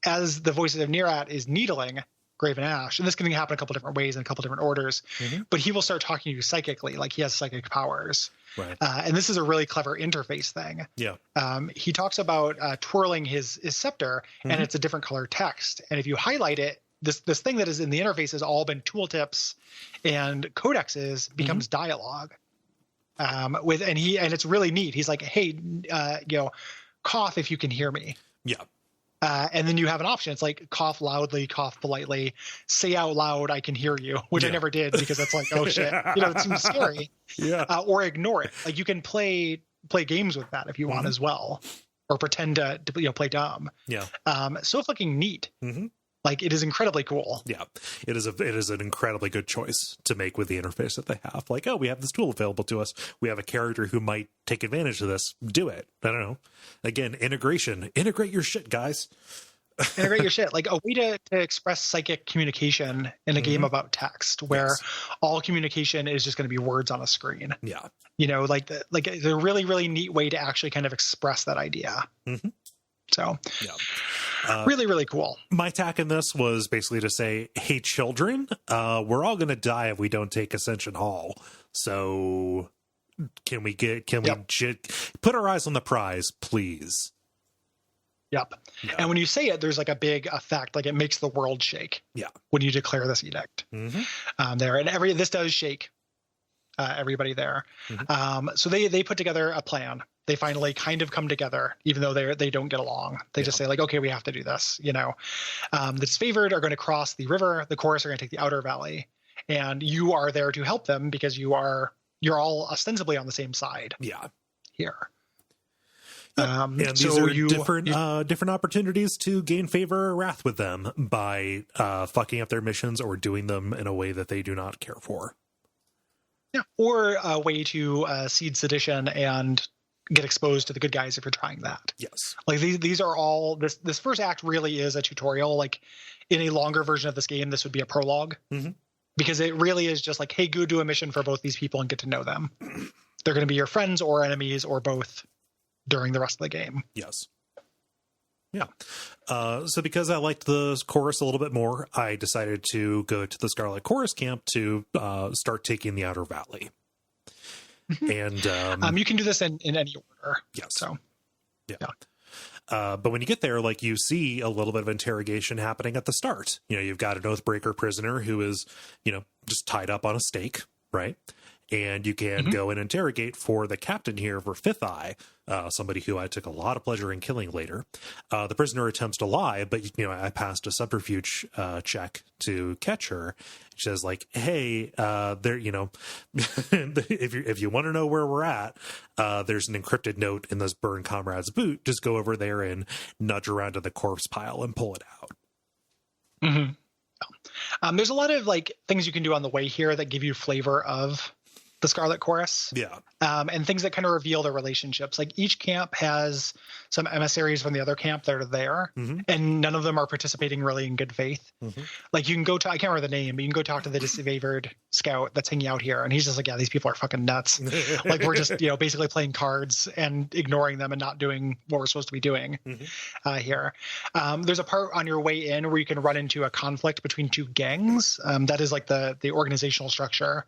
as the Voices of Nerat is needling Graven Ash, and this can happen a couple different ways in a couple different orders, but he will start talking to you psychically, like he has psychic powers. Right. And this is a really clever interface thing. Yeah. He talks about twirling his scepter, and it's a different color text. And if you highlight it, this thing that is in the interface has all been tooltips and codexes becomes dialogue. And it's really neat. He's like, hey, cough if you can hear me. Yeah. And then you have an option. It's like cough loudly, cough politely, say out loud, I can hear you, which I never did because it's like, oh shit, it seems scary. Or ignore it. Like you can play games with that if you want as well, or pretend to play dumb. Yeah. So fucking neat. Like it is incredibly cool. Yeah, it is an incredibly good choice to make with the interface that they have. Like, oh, we have this tool available to us. We have a character who might take advantage of this. Do it. I don't know. Again, integration. Integrate your shit, guys. Integrate your shit. Like a way to express psychic communication in a game about text, where all communication is just going to be words on a screen. Yeah. You know, it's a really, really neat way to actually kind of express that idea. So really, really cool. My tack in this was basically to say, hey, children, we're all going to die if we don't take Ascension Hall. So Can we put our eyes on the prize, please? Yep. Yeah. And when you say it, there's like a big effect, like it makes the world shake. Yeah. When you declare this edict there, and this does shake everybody there. So they put together a plan. They finally kind of come together, even though they don't get along. They just say like, okay, we have to do this. The disfavored are going to cross the river. The chorus are going to take the outer valley, and you are there to help them because you're all ostensibly on the same side. Yeah. Here. And these are different opportunities to gain favor or wrath with them by fucking up their missions or doing them in a way that they do not care for. Yeah, or a way to seed sedition and get exposed to the good guys if you're trying that. Yes. Like these are all this first act really is a tutorial. Like in a longer version of this game, this would be a prologue because it really is just like, hey, go do a mission for both these people and get to know them. They're going to be your friends or enemies or both during the rest of the game. Yes. Yeah. So because I liked the chorus a little bit more, I decided to go to the Scarlet Chorus camp to start taking the Outer Valley. And you can do this in any order. Yes. So yeah. But when you get there, like you see a little bit of interrogation happening at the start. You've got an Oathbreaker prisoner who is, just tied up on a stake, right? And you can go and interrogate for the captain here for Fifth Eye, somebody who I took a lot of pleasure in killing later. The prisoner attempts to lie, but I passed a subterfuge check to catch her. She says like, "Hey, there, if you want to know where we're at, there's an encrypted note in this burned comrade's boot. Just go over there and nudge around to the corpse pile and pull it out." There's a lot of like things you can do on the way here that give you flavor of the Scarlet Chorus. Yeah. And things that kind of reveal their relationships. Like each camp has some emissaries from the other camp that are there, and none of them are participating really in good faith. Like you can go to, I can't remember the name, but you can go talk to the disfavored scout that's hanging out here, and he's just like, yeah, these people are fucking nuts. Like we're just, basically playing cards and ignoring them and not doing what we're supposed to be doing here. There's a part on your way in where you can run into a conflict between two gangs. That is like the organizational structure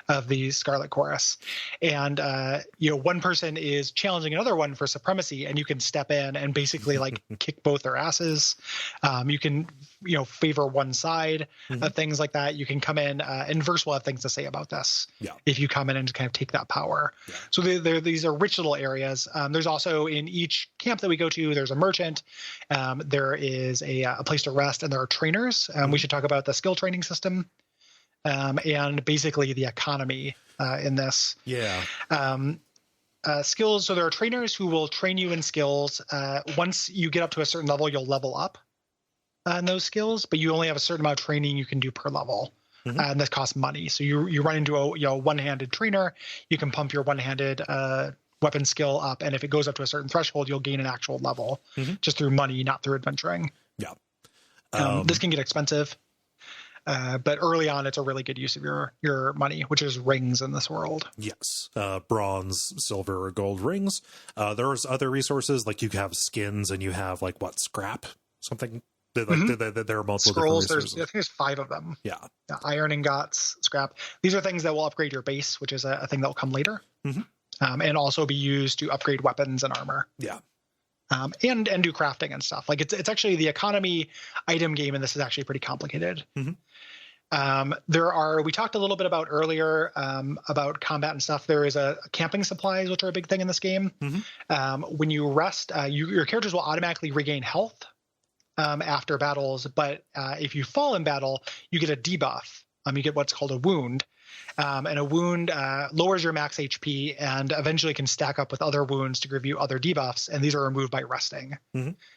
of the Scarlet Chorus. And one person is challenging another one for supremacy, and you can step in and basically like kick both their asses. You can favor one side of things like that. You can come in and Verse will have things to say about this if you come in and kind of take that power. So these are rich little areas. There's also in each camp that we go to, there's a merchant, there is a place to rest, and there are trainers. We should talk about the skill training system and basically the economy in this. Skills. So there are trainers who will train you in skills. Once you get up to a certain level, you'll level up in those skills, but you only have a certain amount of training you can do per level. And this costs money. So you run into a one-handed trainer, you can pump your one-handed weapon skill up, and if it goes up to a certain threshold, you'll gain an actual level just through money, not through adventuring. This can get expensive. But early on, it's a really good use of your money, which is rings in this world. Yes. Bronze, silver, or gold rings. There's other resources, like you have skins and you have scrap, something. There are multiple scrolls. Different I think there's 5 of them. Yeah. Iron ingots, scrap. These are things that will upgrade your base, which is a thing that will come later. And also be used to upgrade weapons and armor. Yeah. And do crafting and stuff. Like it's actually the economy item game, and this is actually pretty complicated. We talked a little bit about earlier about combat and stuff. There is a camping supplies, which are a big thing in this game. When you rest, your characters will automatically regain health after battles, but if you fall in battle, you get a debuff. You get what's called a wound. And a wound lowers your max HP and eventually can stack up with other wounds to give you other debuffs, and these are removed by resting.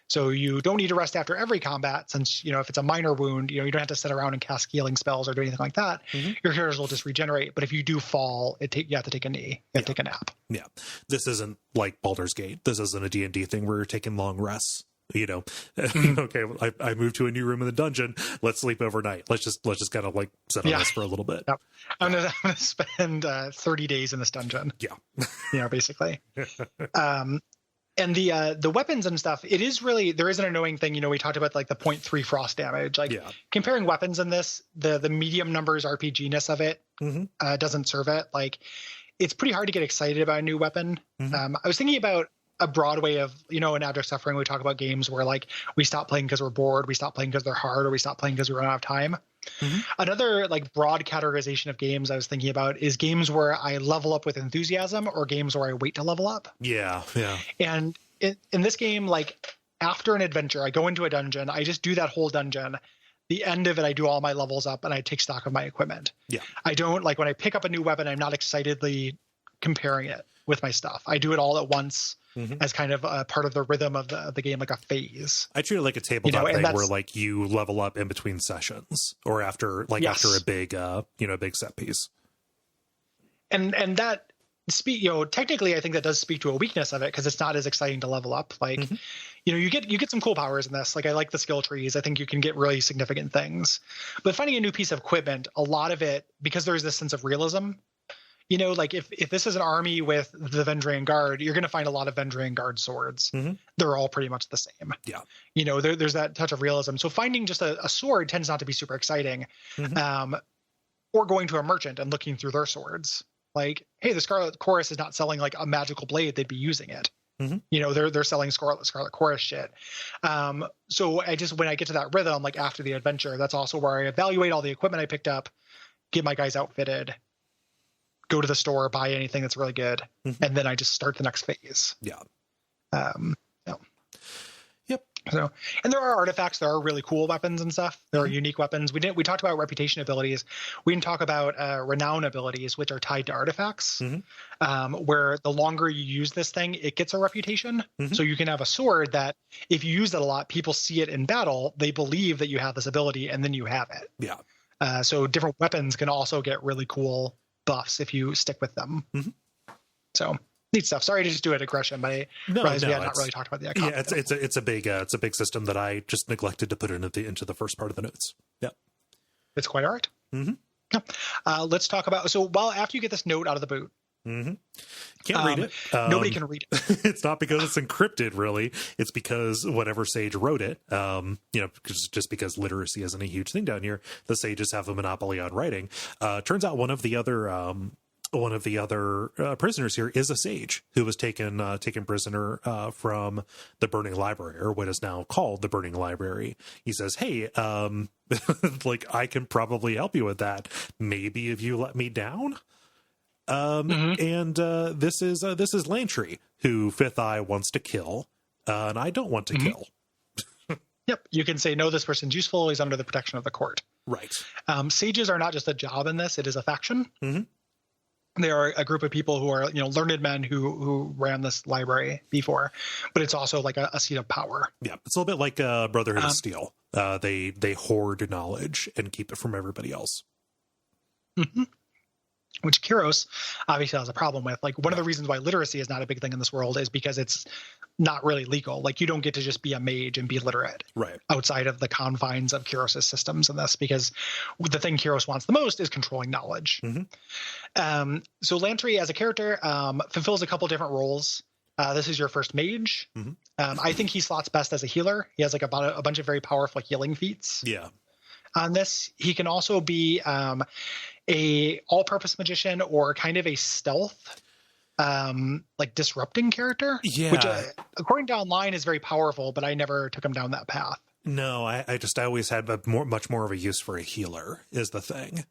So you don't need to rest after every combat, since if it's a minor wound, you don't have to sit around and cast healing spells or do anything like that. Your characters will just regenerate. But if you do fall, you have to take a knee. You have to take a nap. Yeah, this isn't like Baldur's Gate. This isn't a D&D thing where you're taking long rests. Okay, I moved to a new room in the dungeon. Let's sleep overnight. Let's just kind of sit on this for a little bit. I'm gonna spend 30 days in this dungeon. Basically. And the weapons and stuff, it is really, there is an annoying thing. We talked about the 0.3 frost damage. Comparing weapons in this, the medium numbers RPG-ness of it doesn't serve it. it's pretty hard to get excited about a new weapon. I was thinking about a broad way of, in Abject Suffering, we talk about games where like we stop playing because we're bored, we stop playing because they're hard, or we stop playing because we run out of time. Another like broad categorization of games I was thinking about is games where I level up with enthusiasm or games where I wait to level up. Yeah. And in this game, like after an adventure, I go into a dungeon, I just do that whole dungeon. The end of it, I do all my levels up and I take stock of my equipment. Yeah. I don't like when I pick up a new weapon, I'm not excitedly comparing it with my stuff. I do it all at once as kind of a part of the rhythm of the game, like a phase. I treat it like a tabletop thing where like you level up in between sessions or after a big, a big set piece. And that technically I think that does speak to a weakness of it because it's not as exciting to level up. Like, you get some cool powers in this. Like I like the skill trees. I think you can get really significant things, but finding a new piece of equipment, a lot of it, because there's this sense of realism, like if this is an army with the Vendrian Guard, you're going to find a lot of Vendrian Guard swords. They're all pretty much the same. Yeah. There's that touch of realism. So finding just a sword tends not to be super exciting. Or going to a merchant and looking through their swords. Like, hey, the Scarlet Chorus is not selling like a magical blade, they'd be using it. They're selling Scarlet Chorus shit. So when I get to that rhythm, like after the adventure, that's also where I evaluate all the equipment I picked up, get my guys outfitted, go to the store, buy anything that's really good, and then I just start the next phase. Yeah. Yep. So, and there are artifacts. There are really cool weapons and stuff. There are unique weapons. We talked about reputation abilities. We didn't talk about renown abilities, which are tied to artifacts, where the longer you use this thing, it gets a reputation. So you can have a sword that if you use it a lot, people see it in battle, they believe that you have this ability, and then you have it. Yeah. So different weapons can also get really cool buffs if you stick with them. So neat stuff. Sorry to just do a digression, but I realized we had not really talked about the Yeah, it's a big system that I just neglected to put into the first part of the notes. Yeah, it's quite all right. Let's talk about after you get this note out of the boot. Can't read it. Nobody can read it. It's not because it's encrypted, really. It's because whatever sage wrote it, just because literacy isn't a huge thing down here, the sages have a monopoly on writing. Turns out one of the other prisoners here is a sage who was taken prisoner from the Burning Library, or what is now called the Burning Library. He says, "Hey, like I can probably help you with that. Maybe if you let me down." And this is Lantry, who Fifth Eye wants to kill, and I don't want to kill. Yep, you can say no. This person's useful. He's under the protection of the court. Right. Sages are not just a job in this; it is a faction. They are a group of people who are learned men who ran this library before, but it's also like a seat of power. Yeah, it's a little bit like Brotherhood of Steel. They hoard knowledge and keep it from everybody else. Which Kyros obviously has a problem with. Like one of the reasons why literacy is not a big thing in this world is because it's not really legal. Like you don't get to just be a mage and be literate outside of the confines of Kyros' systems in this, because the thing Kyros wants the most is controlling knowledge. So Lantry as a character fulfills a couple different roles. This is your first mage. I think he slots best as a healer. He has like a bunch of very powerful healing feats. Yeah. On this, he can also be a all-purpose magician or kind of a stealth, like disrupting character. Yeah. Which, according to online, is very powerful, but I never took him down that path. No, I always had much more of a use for a healer. Is the thing.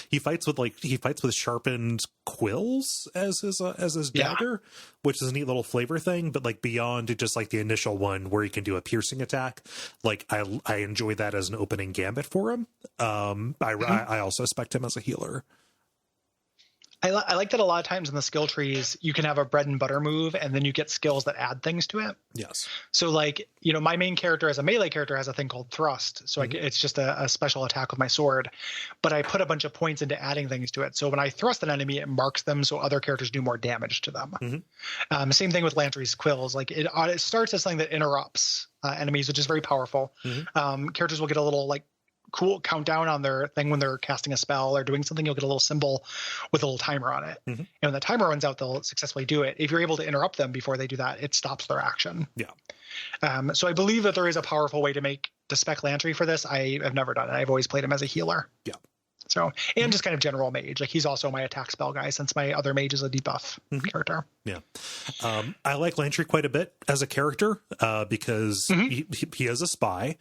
He fights with sharpened quills as his dagger, which is a neat little flavor thing. But like beyond just like the initial one where he can do a piercing attack, like I enjoy that as an opening gambit for him. I also expect him as a healer. I like that a lot of times in the skill trees, you can have a bread and butter move and then you get skills that add things to it. Yes. So like, my main character as a melee character has a thing called thrust. So it's just a special attack with my sword, but I put a bunch of points into adding things to it. So when I thrust an enemy, it marks them so other characters do more damage to them. Same thing with Lantry's quills. Like it starts as something that interrupts enemies, which is very powerful. Characters will get a little like cool countdown on their thing when they're casting a spell or doing something. You'll get a little symbol with a little timer on it, and when the timer runs out, they'll successfully do it. If you're able to interrupt them before they do that, it stops their action. So I believe that there is a powerful way to spec Lantry for this. I have never done it. I've always played him as a healer. So, and just kind of general mage. Like he's also my attack spell guy since my other mage is a debuff character. Yeah. I like Lantry quite a bit as a character because he is a spy.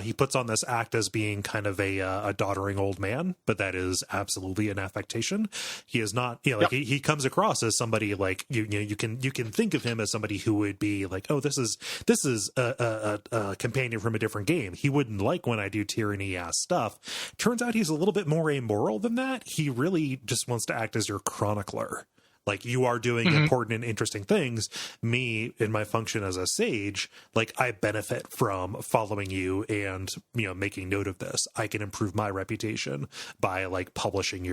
He puts on this act as being kind of a doddering old man, but that is absolutely an affectation. He is not, like he comes across as somebody like you can think of him as somebody who would be like, oh, this is a companion from a different game. He wouldn't like when I do tyranny ass stuff. Turns out he's a little bit more amoral than that. He really just wants to act as your chronicler. Like you are doing important and interesting things. Me, in my function as a sage, like I benefit from following you and, making note of this. I can improve my reputation by like publishing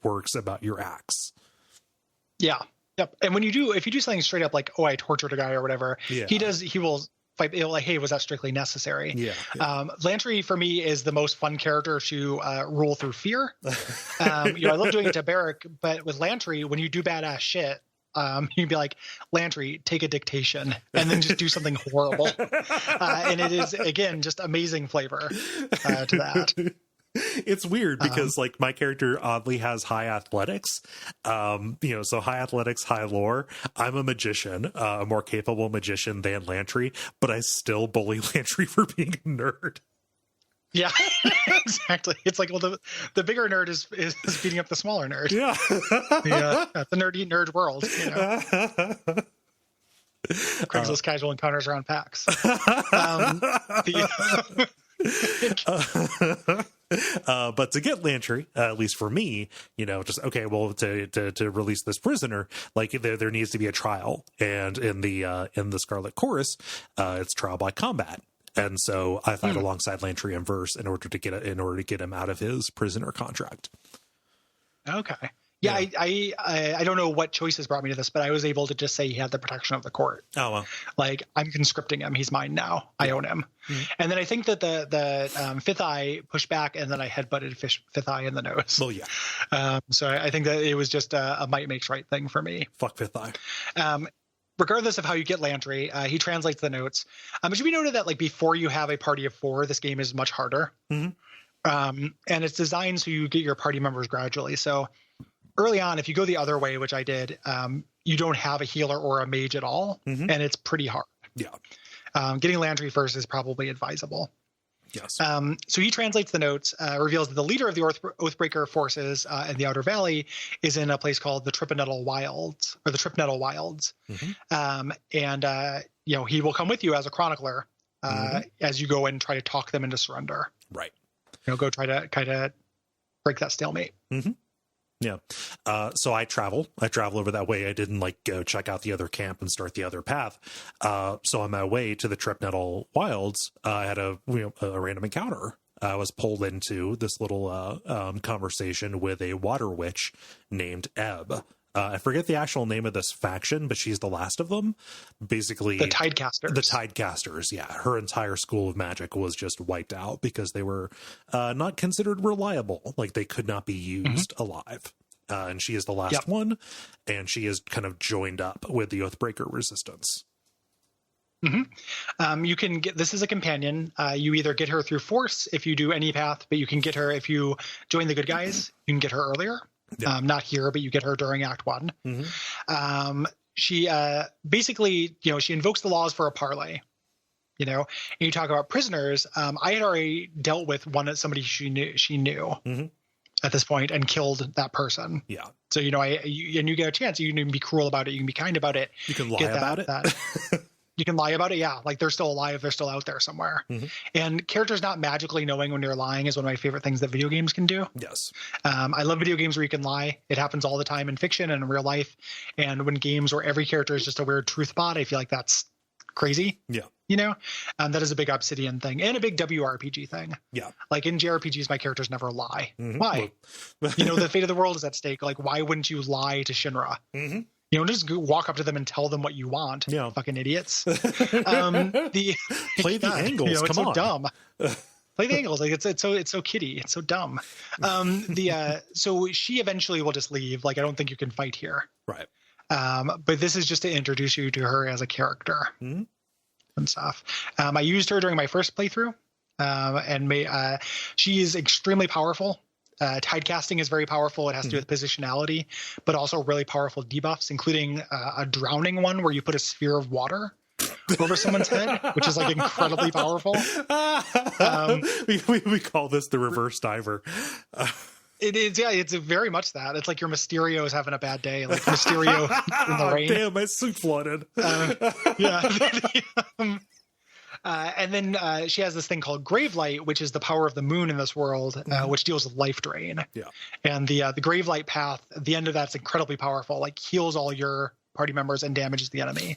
works about your acts. Yeah. Yep. And if you do something straight up like, oh, I tortured a guy or whatever, he will fight, like, hey, was that strictly necessary? Yeah. Lantry for me is the most fun character to rule through fear. I love doing it to Barrack, but with Lantry, when you do badass shit, you'd be like, Lantry, take a dictation, and then just do something horrible. And it is, again, just amazing flavor to that. It's weird because like my character oddly has high athletics, so high athletics, high lore. I'm a magician, a more capable magician than Lantry, but I still bully Lantry for being a nerd. Yeah, exactly. It's like, well, the bigger nerd is beating up the smaller nerd. Yeah, the nerdy nerd world. Craigslist casual encounters around PAX. But to get Lantry, at least for me, just okay. Well, to release this prisoner, like there needs to be a trial, and in the Scarlet Chorus, it's trial by combat, and so I fight alongside Lantry in verse in order to get him out of his prisoner contract. Okay. Yeah, I don't know what choices brought me to this, but I was able to just say he had the protection of the court. Oh, well. Like, I'm conscripting him. He's mine now. I own him. Mm-hmm. And then I think that the Fifth Eye pushed back, and then I headbutted Fifth Eye in the nose. Oh, yeah. So I think that it was just a might makes right thing for me. Fuck Fifth Eye. Regardless of how you get Lantry, he translates the notes. It should be noted that, like, before you have a party of 4, this game is much harder. Mm-hmm. And it's designed so you get your party members gradually. So early on, if you go the other way, which I did, you don't have a healer or a mage at all, and it's pretty hard. Yeah. Getting Lantry first is probably advisable. Yes. So he translates the notes, reveals that the leader of the Oathbreaker forces in the Outer Valley is in a place called the Tripnettle Wilds. Mm-hmm. He will come with you as a chronicler as you go and try to talk them into surrender. Right. Go try to kind of break that stalemate. Mm-hmm. Yeah. So I travel over that way. I didn't like go check out the other camp and start the other path. So on my way to the Tripnettle Wilds, I had a random encounter. I was pulled into this little conversation with a water witch named Ebb. I forget the actual name of this faction, but she's the last of them. Basically, the Tidecasters. The Tidecasters, yeah. Her entire school of magic was just wiped out because they were not considered reliable. Like, they could not be used alive. And she is the last one, and she is kind of joined up with the Oathbreaker resistance. Mm-hmm. You can get, this is a companion. You either get her through force if you do any path, but you can get her if you join the good guys. You can get her earlier. Yeah. Not here, but you get her during Act 1. Mm-hmm. She basically, she invokes the laws for a parlay. And you talk about prisoners. I had already dealt with somebody she knew at this point and killed that person. Yeah. So and you get a chance. You can be cruel about it. You can be kind about it. You can lie about it. You can lie about it. Yeah. Like, they're still alive. They're still out there somewhere. Mm-hmm. And characters not magically knowing when you're lying is one of my favorite things that video games can do. Yes. I love video games where you can lie. It happens all the time in fiction and in real life. And when games where every character is just a weird truth bot, I feel like that's crazy. Yeah. That is a big Obsidian thing and a big WRPG thing. Yeah. Like, in JRPGs, my characters never lie. Mm-hmm. Why? The fate of the world is at stake. Like, why wouldn't you lie to Shinra? Mm-hmm. Just walk up to them and tell them what you want. Yeah. Fucking idiots. Play the angles. It's Come so on. Dumb. Play the angles. Like, it's so kiddie. It's so dumb. So she eventually will just leave. Like, I don't think you can fight here. Right. But this is just to introduce you to her as a character and stuff. I used her during my first playthrough, and she is extremely powerful. Tidecasting is very powerful. It has to do with positionality, but also really powerful debuffs, including a drowning one where you put a sphere of water over someone's head, which is like incredibly powerful. We call this the reverse diver. It is, yeah. It's very much that. It's like your Mysterio is having a bad day, like Mysterio in the rain. Damn, my suit flooded. And then she has this thing called Gravelight, which is the power of the moon in this world, which deals with life drain. Yeah. And the Gravelight path, at the end of that's incredibly powerful, like heals all your party members and damages the enemy.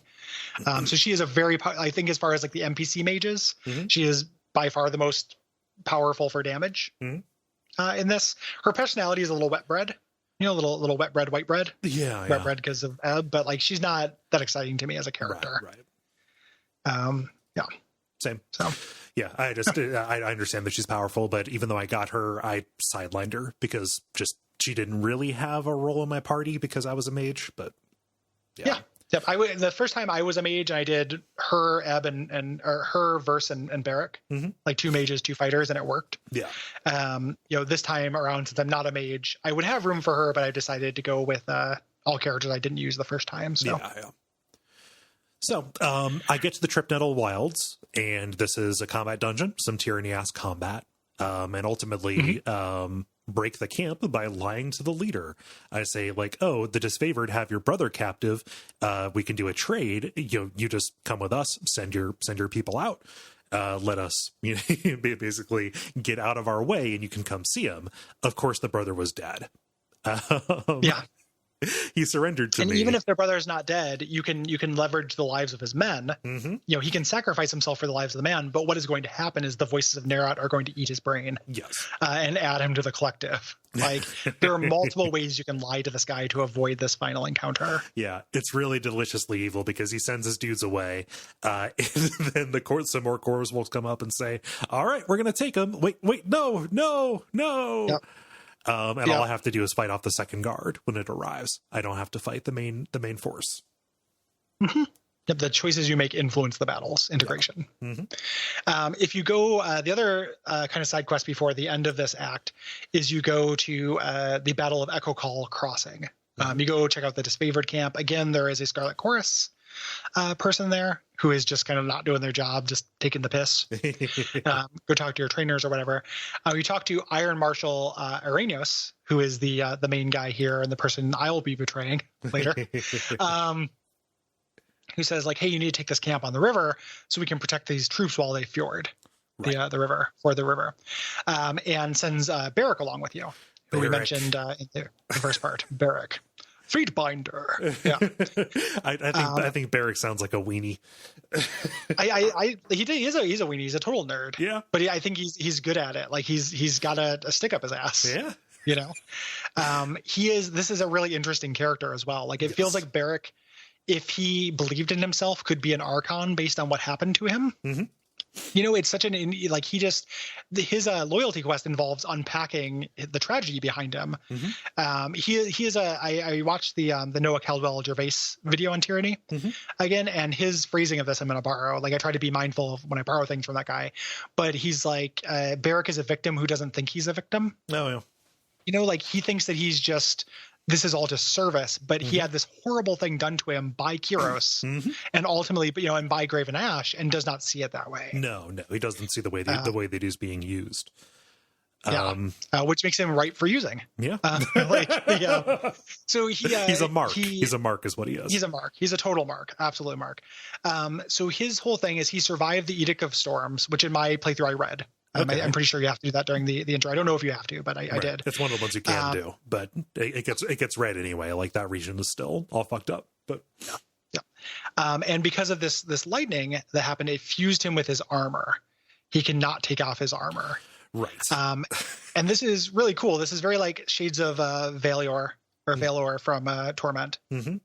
So she is a very, I think as far as like the NPC mages, she is by far the most powerful for damage. In this, her personality is a little wet bread, a little wet bread, white bread. Wet bread because of Ebb, but like she's not that exciting to me as a character. Right. Yeah. Same. So, yeah, I understand that she's powerful, but even though I got her, I sidelined her because she didn't really have a role in my party because I was a mage. But yeah. Yep. The first time I was a mage, I did her, Ebb, and her, Verse, and Barrick, like 2 mages, 2 fighters, and it worked. Yeah. This time around, since I'm not a mage, I would have room for her, but I decided to go with all characters I didn't use the first time. So. Yeah. So I get to the Tripnettle Wilds, and this is a combat dungeon, some Tyranny-ass combat, and ultimately break the camp by lying to the leader. I say, like, oh, the disfavored have your brother captive. We can do a trade. You just come with us, send your people out. Let us basically get out of our way, and you can come see him. Of course, the brother was dead. Yeah. He surrendered to me. And even if their brother is not dead, you can leverage the lives of his men. He can sacrifice himself for the lives of the man, but what is going to happen is the voices of Nerat are going to eat his brain. Yes. And add him to the collective. Like, there are multiple ways you can lie to this guy to avoid this final encounter. Yeah, it's really deliciously evil because he sends his dudes away. And then some more cores will come up and say, all right, we're going to take him. Wait, no. Yep. All I have to do is fight off the second guard when it arrives. I don't have to fight the main force. Yep, the choices you make influence the battle's integration. If you go, the other kind of side quest before the end of this act is you go to the Battle of Echo Call Crossing. You go check out the disfavored camp. Again, there is a Scarlet Chorus person there who is just kind of not doing their job, just taking the piss. Go talk to your trainers or whatever. You talk to Iron Marshal Arrhenius, who is the main guy here and the person I will be betraying later. Who says, like, hey, you need to take this camp on the river so we can protect these troops while they fjord the river, and sends Barrick along with you, who we mentioned in the first part. Barrick. Feet binder. Yeah. I think Barrick sounds like a weenie. He's a weenie. He's a total nerd. Yeah. But I think he's good at it. Like he's got a stick up his ass. Yeah. This is a really interesting character as well. Like it feels like Barrick, if he believed in himself, could be an Archon based on what happened to him. It's such his loyalty quest involves unpacking the tragedy behind him. I watched the Noah Caldwell Gervais video on Tyranny again, and his phrasing of this I'm going to borrow. Like I try to be mindful of when I borrow things from that guy, but he's like, Barrick is a victim who doesn't think he's a victim. Oh, yeah. Like he thinks that he's just, this is all just service, but he had this horrible thing done to him by Kyros and ultimately, and by Graven Ash, and does not see it that way. No, he doesn't see the way that is being used. Which makes him ripe for using. Yeah. So he's a mark. He's a mark is what he is. He's a mark. He's a total mark. Absolute mark. So his whole thing is he survived the Edict of Storms, which in my playthrough I read. I'm pretty sure you have to do that during the intro. I don't know if you have to, but I did. It's one of the ones you can do, but it gets read anyway. Like that region is still all fucked up. But and because of this lightning that happened, it fused him with his armor. He cannot take off his armor. Right. And this is really cool. This is very like shades of Valior or Valor from Torment. When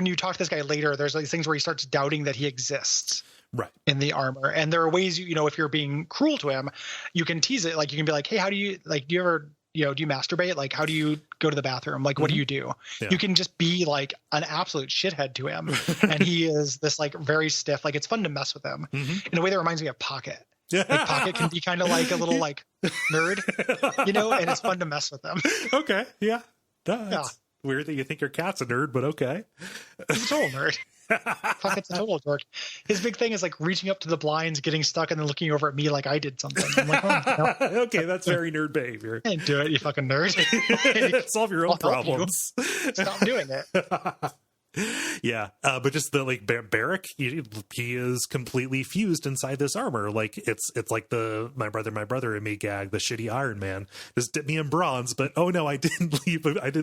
you talk to this guy later, there's like things where he starts doubting that he exists. Right. In the armor. And there are ways, if you're being cruel to him, you can tease it. Like you can be like, hey, how do you, like, do you ever, do you masturbate? Like, how do you go to the bathroom? Like, what do you do? Yeah. You can just be like an absolute shithead to him. And he is this like very stiff, like it's fun to mess with him in a way that reminds me of Pocket. Like Pocket can be kind of like a little like nerd, you know, and it's fun to mess with them. Okay, yeah. That's weird that you think your cat's a nerd, but okay. He's a total nerd. Pocket's a total dork. His big thing is like reaching up to the blinds, getting stuck, and then looking over at me like I did something. I'm like, oh, no. Okay, that's very nerd behavior. Can't do it, you fucking nerd. Solve your own problems. Stop doing it. Yeah, but just the like Barrack, he is completely fused inside this armor. Like it's like the my brother and me gag, the shitty Iron Man. Just dip me in bronze, but oh no, I didn't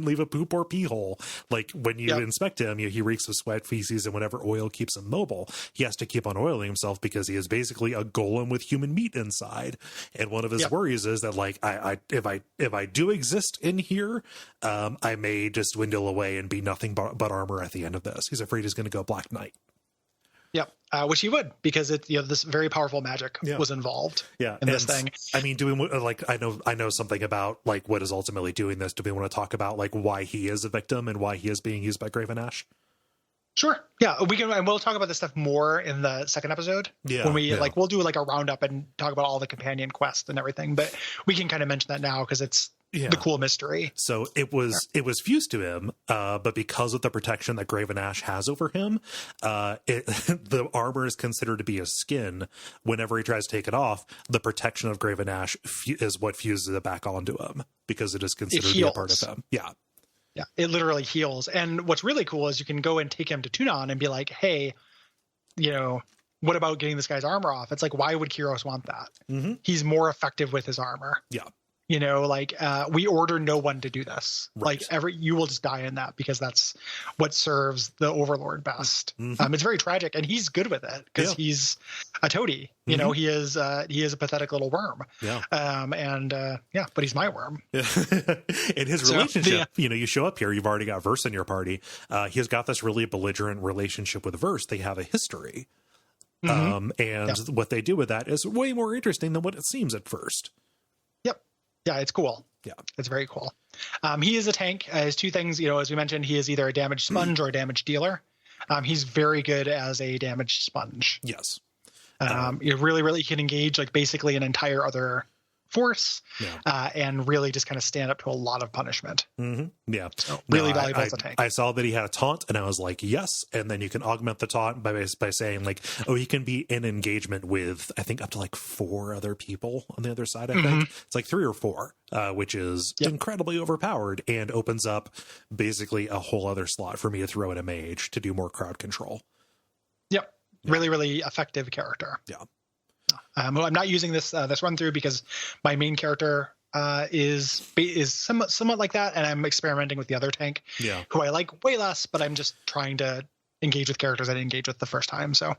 leave a poop or pee hole. Like when you inspect him, he reeks of sweat, feces, and whatever oil keeps him mobile. He has to keep on oiling himself because he is basically a golem with human meat inside. And one of his worries is that like if I do exist in here, I may just dwindle away and be nothing but armor at the end of this. He's afraid he's going to go Black Knight. Yep, which he would, because it this very powerful magic was involved. In this thing. I mean, do we like? I know something about like what is ultimately doing this. Do we want to talk about like why he is a victim and why he is being used by Graven Ash? Sure. Yeah, we can, and we'll talk about this stuff more in the second episode. When we like, we'll do like a roundup and talk about all the companion quests and everything. But we can kind of mention that now because it's the cool mystery. So it was fused to him, but because of the protection that Graven Ash has over him, the armor is considered to be a skin. Whenever he tries to take it off, the protection of Graven Ash is what fuses it back onto him because it is considered to be a part of him. Yeah. Yeah, it literally heals. And what's really cool is you can go and take him to Tunon and be like, hey, you know, what about getting this guy's armor off? It's like, why would Kyros want that? Mm-hmm. He's more effective with his armor. Yeah. You know, like we order no one to do this. Right. Like you will just die in that because that's what serves the overlord best. Mm-hmm. It's very tragic, and he's good with it because he's a toady. You know, he is a pathetic little worm. Yeah. But he's my worm. Yeah. In his relationship, you know, you show up here, you've already got Verse in your party. He's got this really belligerent relationship with Verse. They have a history. Mm-hmm. What they do with that is way more interesting than what it seems at first. Yeah, it's cool. Yeah, it's very cool. He is a tank. His two things, you know, as we mentioned, he is either a damage sponge or a damage dealer. He's very good as a damage sponge. Yes. You really can engage like basically an entire other force and really just kind of stand up to a lot of punishment. Mm-hmm. Yeah. So really valuable as a tank. I saw that he had a taunt and I was like, yes. And then you can augment the taunt by saying like, oh, he can be in engagement with, I think up to like 4 other people on the other side. I think it's like 3 or 4, which is incredibly overpowered and opens up basically a whole other slot for me to throw in a mage to do more crowd control. Yep. Yeah. Really effective character. Yeah. I'm not using this run through because my main character is somewhat like that, and I'm experimenting with the other tank, who I like way less. But I'm just trying to engage with characters I didn't engage with the first time. So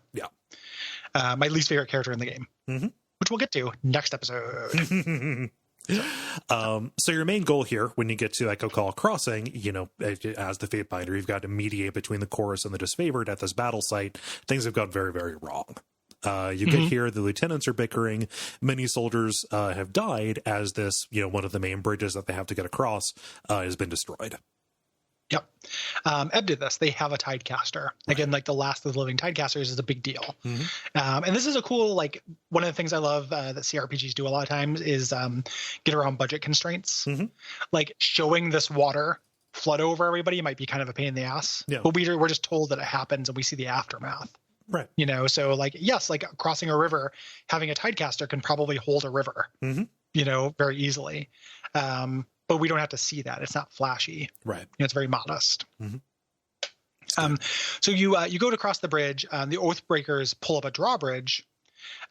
my least favorite character in the game, which we'll get to next episode. So your main goal here, when you get to Echo Call Crossing, you know, as the Fatebinder, you've got to mediate between the chorus and the disfavored at this battle site. Things have gone very, very wrong. You get here, the lieutenants are bickering. Many soldiers have died as this, you know, one of the main bridges that they have to get across has been destroyed. Yep. Ebb did this. They have a Tidecaster. Right. Again, like the last of the living Tidecasters is a big deal. And this is a cool, like, one of the things I love that CRPGs do a lot of times is get around budget constraints. Like showing this water flood over everybody might be kind of a pain in the ass. Yeah. But we're just told that it happens and we see the aftermath. Right. You know, so like, yes, like crossing a river, having a Tidecaster can probably hold a river, you know, very easily. But we don't have to see that. It's not flashy. Right. You know, it's very modest. So you go to cross the bridge. The Oathbreakers pull up a drawbridge,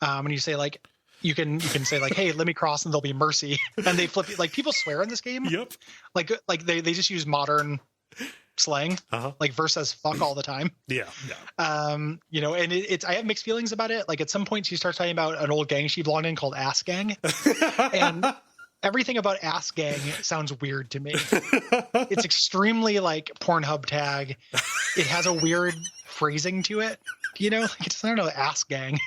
and you say like, you can say like, hey, let me cross, and there'll be mercy. And they flip. Like people swear in this game. Yep. Like they just use modern slang. Like Verse says fuck all the time. Yeah. You know, and it's I have mixed feelings about it. Like at some point she starts talking about an old gang she belonged in called Ass Gang, and everything about Ass Gang sounds weird to me. It's extremely like Pornhub tag. It has a weird phrasing to it. You know, like it's, I don't know, Ass Gang.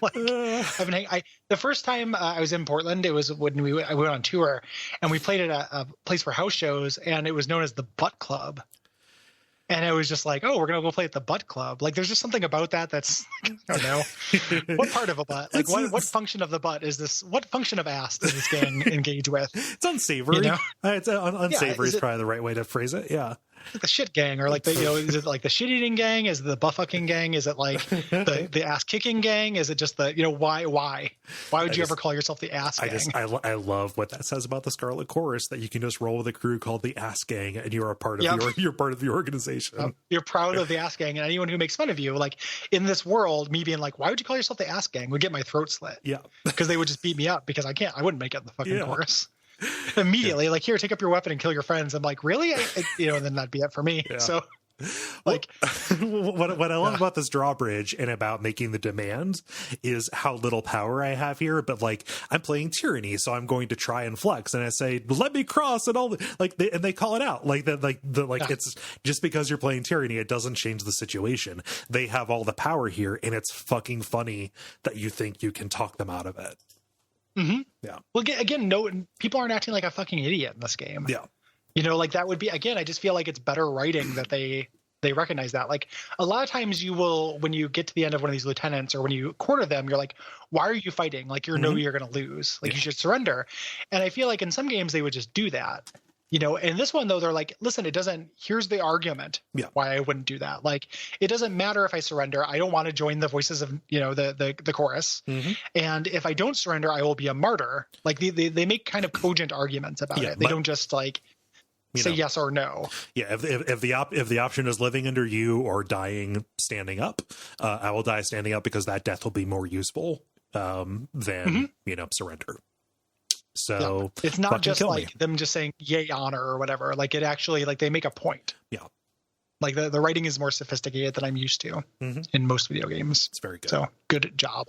Like the first time I was in Portland, it was when I went on tour and we played at a place for house shows, and it was known as the Butt Club. And it was just like, oh, we're going to go play at the butt club. Like, there's just something about that that's, I don't know. What part of a butt? Like, what function of the butt is this? What function of ass does this gang engage with? It's unsavory. It's unsavory is probably the right way to prise it. Yeah. Like the shit gang, or like the, is it like the shit eating gang? Is it the butt fucking gang? Is it like the ass kicking gang? Is it just the, why would you ever call yourself the ass gang? I love what that says about the Scarlet Chorus, that you can just roll with a crew called the ass gang and you're a part of you're part of the organization. You're proud of the ass gang, and anyone who makes fun of you, like in this world, me being like, why would you call yourself the ass gang, would get my throat slit. Yeah. Because they would just beat me up because I wouldn't make it in the fucking chorus. Immediately, like, here, take up your weapon and kill your friends. I'm like, really? And then that'd be it for me. Yeah. So, like, what I love about this drawbridge and about making the demand is how little power I have here. But like, I'm playing Tyranny, so I'm going to try and flex, and I say, let me cross, and all they call it out it's just because you're playing Tyranny, it doesn't change the situation. They have all the power here, and it's fucking funny that you think you can talk them out of it. Mm-hmm. Yeah. Well, again, no, people aren't acting like a fucking idiot in this game. Yeah. Like that would be, again, I just feel like it's better writing that they recognize that. Like, a lot of times you will, when you get to the end of one of these lieutenants, or when you corner them, you're like, why are you fighting? Like, you're you're going to lose. Like, you should surrender. And I feel like in some games they would just do that. In this one, though, they're like, listen, here's the argument why I wouldn't do that. Like, it doesn't matter if I surrender. I don't want to join the voices of, the chorus. Mm-hmm. And if I don't surrender, I will be a martyr. Like, they make kind of cogent arguments about it. They don't just like say yes or no. Yeah. If the option is living under you or dying standing up, I will die standing up because that death will be more useful than, surrender. So it's not just like them just saying yay honor or whatever. Like, it actually, like, they make a point. Yeah. Like the writing is more sophisticated than I'm used to in most video games. It's very good. So good job.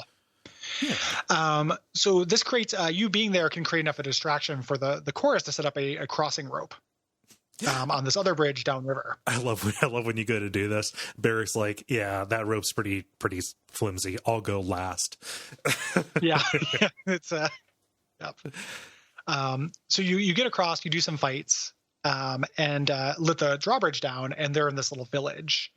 Yeah. So this creates you being there can create enough of a distraction for the chorus to set up a crossing rope on this other bridge downriver. I love when you go to do this. Barrick's like, yeah, that rope's pretty flimsy. I'll go last. Yeah. It's Yep. So you get across, you do some fights, and let the drawbridge down, and they're in this little village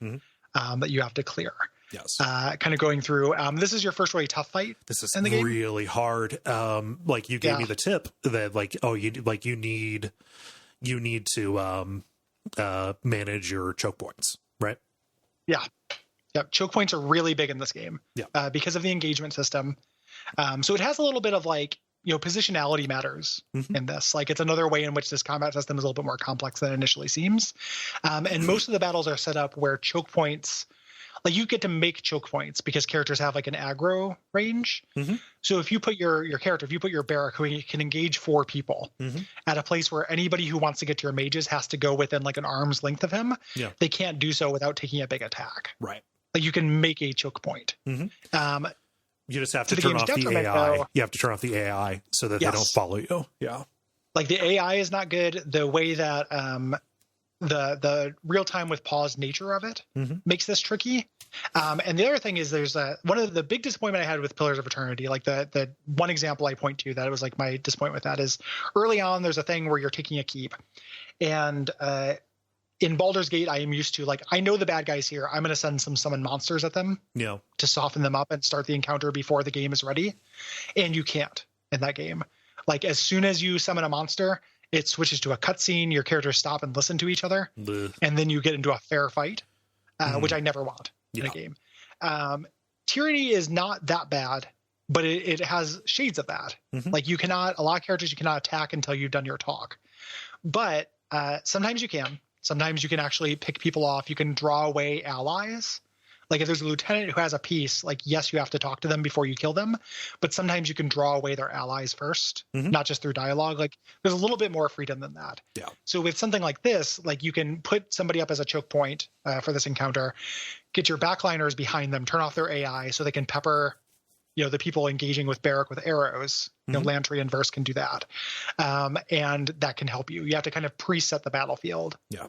that you have to clear. Yes. Kind of going through. This is your first really tough fight. This is really hard. Like, you gave me the tip that you need to manage your choke points, right? Yeah. Yep. Choke points are really big in this game. Yeah. Because of the engagement system. So it has a little bit of like, positionality matters in this. Like, it's another way in which this combat system is a little bit more complex than it initially seems. And most of the battles are set up where choke points, like, you get to make choke points because characters have like an aggro range. So if you put your barrack who can engage 4 people at a place where anybody who wants to get to your mages has to go within like an arm's length of him, they can't do so without taking a big attack. Right. Like, you can make a choke point. You just have to turn off the AI. You have to turn off the AI so that they don't follow you. Yeah. Like, the AI is not good. The way that the real time with pause nature of it makes this tricky. And the other thing is there's one of the big disappointment I had with Pillars of Eternity, like the one example I point to that was like my disappointment with that is early on, there's a thing where you're taking a keep, and in Baldur's Gate, I am used to, like, I know the bad guys here. I'm going to send some summon monsters at them to soften them up and start the encounter before the game is ready. And you can't in that game. Like, as soon as you summon a monster, it switches to a cutscene. Your characters stop and listen to each other. And then you get into a fair fight, which I never want in a game. Tyranny is not that bad, but it has shades of that. Like, a lot of characters you cannot attack until you've done your talk. But sometimes you can. Sometimes you can actually pick people off. You can draw away allies. Like, if there's a lieutenant who has a piece, like, yes, you have to talk to them before you kill them. But sometimes you can draw away their allies first, not just through dialogue. Like, there's a little bit more freedom than that. Yeah. So with something like this, like, you can put somebody up as a choke point for this encounter, get your backliners behind them, turn off their AI so they can pepper the people engaging with Barrack with arrows. Lantry and Verse can do that. And that can help you. You have to kind of preset the battlefield. Yeah.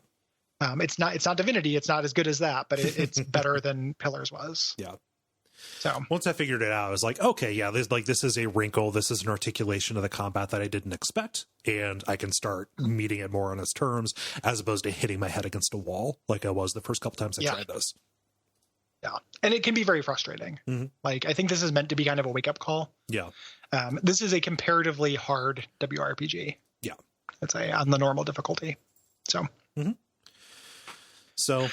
It's not Divinity. It's not as good as that, but it's better than Pillars was. Yeah. So once I figured it out, I was like, okay, yeah, this is a wrinkle. This is an articulation of the combat that I didn't expect, and I can start meeting it more on its terms, as opposed to hitting my head against a wall like I was the first couple times I tried this. Yeah, and it can be very frustrating. Like, I think this is meant to be kind of a wake-up call. Yeah. This is a comparatively hard WRPG. Yeah. Let's say on the normal difficulty. So. So,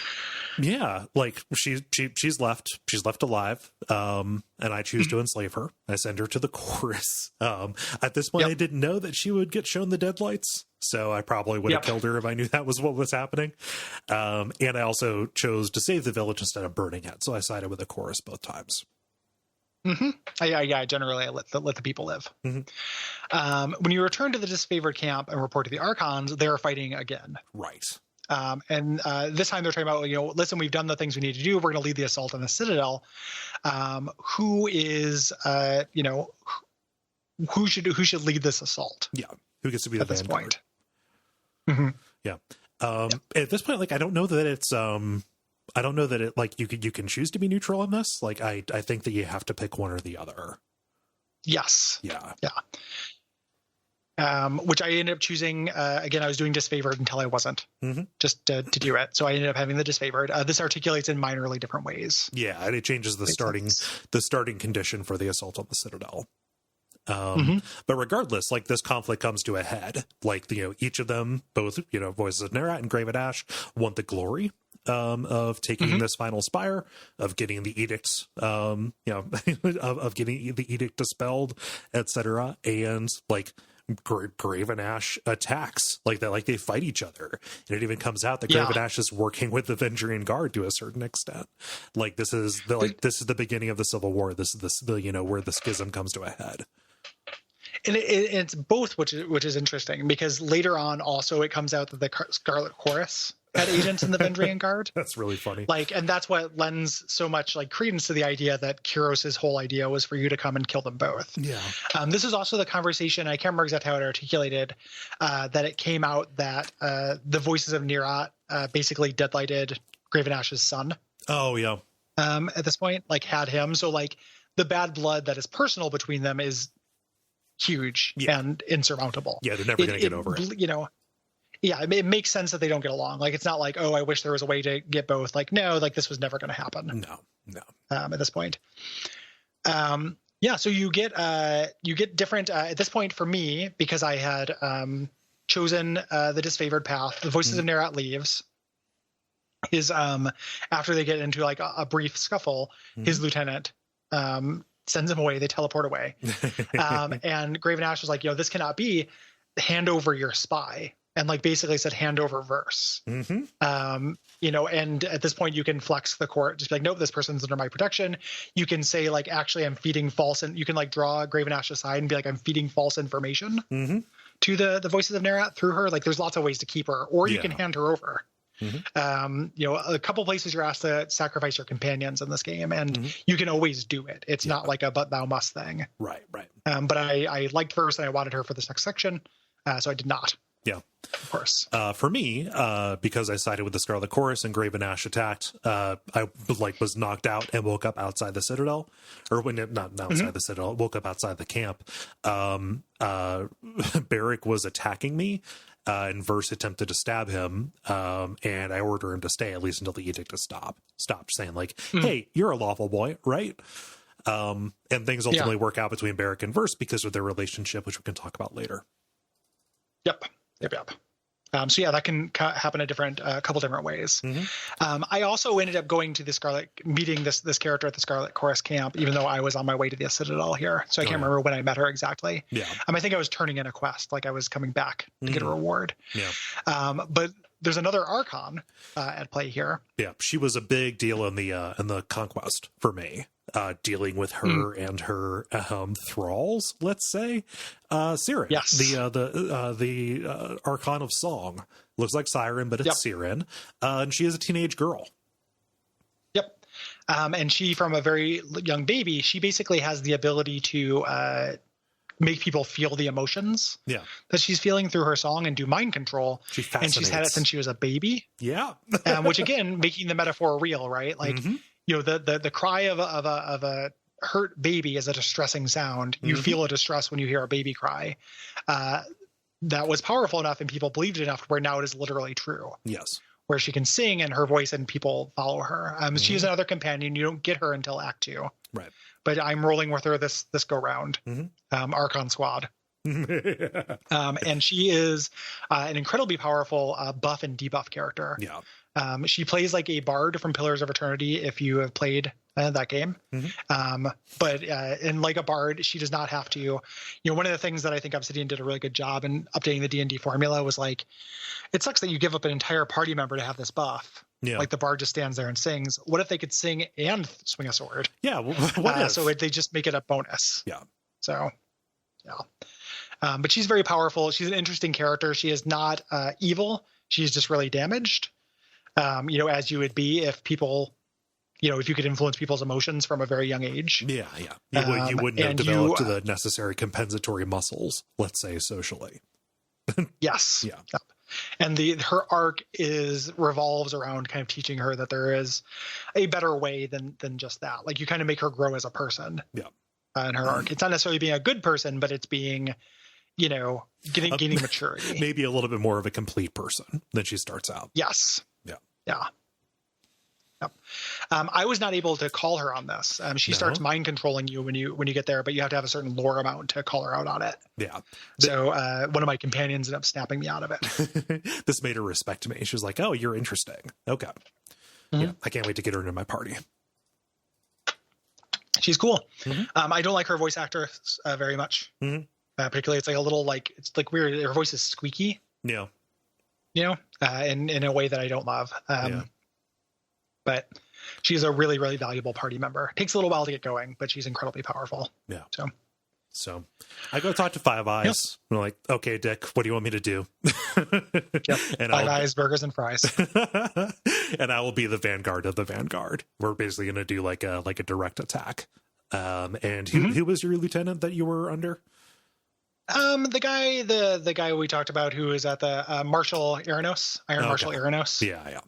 yeah, like she's left alive, and I choose to enslave her. I send her to the chorus. At this point, I didn't know that she would get shown the deadlights, so I probably would have killed her if I knew that was what was happening. And I also chose to save the village instead of burning it, so I sided with the chorus both times. Yeah. Generally, I let the people live. When you return to the disfavored camp and report to the Archons, they're fighting again. Right. And this time they're talking about, listen, we've done the things we need to do. We're going to lead the assault on the Citadel. Who is, who should lead this assault? Yeah. Who gets to be the vanguard? Yeah. At this point, like, I don't know that it's, I don't know that it, like, you can choose to be neutral on this. Like, I think that you have to pick one or the other. Yes. Yeah. Which I ended up choosing. Again, I was doing disfavored until I wasn't, just to do it. So I ended up having the disfavored. This articulates in minorly different ways. Yeah, and it changes the starting condition for the assault on the Citadel. But regardless, like, this conflict comes to a head. Like, each of them, both, Voices of Nerat and Graven Ash, want the glory of taking this final spire, of getting the edicts, of getting the edict dispelled, etc. And, like, Graven Ash attacks like that, like they fight each other, and it even comes out that Graven Ash is working with the Vendrian Guard to a certain extent. Like, this is the beginning of the Civil War. This is where the schism comes to a head. And it's both, which is interesting, because later on also it comes out that the Scarlet Chorus had agents in the Vendrian Guard. That's really funny. Like, and that's what lends so much like credence to the idea that Kuros's whole idea was for you to come and kill them both. Yeah. This is also the conversation, I can't remember exactly how it articulated, that it came out that the Voices of Nerat basically deadlighted Graven Ash's son. Oh, yeah. At this point, like, had him. So, like, the bad blood that is personal between them is huge and insurmountable. Yeah, they're never going to get over it. Yeah, it makes sense that they don't get along. Like, it's not like, oh, I wish there was a way to get both. Like, no, like, this was never going to happen. No. At this point. So you get different, at this point for me, because I had chosen the disfavored path, the Voices of Nerat leaves, is after they get into like a brief scuffle, his lieutenant sends him away. They teleport away. And Graven Ash was like, this cannot be. Hand over your spy. And like basically said, hand over verse. And at this point you can flex the court, just be like, nope, this person's under my protection. You can say like, actually, I'm feeding false, and you can like draw Graven Ash aside and be like, I'm feeding false information to the Voices of Nerat through her. Like, there's lots of ways to keep her, or you can hand her over. A couple places you're asked to sacrifice your companions in this game, and you can always do it. It's not like a but thou must thing. Right. But I liked verse and I wanted her for this next section, so I did not. Yeah, of course. For me, because I sided with the Scarlet Chorus and Graven Ash attacked, I was knocked out and woke up outside the Citadel, or when not outside the Citadel, woke up outside the camp. Barrick was attacking me, and Verse attempted to stab him, and I ordered him to stay at least until the edict is stopped, saying like, "Hey, you're a lawful boy, right?" And things ultimately work out between Barrick and Verse because of their relationship, which we can talk about later. Yep. So that can happen a couple different ways. I also ended up going to meeting this character at the Scarlet Chorus camp, even though I was on my way to the Citadel here. So I can't remember when I met her exactly. Yeah. I think I was turning in a quest, like I was coming back to get a reward. Yeah. But there's another Archon at play here. Yeah, she was a big deal in the conquest for me. Dealing with her and her thralls, let's say, Siren. Yes. The Archon of Song looks like Siren, but it's Siren, and she is a teenage girl. Yep. And she, from a very young baby, she basically has the ability to make people feel the emotions that she's feeling through her song and do mind control. She fascinates. And she's had it since she was a baby. Yeah. Which again, making the metaphor real, right? Like. the cry of a hurt baby is a distressing sound. You feel a distress when you hear a baby cry. That was powerful enough and people believed it enough where now it is literally true. Yes. Where she can sing and her voice and people follow her. She is another companion. You don't get her until Act 2. Right. But I'm rolling with her this go round. Archon Squad. And she is an incredibly powerful buff and debuff character. Yeah. She plays like a bard from Pillars of Eternity if you have played that game. But in like a bard, she does not have to. One of the things that I think Obsidian did a really good job in updating the D&D formula was like, it sucks that you give up an entire party member to have this buff. Yeah. Like the bard just stands there and sings. What if they could sing and swing a sword? Yeah. What if? So they just make it a bonus. Yeah. So, yeah. But she's very powerful. She's an interesting character. She is not evil. She's just really damaged. As you would be if people, if you could influence people's emotions from a very young age. Yeah, yeah. You wouldn't have developed the necessary compensatory muscles, let's say, socially. Yes. Yeah. And her arc revolves around kind of teaching her that there is a better way than just that. Like you kind of make her grow as a person. Yeah. In her arc, it's not necessarily being a good person, but it's being, gaining maturity. Maybe a little bit more of a complete person than she starts out. Yes. Yeah. Yeah. Yep. I was not able to call her on this. She starts mind controlling you when you get there, but you have to have a certain lore amount to call her out on it. Yeah. So one of my companions ended up snapping me out of it. This made her respect me. She was like, "Oh, you're interesting. Okay. Yeah, I can't wait to get her into my party." She's cool. I don't like her voice actor very much. Particularly, it's like a little it's like weird. Her voice is squeaky. Yeah. In a way that I don't love. But she's a really, really valuable party member. Takes a little while to get going, but she's incredibly powerful. Yeah. So I go talk to Five Eyes. Yep. I'm like, "Okay, Dick, what do you want me to do?" And Five Eyes, burgers and fries. And I will be the vanguard of the vanguard. We're basically going to do like a direct attack. And who was your lieutenant that you were under? The guy we talked about who is at the Marshal Aranos, Marshal Aranos. Yeah.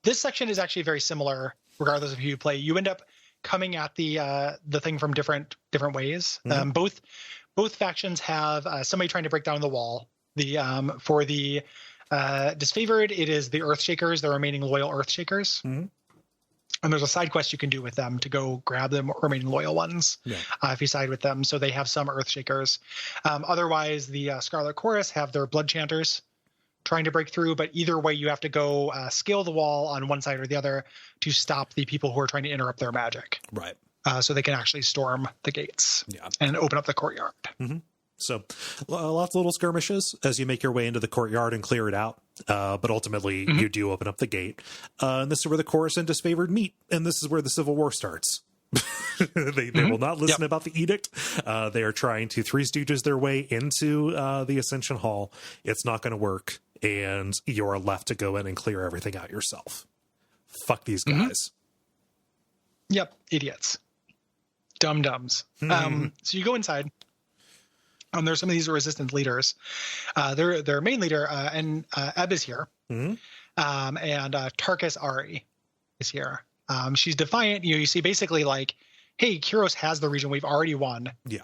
This section is actually very similar, regardless of who you play. You end up coming at the thing from different ways. Both factions have somebody trying to break down the wall. For the disfavored, it is the Earthshakers, the remaining loyal Earthshakers. And there's a side quest you can do with them to go grab the remaining loyal ones if you side with them. So they have some Earthshakers. Otherwise, the Scarlet Chorus have their Blood Chanters trying to break through. But either way, you have to go scale the wall on one side or the other to stop the people who are trying to interrupt their magic. Right. So they can actually storm the gates and open up the courtyard. So lots of little skirmishes as you make your way into the courtyard and clear it out. But ultimately, you do open up the gate. And this is where the chorus and disfavored meet. And this is where the Civil War starts. They will not listen about the edict. They are trying to Three Stooges their way into the Ascension Hall. It's not going to work. And you're left to go in and clear everything out yourself. Fuck these guys. Yep. Idiots. Dum-dums. So you go inside. There's some of these resistance leaders. Their main leader, and Eb is here. And Tarkus Ari is here. She's defiant. You see basically like, hey, Kyros has the region. We've already won. Yeah.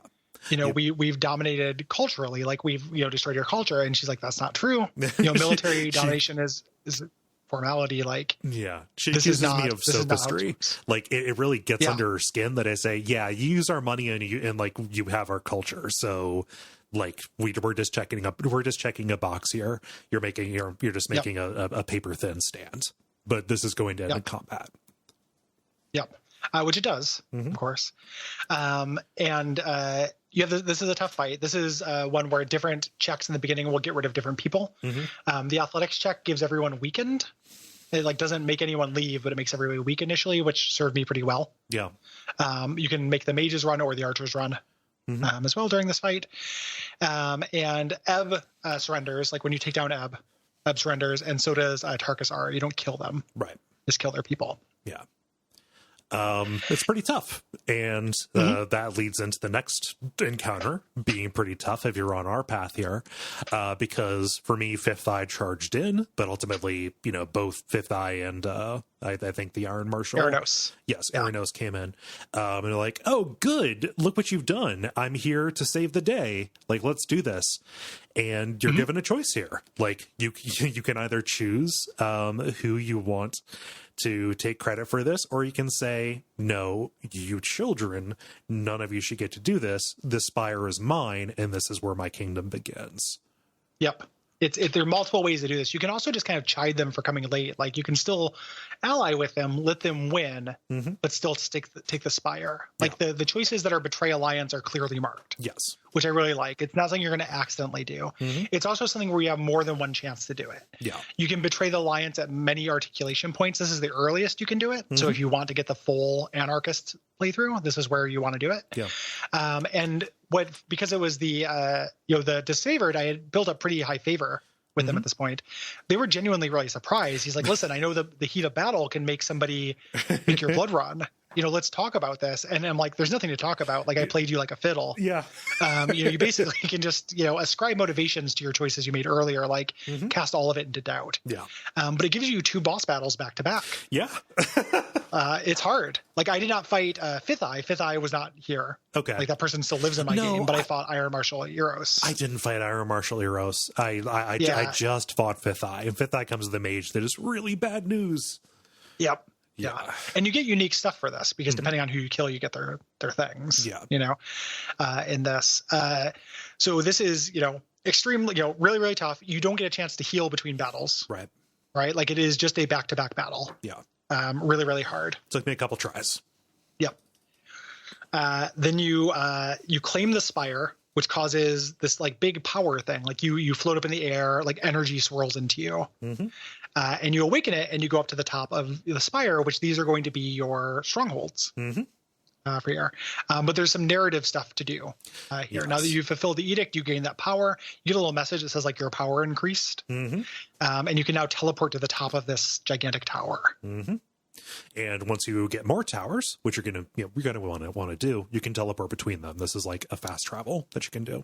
We've dominated culturally, like we've destroyed your culture. And she's like, that's not true. Military domination is formality. Like, she accuses me of sophistry. Like it really gets under her skin that I say, you use our money and you have our culture. So like we're just checking a box here. You're just making a paper thin stand, but this is going to end in combat. Yep. Which it does, of course. This is a tough fight. This is one where different checks in the beginning will get rid of different people. The athletics check gives everyone weakened. It doesn't make anyone leave, but it makes everybody weak initially, which served me pretty well. Yeah. You can make the mages run or the archers run as well during this fight. And Eb surrenders. Like when you take down Eb surrenders, and so does Tarkus Ari. You don't kill them. Right. Just kill their people. Yeah. It's pretty tough. And that leads into the next encounter being pretty tough if you're on our path here. Because for me, Fifth Eye charged in, but ultimately, both Fifth Eye and I think the Iron Marshal. Aranos. Yes, Aranos came in. And they're like, oh, good. Look what you've done. I'm here to save the day. Like, let's do this. And you're given a choice here. Like, you can either choose who you want to take credit for this, or you can say, no, you children, none of you should get to do this. This spire is mine, and this is where my kingdom begins. Yep. There are multiple ways to do this. You can also just kind of chide them for coming late. Like, you can still ally with them, let them win, but still take the spire. Like, the choices that are betray alliance are clearly marked. Yes. Which I really like. It's not something you're going to accidentally do. It's also something where you have more than one chance to do it. Yeah. You can betray the alliance at many articulation points. This is the earliest you can do it. So if you want to get the full anarchist playthrough, this is where you want to do it. Yeah. And because it was the disfavored, I had built up pretty high favor with them at this point. They were genuinely really surprised. He's like, listen, I know the heat of battle can make somebody make your blood run. Let's talk about this. And I'm like, there's nothing to talk about. Like, I played you like a fiddle. Yeah. You basically can just, ascribe motivations to your choices you made earlier, like cast all of it into doubt. Yeah. But it gives you 2 boss battles back to back. Yeah. It's hard. Like, I did not fight Fifth Eye. Fifth Eye was not here. Okay. Like, that person still lives in my game, but I fought Iron Marshal Eros. I didn't fight Iron Marshal Eros. I just fought Fifth Eye. And Fifth Eye comes with the mage that is really bad news. Yep. Yeah. And you get unique stuff for this because depending on who you kill, you get their things. Yeah. In this. So this is, extremely, really, really tough. You don't get a chance to heal between battles. Right. Right. Like, it is just a back-to-back battle. Yeah. Really, really hard. Took me a couple tries. Yep. Then you claim the spire, which causes this like big power thing. Like you float up in the air, like energy swirls into you. And you awaken it and you go up to the top of the spire, which these are going to be your strongholds for here. But there's some narrative stuff to do here. Yes. Now that you've fulfilled the edict, you gain that power. You get a little message that says like your power increased. And you can now teleport to the top of this gigantic tower. And once you get more towers, which you're going to want to do, you can teleport between them. This is like a fast travel that you can do.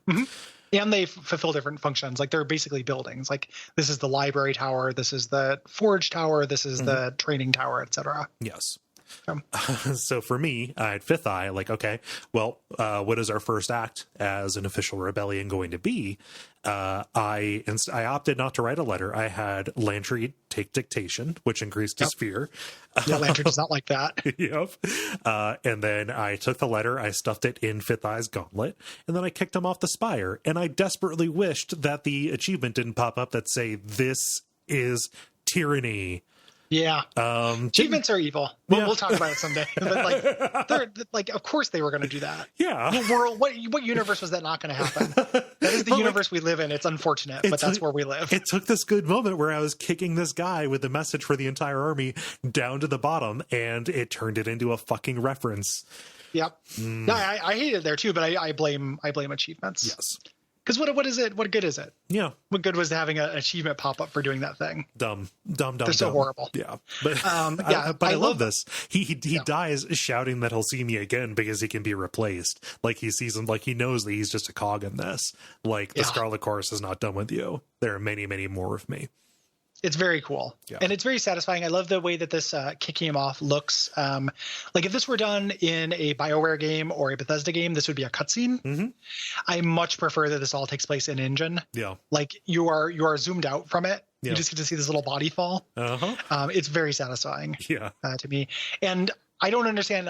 And they fulfill different functions. Like, they're basically buildings. Like, this is the library tower. This is the forge tower. This is the training tower, etc. Yes. So for me, I had Fifth Eye, like, okay, well, what is our first act as an official rebellion going to be? I opted not to write a letter. I had Lantry take dictation, which increased his fear. Yeah, Lantry does not like that. Yep. And then I took the letter, I stuffed it in Fifth Eye's gauntlet, and then I kicked him off the spire. And I desperately wished that the achievement didn't pop up that say, this is tyranny. Yeah. Achievements are evil. We'll talk about it someday. But of course they were going to do that. Yeah. What universe was that not going to happen? That is the universe we live in. It's unfortunate, but that's where we live. It took this good moment where I was kicking this guy with the message for the entire army down to the bottom, and it turned it into a fucking reference. Yep. No, I hate it there too, but I blame achievements. Yes. Because what is it? What good is it? Yeah. What good was having an achievement pop up for doing that thing? Dumb. They're so horrible. Yeah. But I love this. He dies shouting that he'll see me again because he can be replaced. Like, he sees him, like, he knows that he's just a cog in this. Like, the Scarlet Chorus is not done with you. There are many, many more of me. It's very cool. Yeah. And it's very satisfying. I love the way that this kicking him off looks. Like, if this were done in a BioWare game or a Bethesda game, this would be a cutscene. I much prefer that this all takes place in engine. Yeah. Like, you are zoomed out from it. Yeah. You just get to see this little body fall. It's very satisfying to me. And I don't understand.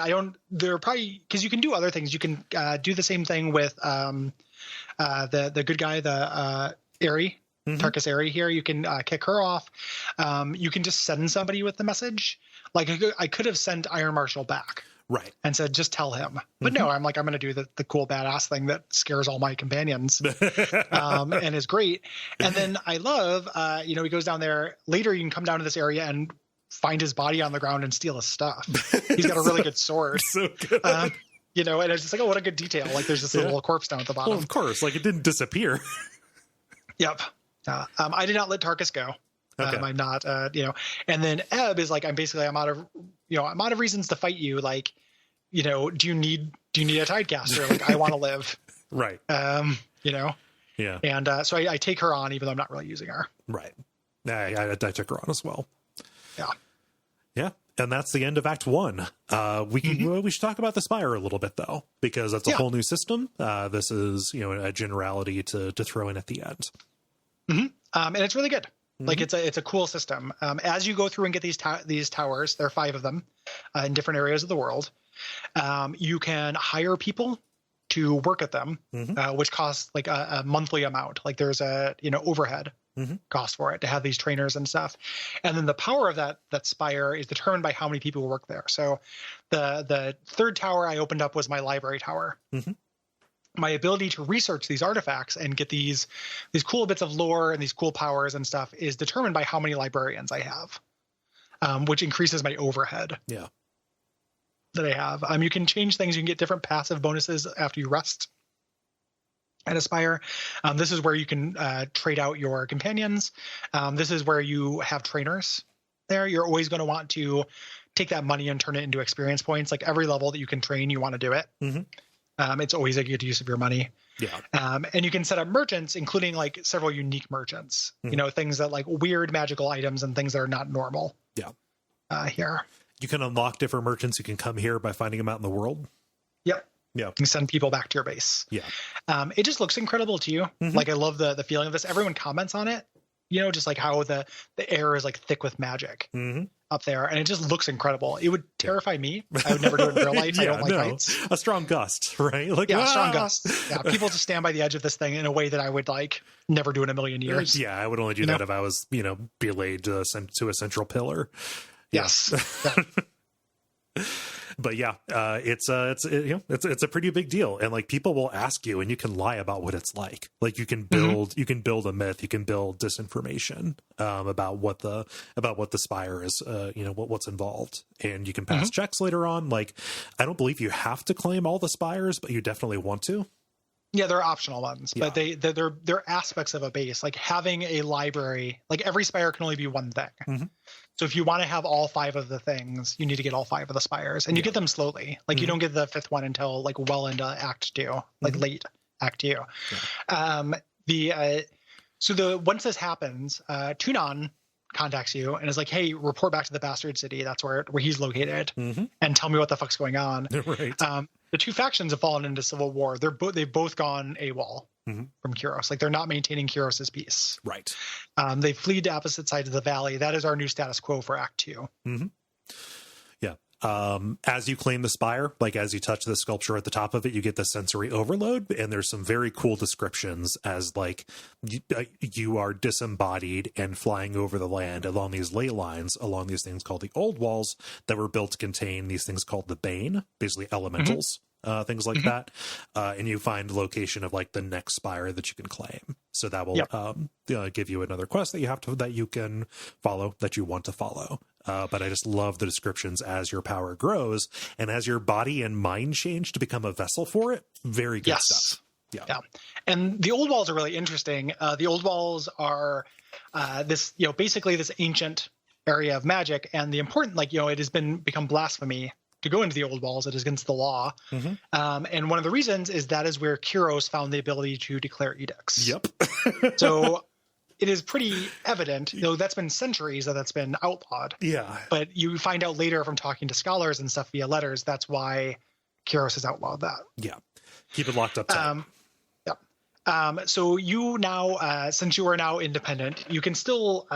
They're probably, because you can do other things. You can do the same thing with the good guy, the Aerie. Tarkus Aerie here. You can kick her off. You can just send somebody with the message. Like, I could have sent Iron Marshal back. Right. And said, just tell him. But no, I'm going to do the cool badass thing that scares all my companions and is great. And then I love, he goes down there. Later, you can come down to this area and find his body on the ground and steal his stuff. He's got a really good sword. So good. And it's just like, oh, what a good detail. Like, there's this little corpse down at the bottom. Well, of course. Like, it didn't disappear. Yep. I did not let Tarkus go. Okay. I'm not, and then ebb is like, I'm out of reasons to fight you. Like, do you need a tidecaster? Like, I want to live. Right. Yeah. And so I take her on, even though I'm not really using her. Right. I took her on as well. Yeah. Yeah. And that's the end of Act 1. We should talk about the Spire a little bit, though, because that's a whole new system. This is, a generality to throw in at the end. And it's really good. Like, it's a cool system. As you go through and get these towers, there are 5 of them in different areas of the world. You can hire people to work at them, which costs like a monthly amount. Like, there's a overhead cost for it to have these trainers and stuff. And then the power of that spire is determined by how many people work there. So the third tower I opened up was my library tower. My ability to research these artifacts and get these cool bits of lore and these cool powers and stuff is determined by how many librarians I have, which increases my overhead. Yeah. That I have. You can change things. You can get different passive bonuses after you rest at Aspire. This is where you can trade out your companions. This is where you have trainers there. You're always going to want to take that money and turn it into experience points. Like, every level that you can train, you want to do it. It's always a good use of your money. Yeah. And you can set up merchants, including like several unique merchants, things that like weird magical items and things that are not normal. Yeah. Here. You can unlock different merchants who can come here by finding them out in the world. Yep. Yeah. You can send people back to your base. Yeah. It just looks incredible to you. Like, I love the feeling of this. Everyone comments on it, just like how the air is like thick with magic up there. And it just looks incredible. It would terrify me. I would never do it in real life. I don't like heights. A strong gust, right? Like, strong gust. Yeah. People just stand by the edge of this thing in a way that I would like never do in a million years. Yeah. I would only do that if I was, belayed to a central pillar. Yes. Yeah. But yeah, it's a pretty big deal, and like, people will ask you, and you can lie about what it's like. Like, you can build a myth, you can build disinformation about what the Spire is, what's involved, and you can pass checks later on. Like, I don't believe you have to claim all the Spires, but you definitely want to. Yeah, they're optional ones, but they're aspects of a base. Like, having a library, like, every spire can only be one thing. So if you want to have all 5 of the things, you need to get all 5 of the spires, and you get them slowly. Like, you don't get the 5th one until like well into Act 2, like late Act 2. Yeah. Once this happens, Tunon contacts you and is like, "Hey, report back to the Bastard City. That's where he's located, and tell me what the fuck's going on." Right. The 2 factions have fallen into civil war. They've both gone AWOL from Kyros. Like, they're not maintaining Kyros' peace. Right. They flee to opposite sides of the valley. That is our new status quo for Act 2. Yeah. As you claim the spire, like, as you touch the sculpture at the top of it, you get the sensory overload, and there's some very cool descriptions as like you are disembodied and flying over the land along these ley lines, along these things called the old walls that were built to contain these things called the Bane, basically elementals. Things like that, and you find the location of like the next spire that you can claim. So that will give you another quest that you can follow, that you want to follow. But I just love the descriptions as your power grows and as your body and mind change to become a vessel for it. Very good stuff. Yeah. And the old walls are really interesting. The old walls are this, basically this ancient area of magic, and the important, it has become blasphemy to go into the old walls. It is against the law. And one of the reasons is that is where Kyros found the ability to declare edicts. Yep. So it is pretty evident, that's been centuries that's been outlawed. Yeah. But you find out later from talking to scholars and stuff via letters, that's why Kyros has outlawed that. Yeah. Keep it locked up tight. So you now, since you are now independent, you can still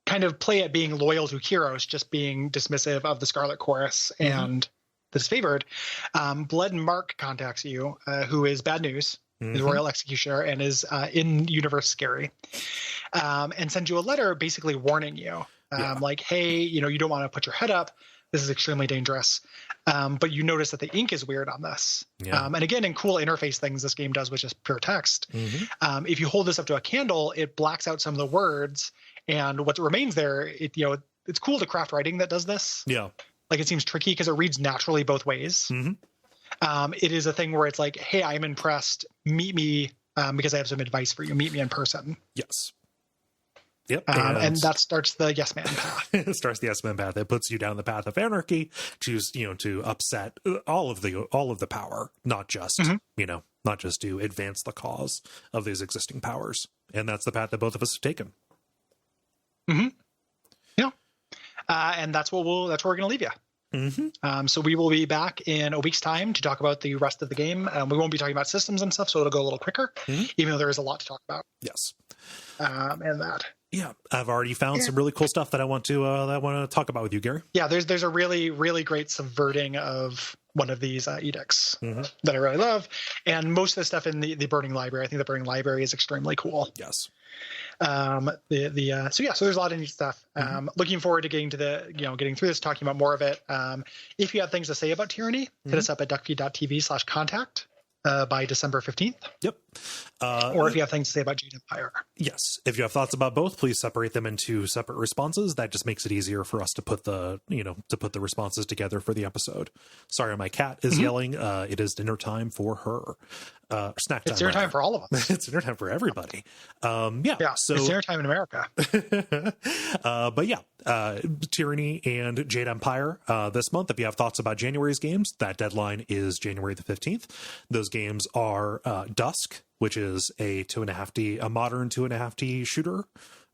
kind of play at being loyal to Kyros, just being dismissive of the Scarlet Chorus and the disfavored. Blood and Mark contacts you, who is bad news, is Royal Executioner, and is in Universe Scary, and sends you a letter basically warning you, like, hey, you don't want to put your head up. This is extremely dangerous. But you notice that the ink is weird on this. Yeah. And again, in cool interface things this game does, which is pure text. If you hold this up to a candle, it blacks out some of the words. And what remains there, it's cool to craft writing that does this. Yeah. Like, it seems tricky because it reads naturally both ways. It is a thing where it's like, hey, I'm impressed. Meet me because I have some advice for you. Meet me in person. Yes. Yep. And that starts the yes man path. It starts the yes man path. It puts you down the path of anarchy to upset all of the power, not just not just to advance the cause of these existing powers. And that's the path that both of us have taken. Yeah. And that's where we're going to leave you. So we will be back in a week's time to talk about the rest of the game. We won't be talking about systems and stuff, so it'll go a little quicker, even though there is a lot to talk about. Yes. And that. Yeah, I've already found some really cool stuff that I want to talk about with you, Gary. Yeah, there's a really, really great subverting of one of these edicts that I really love, and most of the stuff in the Burning Library. I think the Burning Library is extremely cool. Yes. So there's a lot of neat stuff. Looking forward to getting to getting through this, talking about more of it. If you have things to say about Tyranny, hit us up at Duckfeed.tv/contact. By December 15th. Yep. Or if you have things to say about Jade Empire. Yes. If you have thoughts about both, please separate them into separate responses. That just makes it easier for us to put the responses together for the episode. Sorry, my cat is yelling. It is dinner time for her. Snack time. It's dinner time for all of us. It's dinner time for everybody. So it's dinner time in America. Tyranny and Jade Empire this month. If you have thoughts about January's games, that deadline is January the 15th. Those games are Dusk, which is a modern 2.5D shooter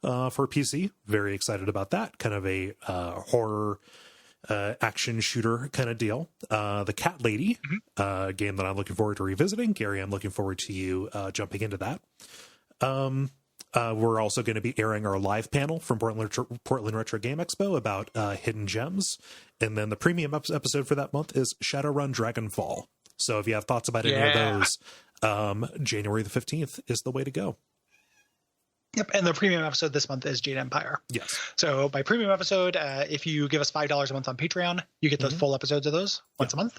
for PC. Very excited about that. Kind of a horror action shooter kind of deal. The Cat Lady, game that I'm looking forward to revisiting. Gary, I'm looking forward to you jumping into that. We're also going to be airing our live panel from Portland Retro Game Expo about hidden gems. And then the premium episode for that month is Shadowrun Dragonfall. So if you have thoughts about any of those, January the 15th is the way to go. Yep, and the premium episode this month is Jade Empire. Yes. So by premium episode, if you give us $5 a month on Patreon, you get those full episodes of those once a month.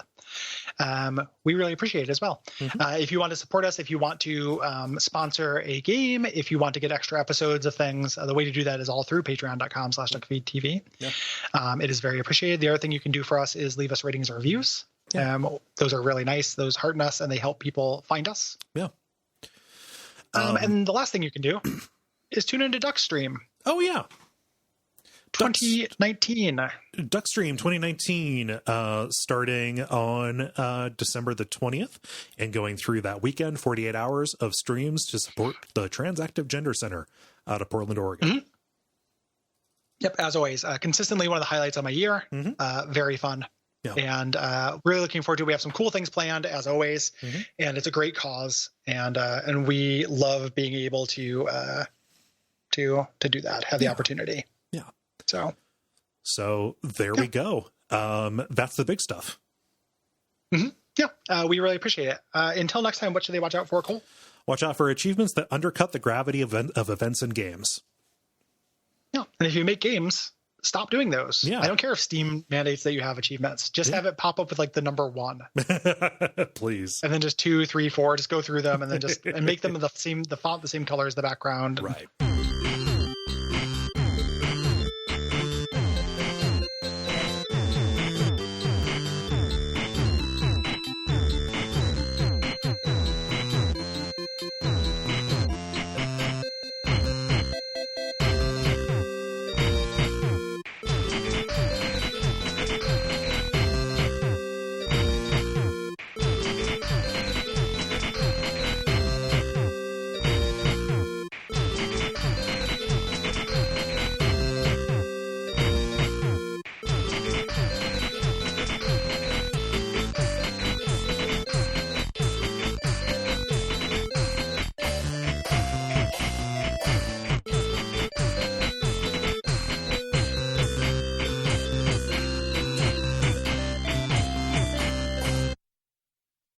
We really appreciate it as well. If you want to support us, if you want to sponsor a game, if you want to get extra episodes of things, the way to do that is all through patreon.com/Duckfeed.tv. It is very appreciated. The other thing you can do for us is leave us ratings or reviews. Those are really nice. Those hearten us and they help people find us. Yeah. And the last thing you can do is tune into Duckstream. Oh, yeah. 2019. Duckstream 2019, starting on December the 20th and going through that weekend, 48 hours of streams to support the Transactive Gender Center out of Portland, Oregon. Yep, as always, consistently one of the highlights of my year. Very fun. Yeah. And really looking forward to it. We have some cool things planned, as always, and it's a great cause. And we love being able to do that, have the opportunity. Yeah. So there we go. That's the big stuff. Yeah. We really appreciate it. Until next time, what should they watch out for, Cole? Watch out for achievements that undercut the gravity of events and games. Yeah. And if you make games, stop doing those. Yeah. I don't care if Steam mandates that you have achievements. Just have it pop up with like the number 1. Please. And then just 2, 3, 4, just go through them and then and make them the font the same color as the background. Right.